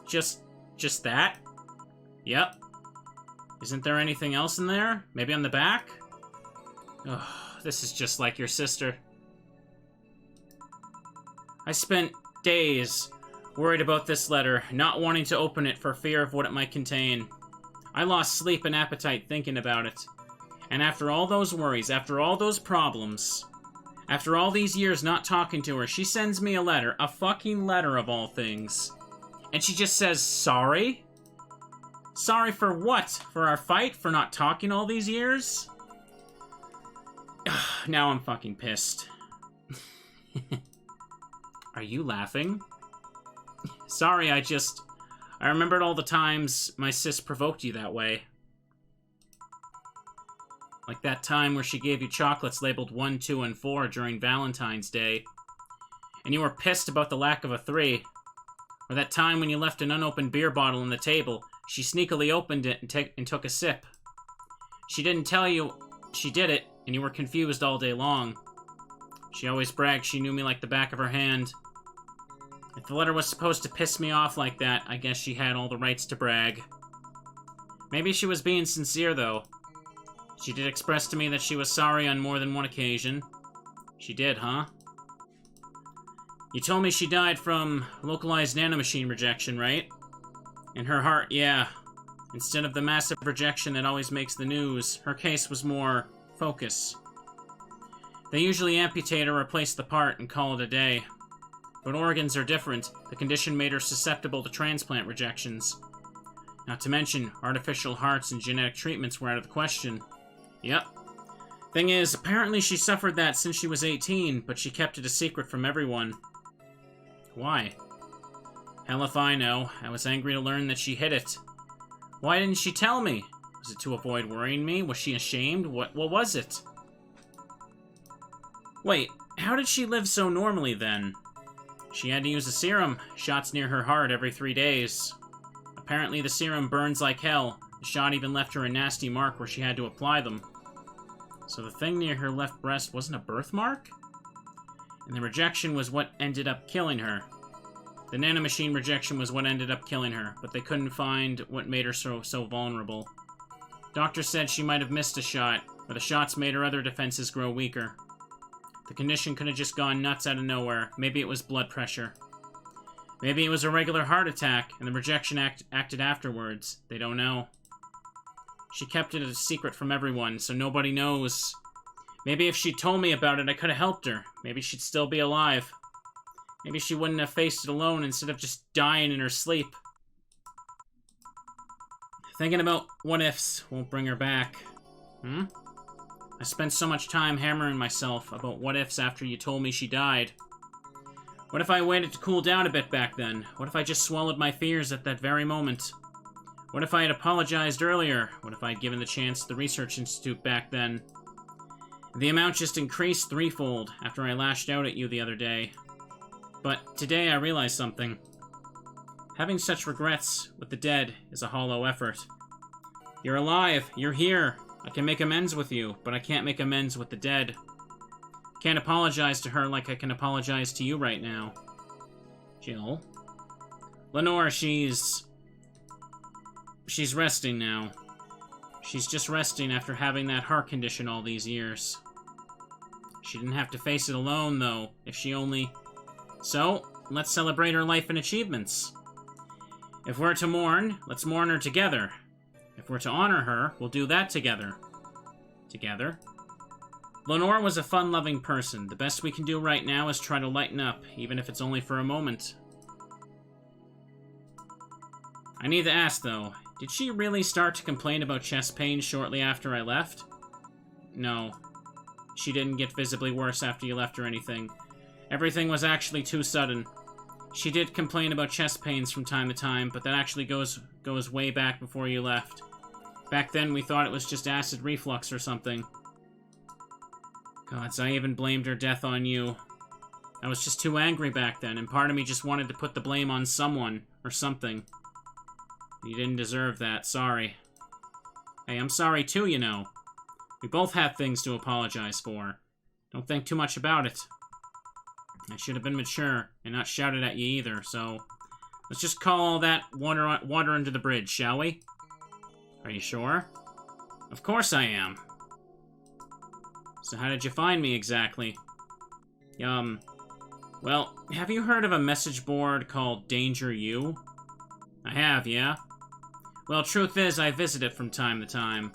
Just that? Yep. Isn't there anything else in there? Maybe on the back? Ugh, this is just like your sister. I spent days worried about this letter, not wanting to open it for fear of what it might contain. I lost sleep and appetite thinking about it. And after all those worries, after all those problems, after all these years not talking to her, she sends me a letter, a fucking letter of all things. And she just says, sorry? Sorry for what? For our fight? For not talking all these years? Now I'm fucking pissed. Are you laughing? Sorry, I remembered all the times my sis provoked you that way. Like that time where she gave you chocolates labeled 1, 2, and 4 during Valentine's Day. And you were pissed about the lack of a 3. Or that time when you left an unopened beer bottle on the table. She sneakily opened it and took a sip. She didn't tell you she did it, and you were confused all day long. She always bragged she knew me like the back of her hand. If the letter was supposed to piss me off like that, I guess she had all the rights to brag. Maybe she was being sincere, though. She did express to me that she was sorry on more than one occasion. She did, huh? You told me she died from localized nanomachine rejection, right? In her heart, yeah. Instead of the massive rejection that always makes the news, her case was more focus. They usually amputate or replace the part and call it a day. But organs are different. The condition made her susceptible to transplant rejections. Not to mention, artificial hearts and genetic treatments were out of the question. Yep. Thing is, apparently she suffered that since she was 18, but she kept it a secret from everyone. Why? Hell if I know. I was angry to learn that she hid it. Why didn't she tell me? Was it to avoid worrying me? Was she ashamed? What was it? Wait, how did she live so normally then? She had to use a serum, shots near her heart every 3 days. Apparently the serum burns like hell. The shot even left her a nasty mark where she had to apply them. So the thing near her left breast wasn't a birthmark? And the rejection was what ended up killing her. The nanomachine rejection was what ended up killing her, but they couldn't find what made her so vulnerable. Doctor said she might have missed a shot, or the shots made her other defenses grow weaker. The condition could have just gone nuts out of nowhere. Maybe it was blood pressure. Maybe it was a regular heart attack, and the rejection acted afterwards. They don't know. She kept it a secret from everyone, so nobody knows. Maybe if she'd told me about it, I could have helped her. Maybe she'd still be alive. Maybe she wouldn't have faced it alone instead of just dying in her sleep. Thinking about what-ifs won't bring her back. I spent so much time hammering myself about what-ifs after you told me she died. What if I waited to cool down a bit back then? What if I just swallowed my fears at that very moment? What if I had apologized earlier? What if I had given the chance to the Research Institute back then? The amount just increased threefold after I lashed out at you the other day. But today I realized something. Having such regrets with the dead is a hollow effort. You're alive. You're here. I can make amends with you, but I can't make amends with the dead. Can't apologize to her like I can apologize to you right now. Jill? Lenore, she's resting now. She's just resting after having that heart condition all these years. She didn't have to face it alone, though, if she only... So, let's celebrate her life and achievements. If we're to mourn, let's mourn her together. If we're to honor her, we'll do that together. Together? Lenore was a fun-loving person. The best we can do right now is try to lighten up, even if it's only for a moment. I need to ask, though, did she really start to complain about chest pain shortly after I left? No. She didn't get visibly worse after you left or anything. Everything was actually too sudden. She did complain about chest pains from time to time, but that actually goes way back before you left. Back then, we thought it was just acid reflux or something. Gods, I even blamed her death on you. I was just too angry back then, and part of me just wanted to put the blame on someone, or something. You didn't deserve that, sorry. Hey, I'm sorry too, you know. We both have things to apologize for. Don't think too much about it. I should have been mature, and not shouted at you either, so... Let's just call all that water under the bridge, shall we? Are you sure? Of course I am. So how did you find me, exactly? Well, have you heard of a message board called Danger U? I have, yeah? Well, truth is, I visit it from time to time.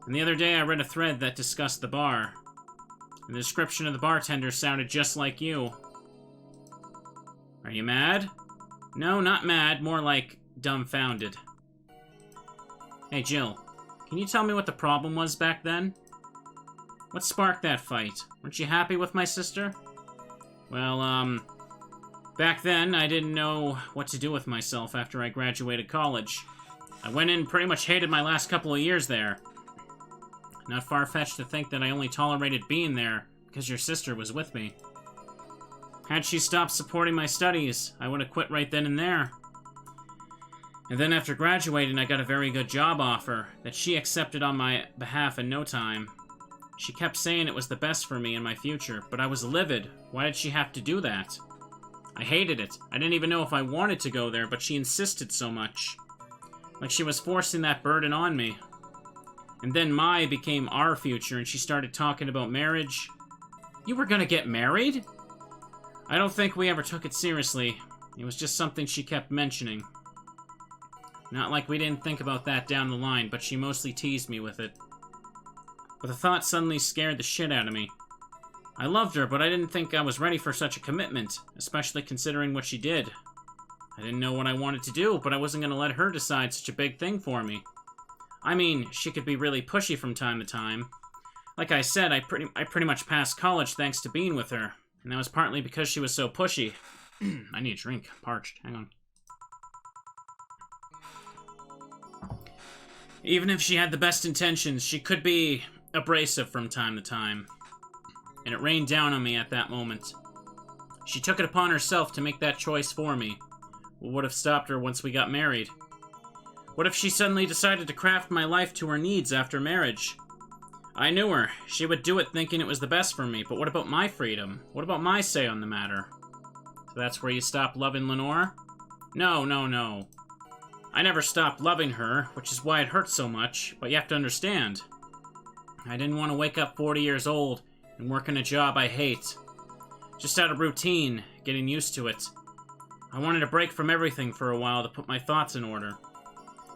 And the other day I read a thread that discussed the bar. And the description of the bartender sounded just like you. Are you mad? No, not mad, more like dumbfounded. Hey, Jill, can you tell me what the problem was back then? What sparked that fight? Weren't you happy with my sister? Well, back then I didn't know what to do with myself after I graduated college. I went in and pretty much hated my last couple of years there. Not far-fetched to think that I only tolerated being there because your sister was with me. Had she stopped supporting my studies, I would have quit right then and there. And then after graduating, I got a very good job offer that she accepted on my behalf in no time. She kept saying it was the best for me and my future, but I was livid. Why did she have to do that? I hated it. I didn't even know if I wanted to go there, but she insisted so much. Like she was forcing that burden on me. And then my became our future, and she started talking about marriage. You were gonna get married? I don't think we ever took it seriously. It was just something she kept mentioning. Not like we didn't think about that down the line, but she mostly teased me with it. But the thought suddenly scared the shit out of me. I loved her, but I didn't think I was ready for such a commitment, especially considering what she did. I didn't know what I wanted to do, but I wasn't gonna let her decide such a big thing for me. I mean, she could be really pushy from time to time. Like I said, I pretty much passed college thanks to being with her, and that was partly because she was so pushy. I need a drink. Parched. Hang on. Even if she had the best intentions, she could be abrasive from time to time. And it rained down on me at that moment. She took it upon herself to make that choice for me. What would have stopped her once we got married? What if she suddenly decided to craft my life to her needs after marriage? I knew her. She would do it thinking it was the best for me, but what about my freedom? What about my say on the matter? So that's where you stopped loving Lenore? No, no, no. I never stopped loving her, which is why it hurts so much, but you have to understand. I didn't want to wake up 40 years old and work in a job I hate. Just out of routine, getting used to it. I wanted a break from everything for a while to put my thoughts in order.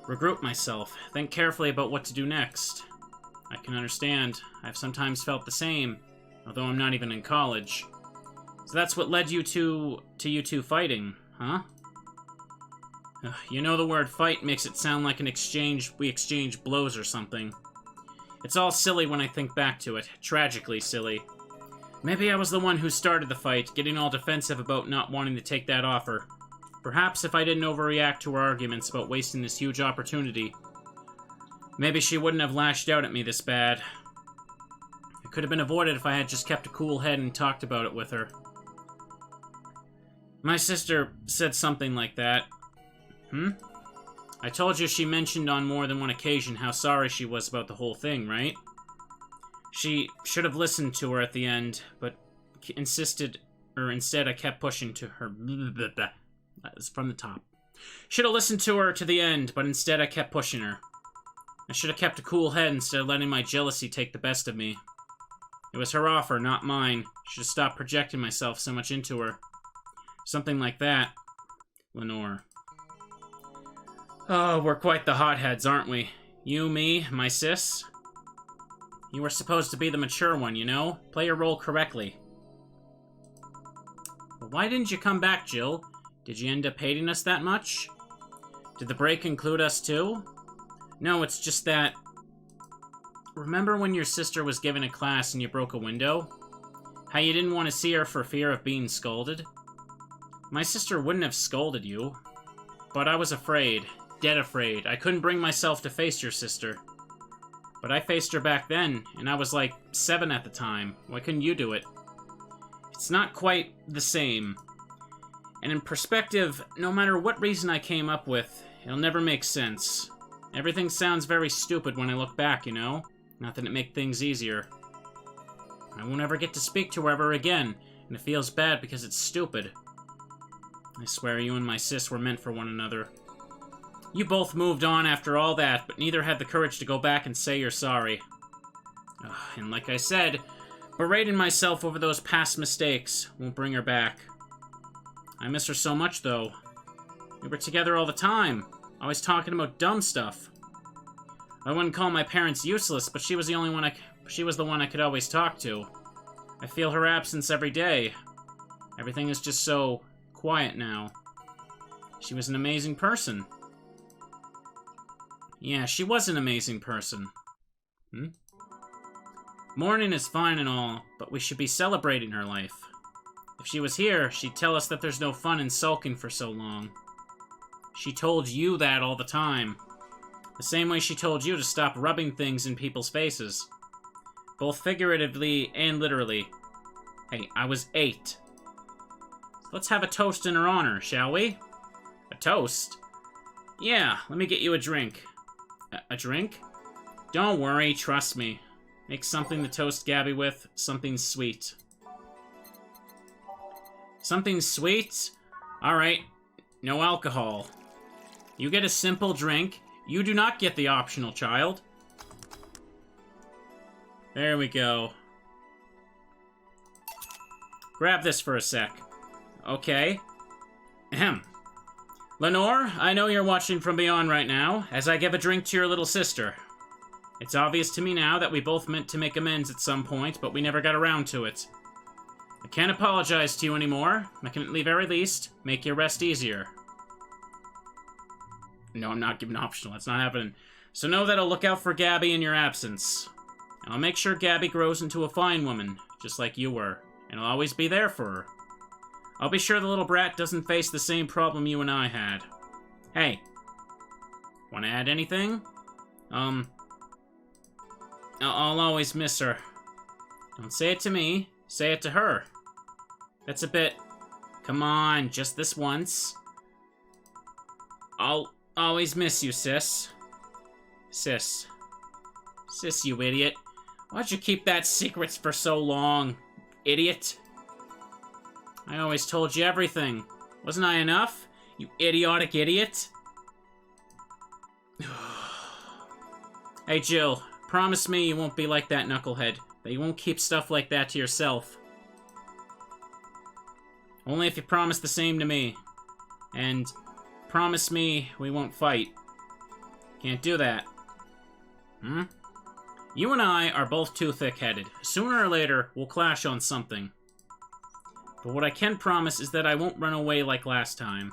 Regroup myself, think carefully about what to do next. I can understand. I've sometimes felt the same, although I'm not even in college. So that's what led you to you two fighting, huh? You know the word fight makes it sound like we exchange blows or something. It's all silly when I think back to it, tragically silly. Maybe I was the one who started the fight, getting all defensive about not wanting to take that offer. Perhaps if I didn't overreact to her arguments about wasting this huge opportunity, maybe she wouldn't have lashed out at me this bad. It could have been avoided if I had just kept a cool head and talked about it with her. My sister said something like that. I told you she mentioned on more than one occasion how sorry she was about the whole thing, right? She should have listened to her at the end, but instead I kept pushing to her. That's from the top. Should have listened to her to the end, but instead I kept pushing her. I should have kept a cool head instead of letting my jealousy take the best of me. It was her offer, not mine. Should have stopped projecting myself so much into her. Something like that. Lenore. Oh, we're quite the hotheads, aren't we? You, me, my sis. You were supposed to be the mature one, you know? Play your role correctly. Well, why didn't you come back, Jill? Did you end up hating us that much? Did the break include us too? No, it's just that... Remember when your sister was giving a class and you broke a window? How you didn't want to see her for fear of being scolded? My sister wouldn't have scolded you. But I was afraid. Dead afraid. I couldn't bring myself to face your sister. But I faced her back then, and I was like 7 at the time. Why couldn't you do it? It's not quite the same. And in perspective, no matter what reason I came up with, it'll never make sense. Everything sounds very stupid when I look back, you know? Not that it make things easier. I won't ever get to speak to her ever again, and it feels bad because it's stupid. I swear you and my sis were meant for one another. You both moved on after all that, but neither had the courage to go back and say you're sorry. And like I said, berating myself over those past mistakes won't bring her back. I miss her so much, though. We were together all the time, always talking about dumb stuff. I wouldn't call my parents useless, but she was the one I could always talk to. I feel her absence every day. Everything is just so quiet now. She was an amazing person. Yeah, she was an amazing person. Mourning is fine and all, but we should be celebrating her life. If she was here, she'd tell us that there's no fun in sulking for so long. She told you that all the time. The same way she told you to stop rubbing things in people's faces. Both figuratively and literally. Hey, I was 8. Let's have a toast in her honor, shall we? A toast? Yeah, let me get you a drink. A drink? Don't worry, trust me. Make something to toast Gabby with, something sweet. Something sweet? Alright, no alcohol. You get a simple drink. You do not get the optional, child. There we go. Grab this for a sec. Okay. Ahem. Lenore, I know you're watching from beyond right now, as I give a drink to your little sister. It's obvious to me now that we both meant to make amends at some point, but we never got around to it. I can't apologize to you anymore. I can at the very least make your rest easier. No, I'm not giving optional. That's not happening. So know that I'll look out for Gabby in your absence. I'll make sure Gabby grows into a fine woman, just like you were, and I'll always be there for her. I'll be sure the little brat doesn't face the same problem you and I had. Hey. Want to add anything? I'll always miss her. Don't say it to me. Say it to her. That's a bit... Come on, just this once. I'll always miss you, sis. Sis. Sis, you idiot. Why'd you keep that secret for so long, idiot? I always told you everything. Wasn't I enough? You idiotic idiot. Hey, Jill. Promise me you won't be like that knucklehead. That you won't keep stuff like that to yourself. Only if you promise the same to me. And promise me we won't fight. Can't do that. You and I are both too thick-headed. Sooner or later, we'll clash on something. But what I can promise is that I won't run away like last time.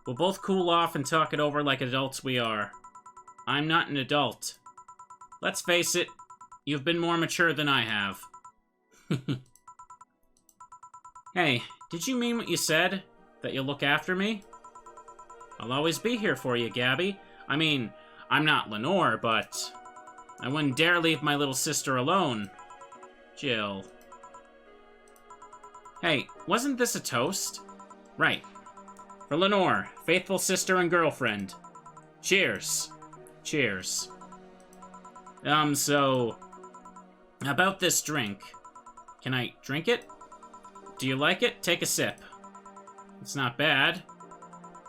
We'll both cool off and talk it over like adults we are. I'm not an adult. Let's face it, you've been more mature than I have. Hey, did you mean what you said? That you'll look after me? I'll always be here for you, Gabby. I mean, I'm not Lenore, but I wouldn't dare leave my little sister alone. Jill. Hey, wasn't this a toast? Right. For Lenore, faithful sister and girlfriend. Cheers. Cheers. So... about this drink. Can I drink it? Do you like it? Take a sip. It's not bad.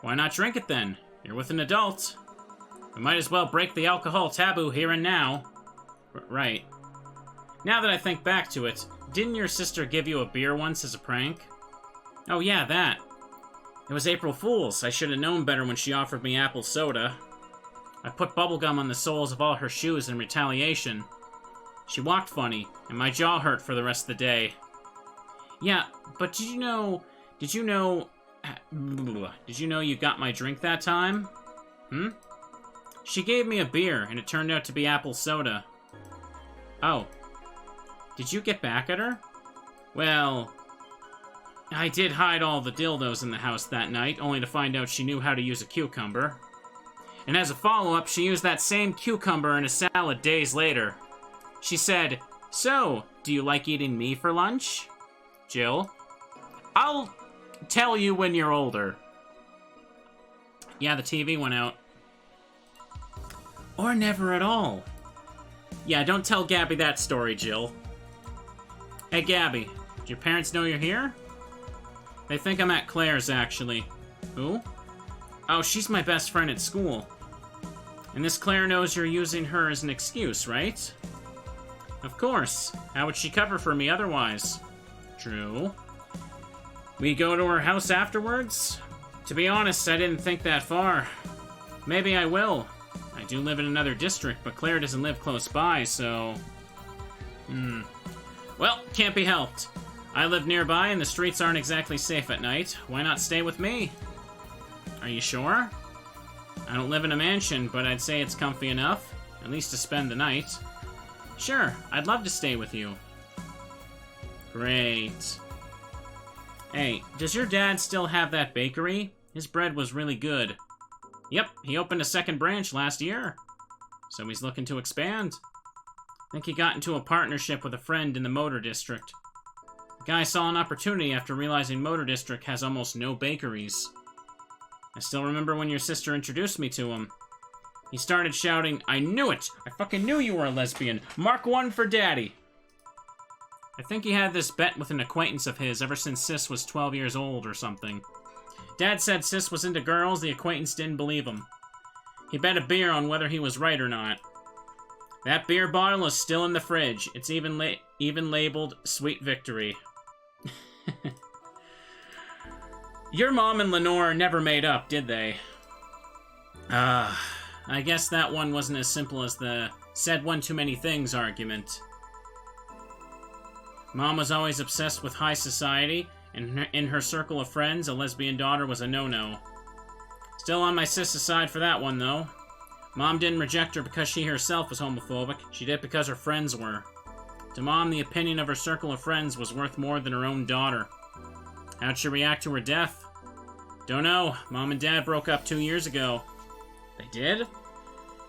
Why not drink it then? You're with an adult. We might as well break the alcohol taboo here and now. Right. Now that I think back to it, didn't your sister give you a beer once as a prank? Oh yeah, that. It was April Fool's. I should have known better when she offered me apple soda. I put bubblegum on the soles of all her shoes in retaliation. She walked funny, and my jaw hurt for the rest of the day. Yeah, but did you know you got my drink that time? She gave me a beer, and it turned out to be apple soda. Oh. Did you get back at her? Well, I did hide all the dildos in the house that night, only to find out she knew how to use a cucumber. And as a follow-up, she used that same cucumber in a salad days later. She said, "So, do you like eating me for lunch?" Jill? I'll tell you when you're older. Yeah, the TV went out. Or never at all. Yeah, don't tell Gabby that story, Jill. Hey, Gabby, do your parents know you're here? They think I'm at Claire's, actually. Who? Oh, she's my best friend at school. And this Claire knows you're using her as an excuse, right? Of course. How would she cover for me otherwise? True. We go to her house afterwards? To be honest, I didn't think that far. Maybe I will. I do live in another district, but Claire doesn't live close by, so... Well, can't be helped. I live nearby, and the streets aren't exactly safe at night. Why not stay with me? Are you sure? I don't live in a mansion, but I'd say it's comfy enough. At least to spend the night. Sure, I'd love to stay with you. Great. Hey, does your dad still have that bakery? His bread was really good. Yep, he opened a second branch last year. So he's looking to expand. I think he got into a partnership with a friend in the Motor District. The guy saw an opportunity after realizing Motor District has almost no bakeries. I still remember when your sister introduced me to him. He started shouting, "I knew it! I fucking knew you were a lesbian! Mark 1 for Daddy!" I think he had this bet with an acquaintance of his ever since Sis was 12 years old or something. Dad said Sis was into girls, the acquaintance didn't believe him. He bet a beer on whether he was right or not. That beer bottle is still in the fridge. It's even labeled Sweet Victory. Your mom and Lenore never made up, did they? I guess that one wasn't as simple as the said one too many things argument. Mom was always obsessed with high society, and in her circle of friends, a lesbian daughter was a no-no. Still on my sis' side for that one, though. Mom didn't reject her because she herself was homophobic. She did because her friends were. To Mom, the opinion of her circle of friends was worth more than her own daughter. How'd she react to her death? Don't know. Mom and Dad broke up 2 years ago. They did?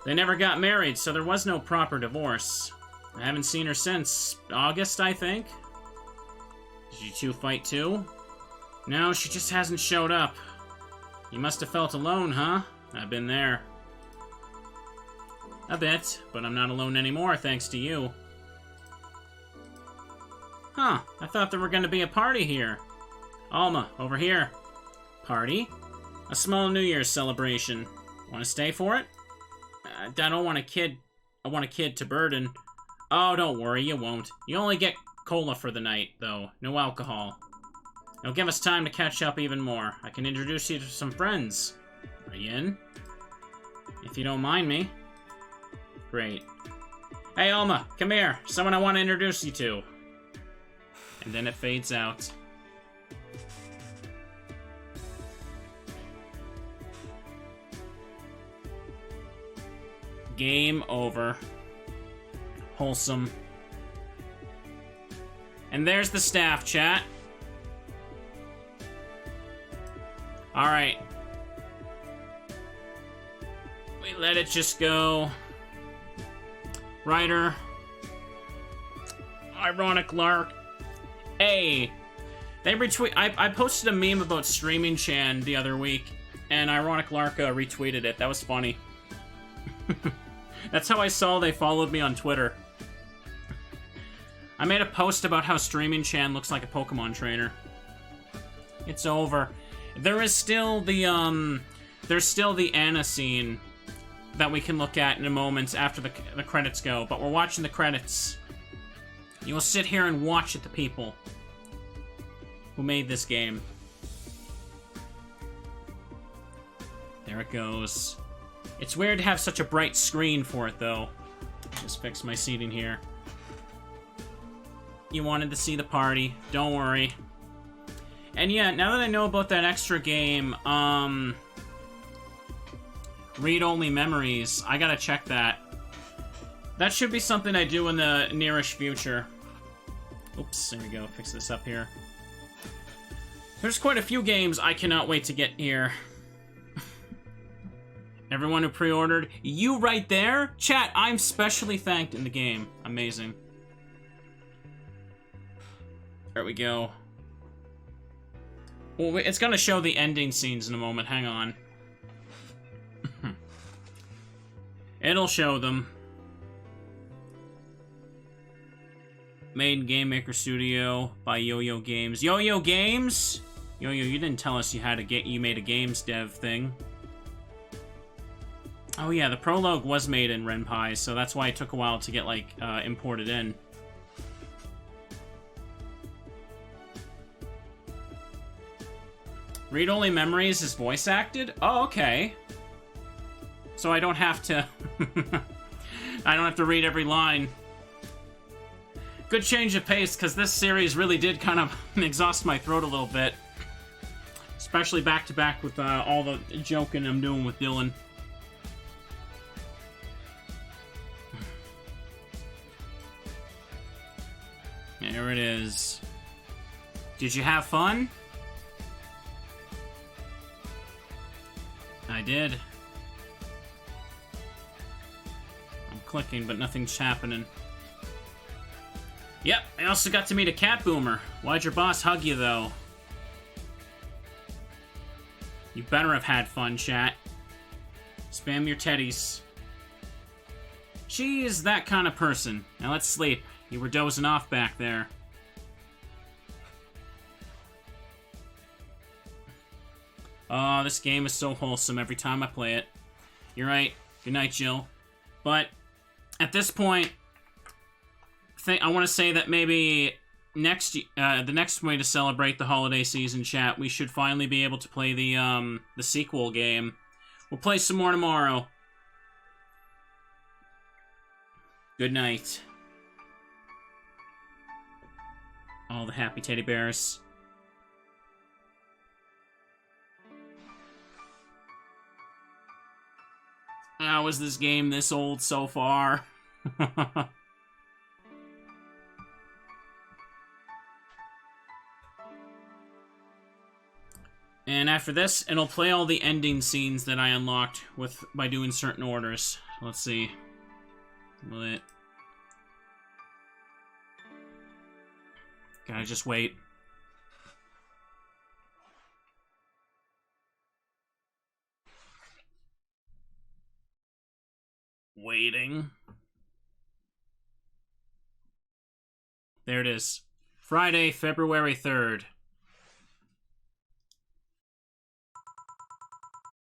They never got married, so there was no proper divorce. I haven't seen her since August, I think. Did you two fight too? No, she just hasn't showed up. You must have felt alone, huh? I've been there. A bit, but I'm not alone anymore, thanks to you. Huh, I thought there were gonna be a party here. Alma, over here. Party? A small New Year's celebration. Want to stay for it? I don't want a kid. I want a kid to burden. Oh, don't worry, you won't. You only get cola for the night, though. No alcohol. It'll give us time to catch up even more. I can introduce you to some friends. Are you in? If you don't mind me. Great. Hey, Alma, come here. Someone I want to introduce you to. And then it fades out. Game over. Wholesome. And there's the staff chat. Alright. We let it just go. Writer. Ironic Lark. Hey. They retweet. I posted a meme about Streaming Chan the other week, and Ironic Lark retweeted it. That was funny. That's how I saw they followed me on Twitter. I made a post about how Streaming Chan looks like a Pokemon trainer. It's over. There is still the, there's still the Anna scene that we can look at in a moment after the credits go, but we're watching the credits. You will sit here and watch it, the people who made this game. There it goes. It's weird to have such a bright screen for it, though. Just fix my seating here. You wanted to see the party. Don't worry. And yeah, now that I know about that extra game, read-only memories, I gotta check that. That should be something I do in the nearish future. Oops, there we go. Fix this up here. There's quite a few games I cannot wait to get here. Everyone who pre-ordered, you right there? Chat, I'm specially thanked in the game. Amazing. There we go. Well, it's gonna show the ending scenes in a moment. Hang on. It'll show them. Made in Game Maker Studio by Yo-Yo Games. Yo-Yo Games? Yo-Yo, you didn't tell us you had you made a games dev thing. Oh yeah, the prologue was made in Ren'Py, so that's why it took a while to get, like, imported in. Read-only memories is voice acted? Oh, okay. So I don't have to... I don't have to read every line. Good change of pace, because this series really did kind of exhaust my throat a little bit. Especially back-to-back with all the joking I'm doing with Dylan. There it is. Did you have fun? I did. I'm clicking, but nothing's happening. Yep, I also got to meet a cat boomer. Why'd your boss hug you, though? You better have had fun, chat. Spam your teddies. She's that kind of person. Now let's sleep. You were dozing off back there. Oh, this game is so wholesome every time I play it. You're right. Good night, Jill. But at this point, I want to say that maybe the next way to celebrate the holiday season, chat, we should finally be able to play the sequel game. We'll play some more tomorrow. Good night. All the happy teddy bears. How is this game this old so far? And after this, it'll play all the ending scenes that I unlocked by doing certain orders. Let's see. Will it... Gotta just wait. Waiting. There it is. Friday, February 3rd.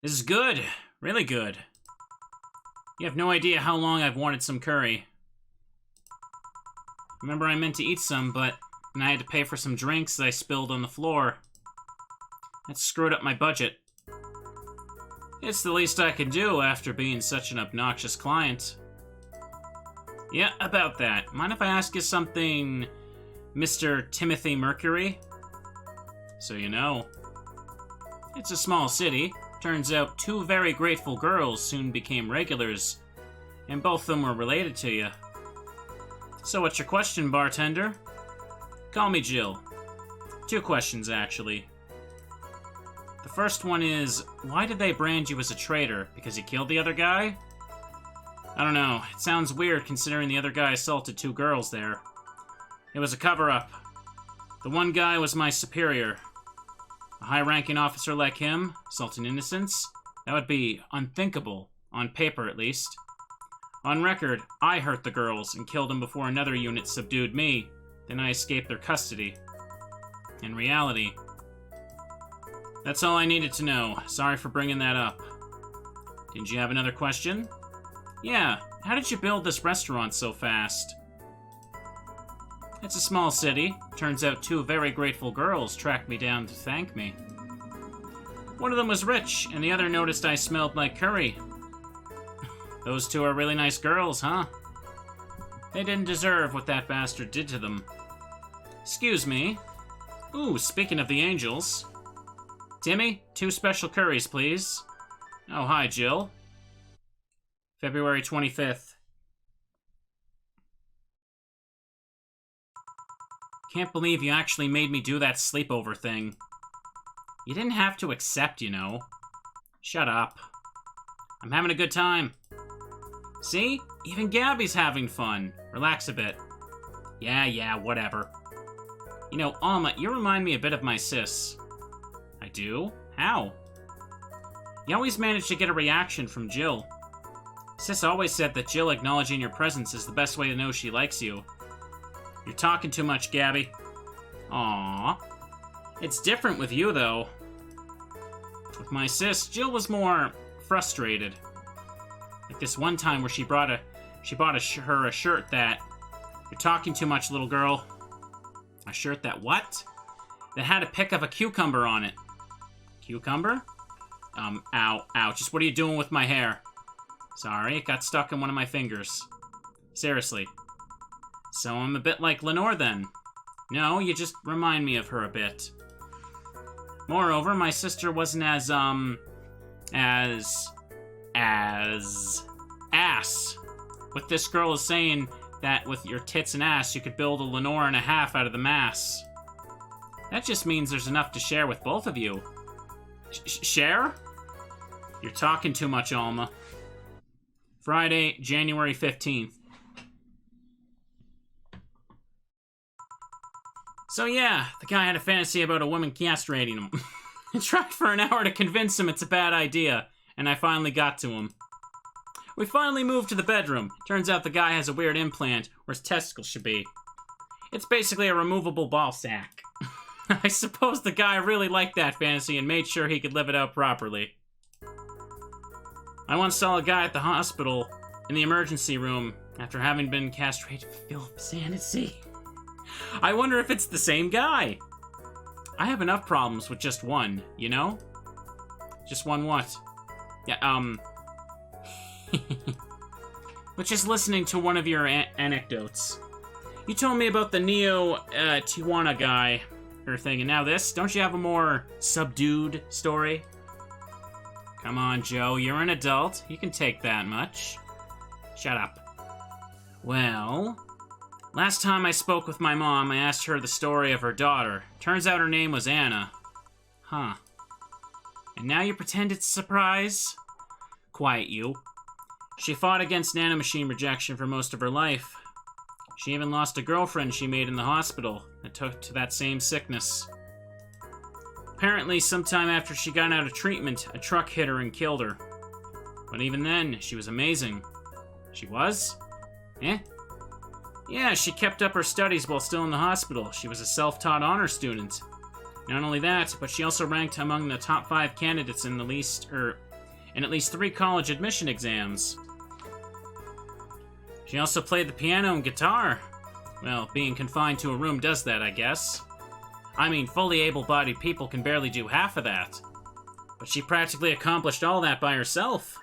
This is good. Really good. You have no idea how long I've wanted some curry. Remember, I meant to eat some, but then I had to pay for some drinks that I spilled on the floor. That screwed up my budget. It's the least I can do after being such an obnoxious client. Yeah, about that. Mind if I ask you something, Mr. Timothy Mercury? So you know. It's a small city. Turns out 2 very grateful girls soon became regulars, and both of them were related to you. So what's your question, bartender? Call me Jill. 2 questions, actually. The first one is, why did they brand you as a traitor? Because you killed the other guy? I don't know. It sounds weird considering the other guy assaulted 2 girls there. It was a cover-up. The one guy was my superior. A high-ranking officer like him, assaulting innocents? That would be unthinkable, on paper at least. On record, I hurt the girls and killed them before another unit subdued me. Then I escaped their custody. In reality, that's all I needed to know. Sorry for bringing that up. Didn't you have another question? Yeah, how did you build this restaurant so fast? It's a small city. Turns out 2 very grateful girls tracked me down to thank me. One of them was rich, and the other noticed I smelled like curry. Those 2 are really nice girls, huh? They didn't deserve what that bastard did to them. Excuse me. Ooh, speaking of the angels. Timmy, 2 special curries, please. Oh, hi, Jill. February 25th. Can't believe you actually made me do that sleepover thing. You didn't have to accept, you know. Shut up. I'm having a good time. See? Even Gabby's having fun. Relax a bit. Yeah, whatever. You know, Alma, you remind me a bit of my sis. I do? How? You always manage to get a reaction from Jill. Sis always said that Jill acknowledging your presence is the best way to know she likes you. You're talking too much, Gabby. Aww. It's different with you, though. With my sis, Jill was more frustrated. Like this one time where she bought her a shirt that... You're talking too much, little girl. A shirt that what? That had a pic of a cucumber on it. Cucumber? Ow. Just what are you doing with my hair? Sorry, it got stuck in one of my fingers. Seriously. So I'm a bit like Lenore then. No, you just remind me of her a bit. Moreover, my sister wasn't as ass. What this girl is saying that with your tits and ass, you could build a Lenore and a half out of the mass. That just means there's enough to share with both of you. Share? You're talking too much, Alma. Friday, January 15th. So yeah, the guy had a fantasy about a woman castrating him. I tried for an hour to convince him it's a bad idea, and I finally got to him. We finally moved to the bedroom. Turns out the guy has a weird implant where his testicles should be. It's basically a removable ball sack. I suppose the guy really liked that fantasy and made sure he could live it out properly. I once saw a guy at the hospital in the emergency room after having been castrated for Philip fantasy. I wonder if it's the same guy. I have enough problems with just one, you know? Just one what? Yeah, but just listening to one of your anecdotes. You told me about the Neo Tijuana guy or thing, and now this? Don't you have a more subdued story? Come on, Joe, you're an adult. You can take that much. Shut up. Well, last time I spoke with my mom, I asked her the story of her daughter. Turns out her name was Anna. Huh. And now you pretend it's a surprise? Quiet, you. She fought against nanomachine rejection for most of her life. She even lost a girlfriend she made in the hospital that took to that same sickness. Apparently, sometime after she got out of treatment, a truck hit her and killed her. But even then, she was amazing. She was? Eh? Yeah, she kept up her studies while still in the hospital. She was a self-taught honor student. Not only that, but she also ranked among the top 5 candidates in at least 3 college admission exams. She also played the piano and guitar. Well, being confined to a room does that, I guess. I mean, fully able-bodied people can barely do half of that. But she practically accomplished all that by herself.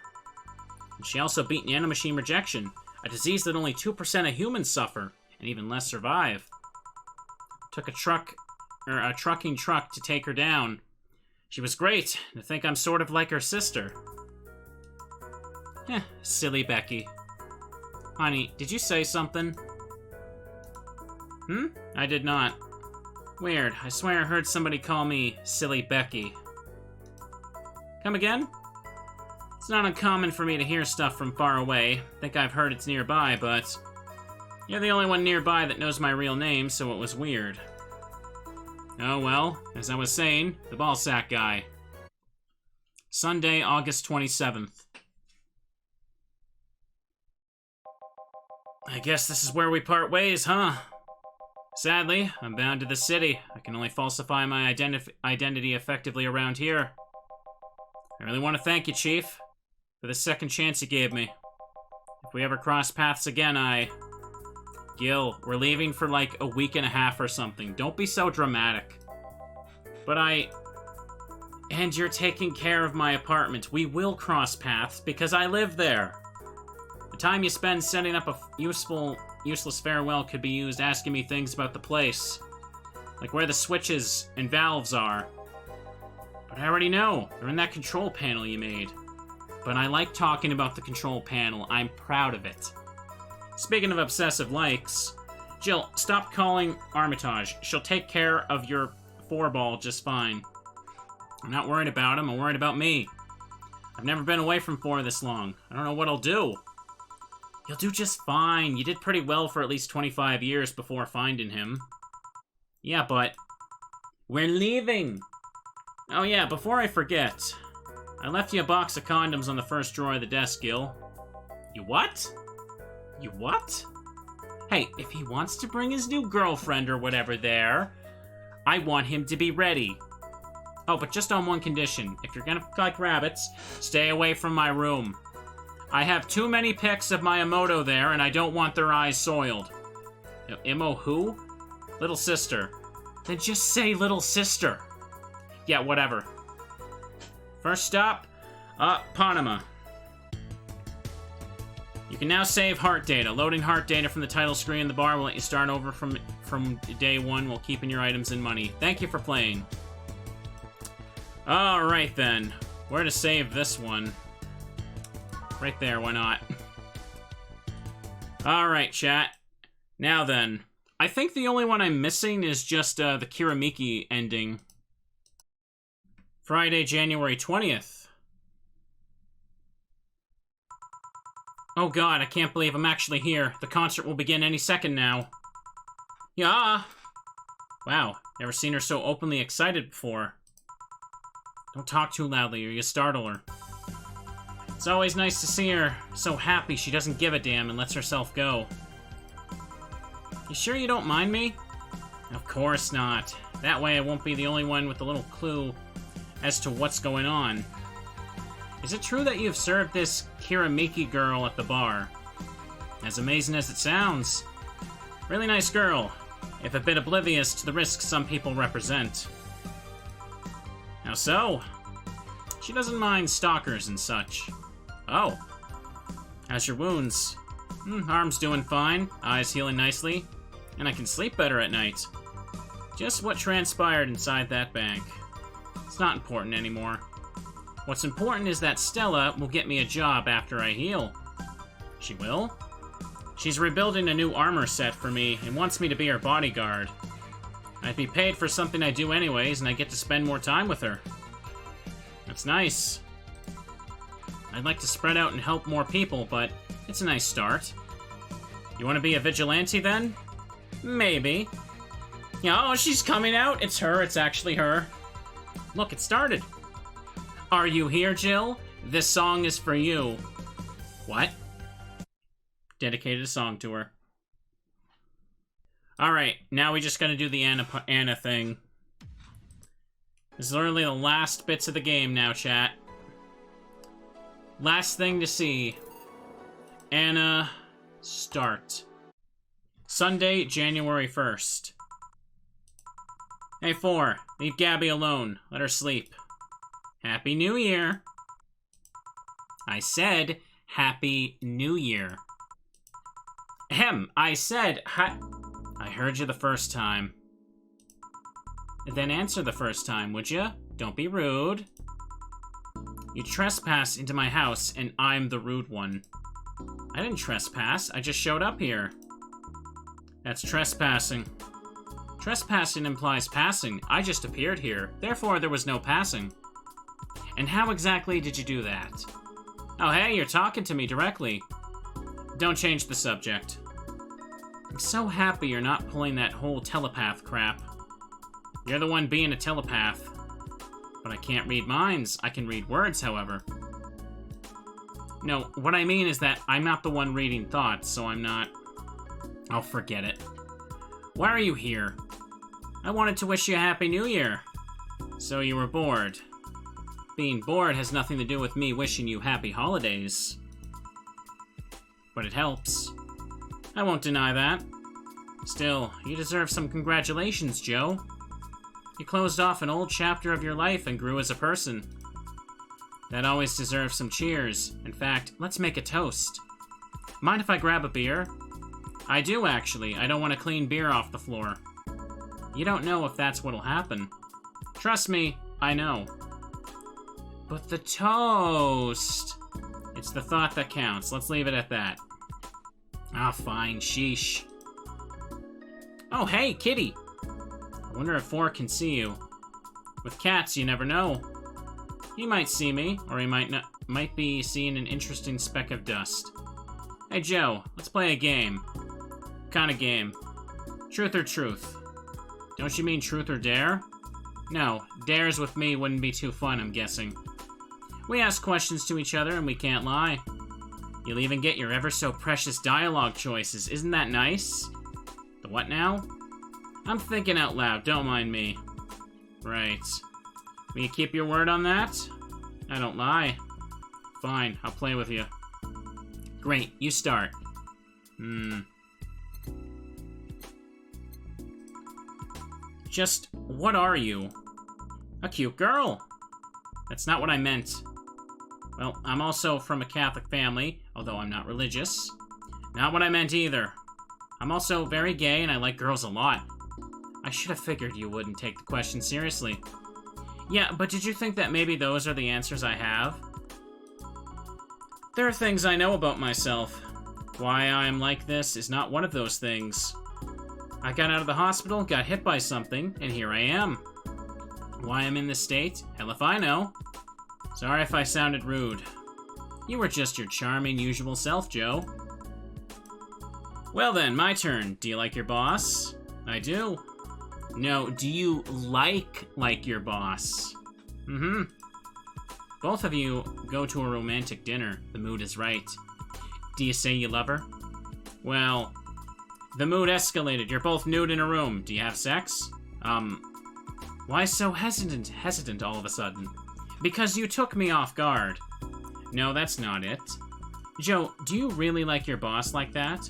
And she also beat nanomachine rejection, a disease that only 2% of humans suffer, and even less survive. Took a trucking truck to take her down. She was great. To think I'm sort of like her sister. Silly Becky. Honey, did you say something? I did not. Weird. I swear I heard somebody call me Silly Becky. Come again? It's not uncommon for me to hear stuff from far away. Think I've heard it's nearby, but you're the only one nearby that knows my real name, so it was weird. Oh well, as I was saying, the ballsack guy. Sunday, August 27th. I guess this is where we part ways, huh? Sadly, I'm bound to the city. I can only falsify my identity effectively around here. I really want to thank you, Chief, for the second chance you gave me. If we ever cross paths again, Gil, we're leaving for like a week and a half or something. Don't be so dramatic. But And you're taking care of my apartment. We will cross paths because I live there. The time you spend setting up a useless farewell could be used asking me things about the place. Like where the switches and valves are. But I already know. They're in that control panel you made. But I like talking about the control panel. I'm proud of it. Speaking of obsessive likes, Jill, stop calling Armitage. She'll take care of your 4-ball just fine. I'm not worried about him. I'm worried about me. I've never been away from 4 this long. I don't know what I'll do. You'll do just fine. You did pretty well for at least 25 years before finding him. Yeah, but we're leaving. Oh yeah, before I forget, I left you a box of condoms on the first drawer of the desk, Gil. You what? You what? Hey, if he wants to bring his new girlfriend or whatever there, I want him to be ready. Oh, but just on one condition. If you're gonna like rabbits, stay away from my room. I have too many pics of my Emoto there, and I don't want their eyes soiled. Imo who? Little sister. Then just say little sister. Yeah, whatever. First stop, Panama. You can now save heart data. Loading heart data from the title screen in the bar will let you start over from day 1 while keeping your items and money. Thank you for playing. Alright then. Where to save this one? Right there, why not? Alright, chat. Now then. I think the only one I'm missing is just the Kiramiki ending. Friday, January 20th. Oh god, I can't believe I'm actually here. The concert will begin any second now. Yeah. Wow, never seen her so openly excited before. Don't talk too loudly or you startle her. It's always nice to see her so happy she doesn't give a damn and lets herself go. You sure you don't mind me? Of course not. That way I won't be the only one with a little clue as to what's going on. Is it true that you've served this Kiramiki girl at the bar? As amazing as it sounds. Really nice girl, if a bit oblivious to the risks some people represent. How so? She doesn't mind stalkers and such. Oh. How's your wounds? Arm's doing fine, eyes healing nicely, and I can sleep better at night. Just what transpired inside that bank. It's not important anymore. What's important is that Stella will get me a job after I heal. She will? She's rebuilding a new armor set for me and wants me to be her bodyguard. I'd be paid for something I do anyways, and I get to spend more time with her. That's nice. I'd like to spread out and help more people, but it's a nice start. You want to be a vigilante then? Maybe. Oh, she's coming out. It's her. It's actually her. Look, it started. Are you here, Jill? This song is for you. What? Dedicated a song to her. Alright, now we just gotta do the Anna thing. This is literally the last bits of the game now, chat. Last thing to see. Anna, start. Sunday, January 1st. Hey, 4, leave Gabby alone. Let her sleep. Happy New Year. I said, Happy New Year. I said, I heard you the first time. Then answer the first time, would you? Don't be rude. You trespassed into my house, and I'm the rude one. I didn't trespass, I just showed up here. That's trespassing. Trespassing implies passing. I just appeared here, therefore there was no passing. And how exactly did you do that? Oh, hey, you're talking to me directly. Don't change the subject. I'm so happy you're not pulling that whole telepath crap. You're the one being a telepath. But I can't read minds. I can read words, however. No, what I mean is that I'm not the one reading thoughts, so I'm not... Oh, forget it. Why are you here? I wanted to wish you a Happy New Year. So you were bored. Being bored has nothing to do with me wishing you happy holidays. But it helps. I won't deny that. Still, you deserve some congratulations, Joe. You closed off an old chapter of your life and grew as a person. That always deserves some cheers. In fact, let's make a toast. Mind if I grab a beer? I do, actually. I don't want to clean beer off the floor. You don't know if that's what'll happen. Trust me, I know. But the toast... It's the thought that counts. Let's leave it at that. Ah, fine. Sheesh. Oh, hey, kitty. I wonder if 4 can see you. With cats, you never know. He might see me, or he might be seeing an interesting speck of dust. Hey, Joe, let's play a game. What kind of game? Truth or truth? Don't you mean truth or dare? No, dares with me wouldn't be too fun, I'm guessing. We ask questions to each other and we can't lie. You'll even get your ever so precious dialogue choices. Isn't that nice? The what now? I'm thinking out loud, don't mind me. Right. Will you keep your word on that? I don't lie. Fine, I'll play with you. Great, you start. Just, what are you? A cute girl. That's not what I meant. Well, I'm also from a Catholic family, although I'm not religious. Not what I meant either. I'm also very gay and I like girls a lot. I should have figured you wouldn't take the question seriously. Yeah, but did you think that maybe those are the answers I have? There are things I know about myself. Why I'm like this is not one of those things. I got out of the hospital, got hit by something, and here I am. Why I'm in this state? Hell if I know. Sorry if I sounded rude. You were just your charming, usual self, Joe. Well then, my turn. Do you like your boss? I do. No, do you like your boss? Both of you go to a romantic dinner. The mood is right. Do you say you love her? Well, the mood escalated. You're both nude in a room. Do you have sex? Why so hesitant all of a sudden? Because you took me off guard. No, that's not it. Joe, do you really like your boss like that?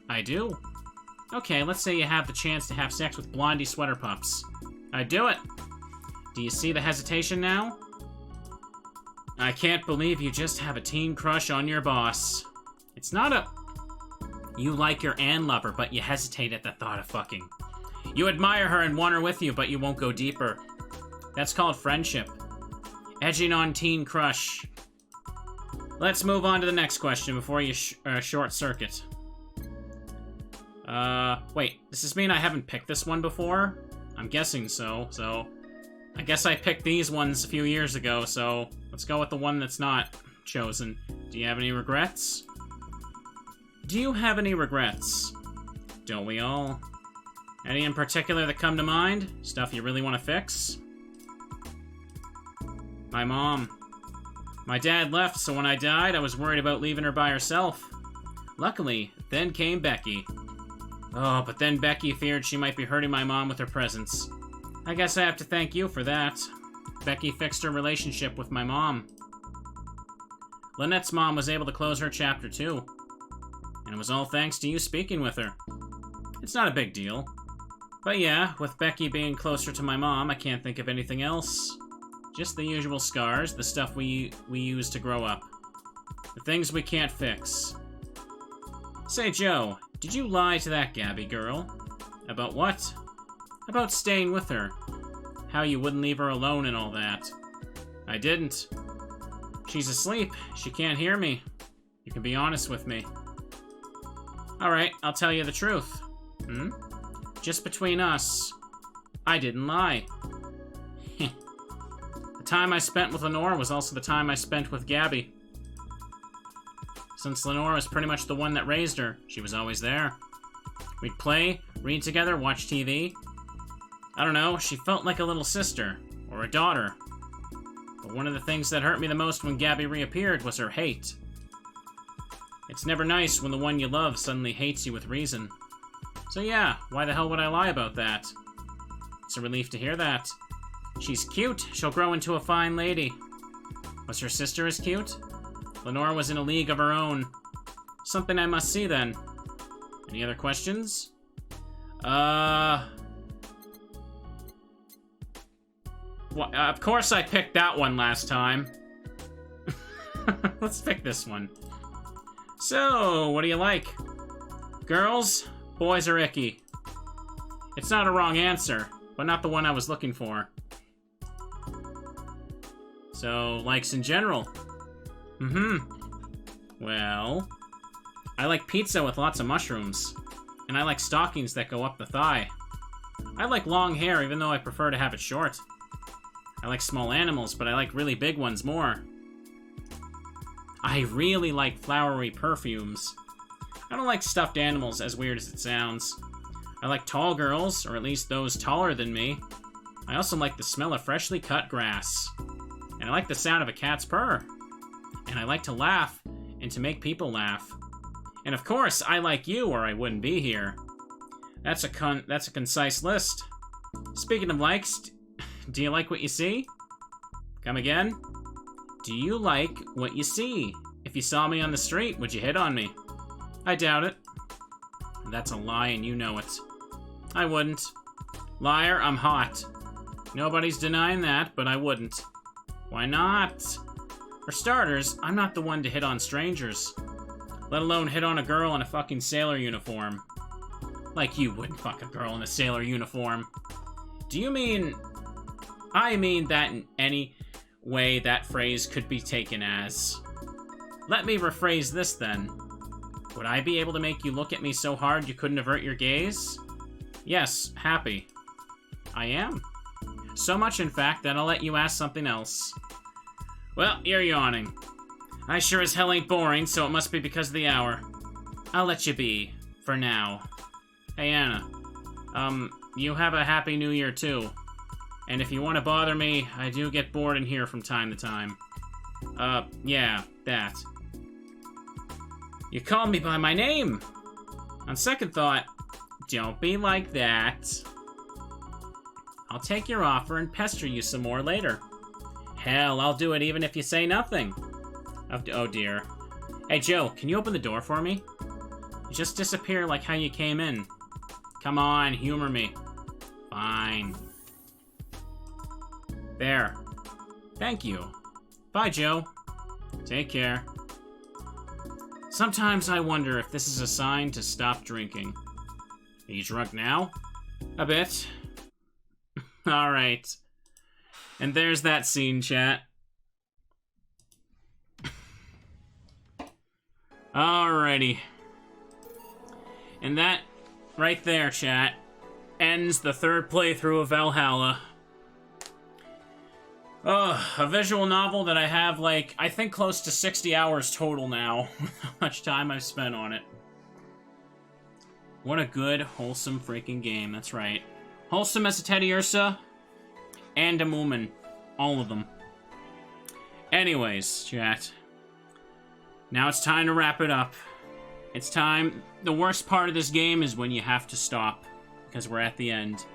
I do. Okay, let's say you have the chance to have sex with Blondie Sweater Pups. I'd do it. Do you see the hesitation now? I can't believe you just have a teen crush on your boss. It's not a... You like her and love her, but you hesitate at the thought of fucking. You admire her and want her with you, but you won't go deeper. That's called friendship. Edging on teen crush. Let's move on to the next question before you short circuit. Wait, does this mean I haven't picked this one before? I'm guessing so, I guess I picked these ones a few years ago, so let's go with the one that's not chosen. Do you have any regrets? Do you have any regrets? Don't we all? Any in particular that come to mind? Stuff you really want to fix? My mom. My dad left, so when I died, I was worried about leaving her by herself. Luckily, then came Becky. Oh, but then Becky feared she might be hurting my mom with her presence. I guess I have to thank you for that. Becky fixed her relationship with my mom. Lynette's mom was able to close her chapter too. And it was all thanks to you speaking with her. It's not a big deal. But yeah, with Becky being closer to my mom, I can't think of anything else. Just the usual scars, the stuff we use to grow up. The things we can't fix. Say, Joe, did you lie to that Gabby girl? About what? About staying with her. How you wouldn't leave her alone and all that. I didn't. She's asleep. She can't hear me. You can be honest with me. Alright, I'll tell you the truth. Just between us, I didn't lie. The time I spent with Lenore was also the time I spent with Gabby. Since Lenore was pretty much the one that raised her, she was always there. We'd play, read together, watch TV. I don't know, she felt like a little sister, or a daughter. But one of the things that hurt me the most when Gabby reappeared was her hate. It's never nice when the one you love suddenly hates you with reason. So yeah, why the hell would I lie about that? It's a relief to hear that. She's cute, she'll grow into a fine lady. Was her sister as cute? Lenore was in a league of her own. Something I must see then. Any other questions? Well, of course I picked that one last time. Let's pick this one. So, what do you like? Girls? Boys are icky. It's not a wrong answer, but not the one I was looking for. So, likes in general. Well, I like pizza with lots of mushrooms. And I like stockings that go up the thigh. I like long hair, even though I prefer to have it short. I like small animals, but I like really big ones more. I really like flowery perfumes. I don't like stuffed animals, as weird as it sounds. I like tall girls, or at least those taller than me. I also like the smell of freshly cut grass. And I like the sound of a cat's purr. And I like to laugh, and to make people laugh. And of course, I like you, or I wouldn't be here. That's a concise list. Speaking of likes, do you like what you see? Come again? Do you like what you see? If you saw me on the street, would you hit on me? I doubt it. That's a lie and you know it. I wouldn't. Liar, I'm hot. Nobody's denying that, but I wouldn't. Why not? For starters, I'm not the one to hit on strangers. Let alone hit on a girl in a fucking sailor uniform. Like you wouldn't fuck a girl in a sailor uniform. Do you mean... I mean that in any way that phrase could be taken as. Let me rephrase this then. Would I be able to make you look at me so hard you couldn't avert your gaze? Yes, happy. I am. So much, in fact, that I'll let you ask something else. Well, you're yawning. I sure as hell ain't boring, so it must be because of the hour. I'll let you be, for now. Hey, Anna. You have a happy new year, too. And if you want to bother me, I do get bored in here from time to time. Yeah, that. You called me by my name! On second thought, don't be like that. I'll take your offer and pester you some more later. Hell, I'll do it even if you say nothing. Oh dear. Hey Joe, can you open the door for me? You just disappear like how you came in. Come on, humor me. Fine. There. Thank you. Bye, Joe. Take care. Sometimes I wonder if this is a sign to stop drinking. Are you drunk now? A bit. Alright. And there's that scene, chat. Alrighty. And that, right there, chat, ends the third playthrough of Valhalla. A visual novel that I have, like, I think close to 60 hours total now. How much time I've spent on it. What a good, wholesome freaking game, that's right. Wholesome as a Teddy Ursa, and a Moomin. All of them. Anyways, chat. Now it's time to wrap it up. It's time. The worst part of this game is when you have to stop, because we're at the end.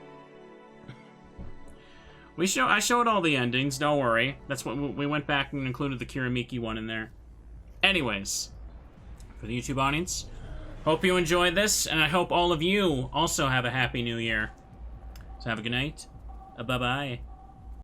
I showed all the endings, don't worry. That's what we went back and included the Kiramiki one in there. Anyways, for the YouTube audience, hope you enjoyed this, and I hope all of you also have a happy new year. So have a good night. Bye-bye.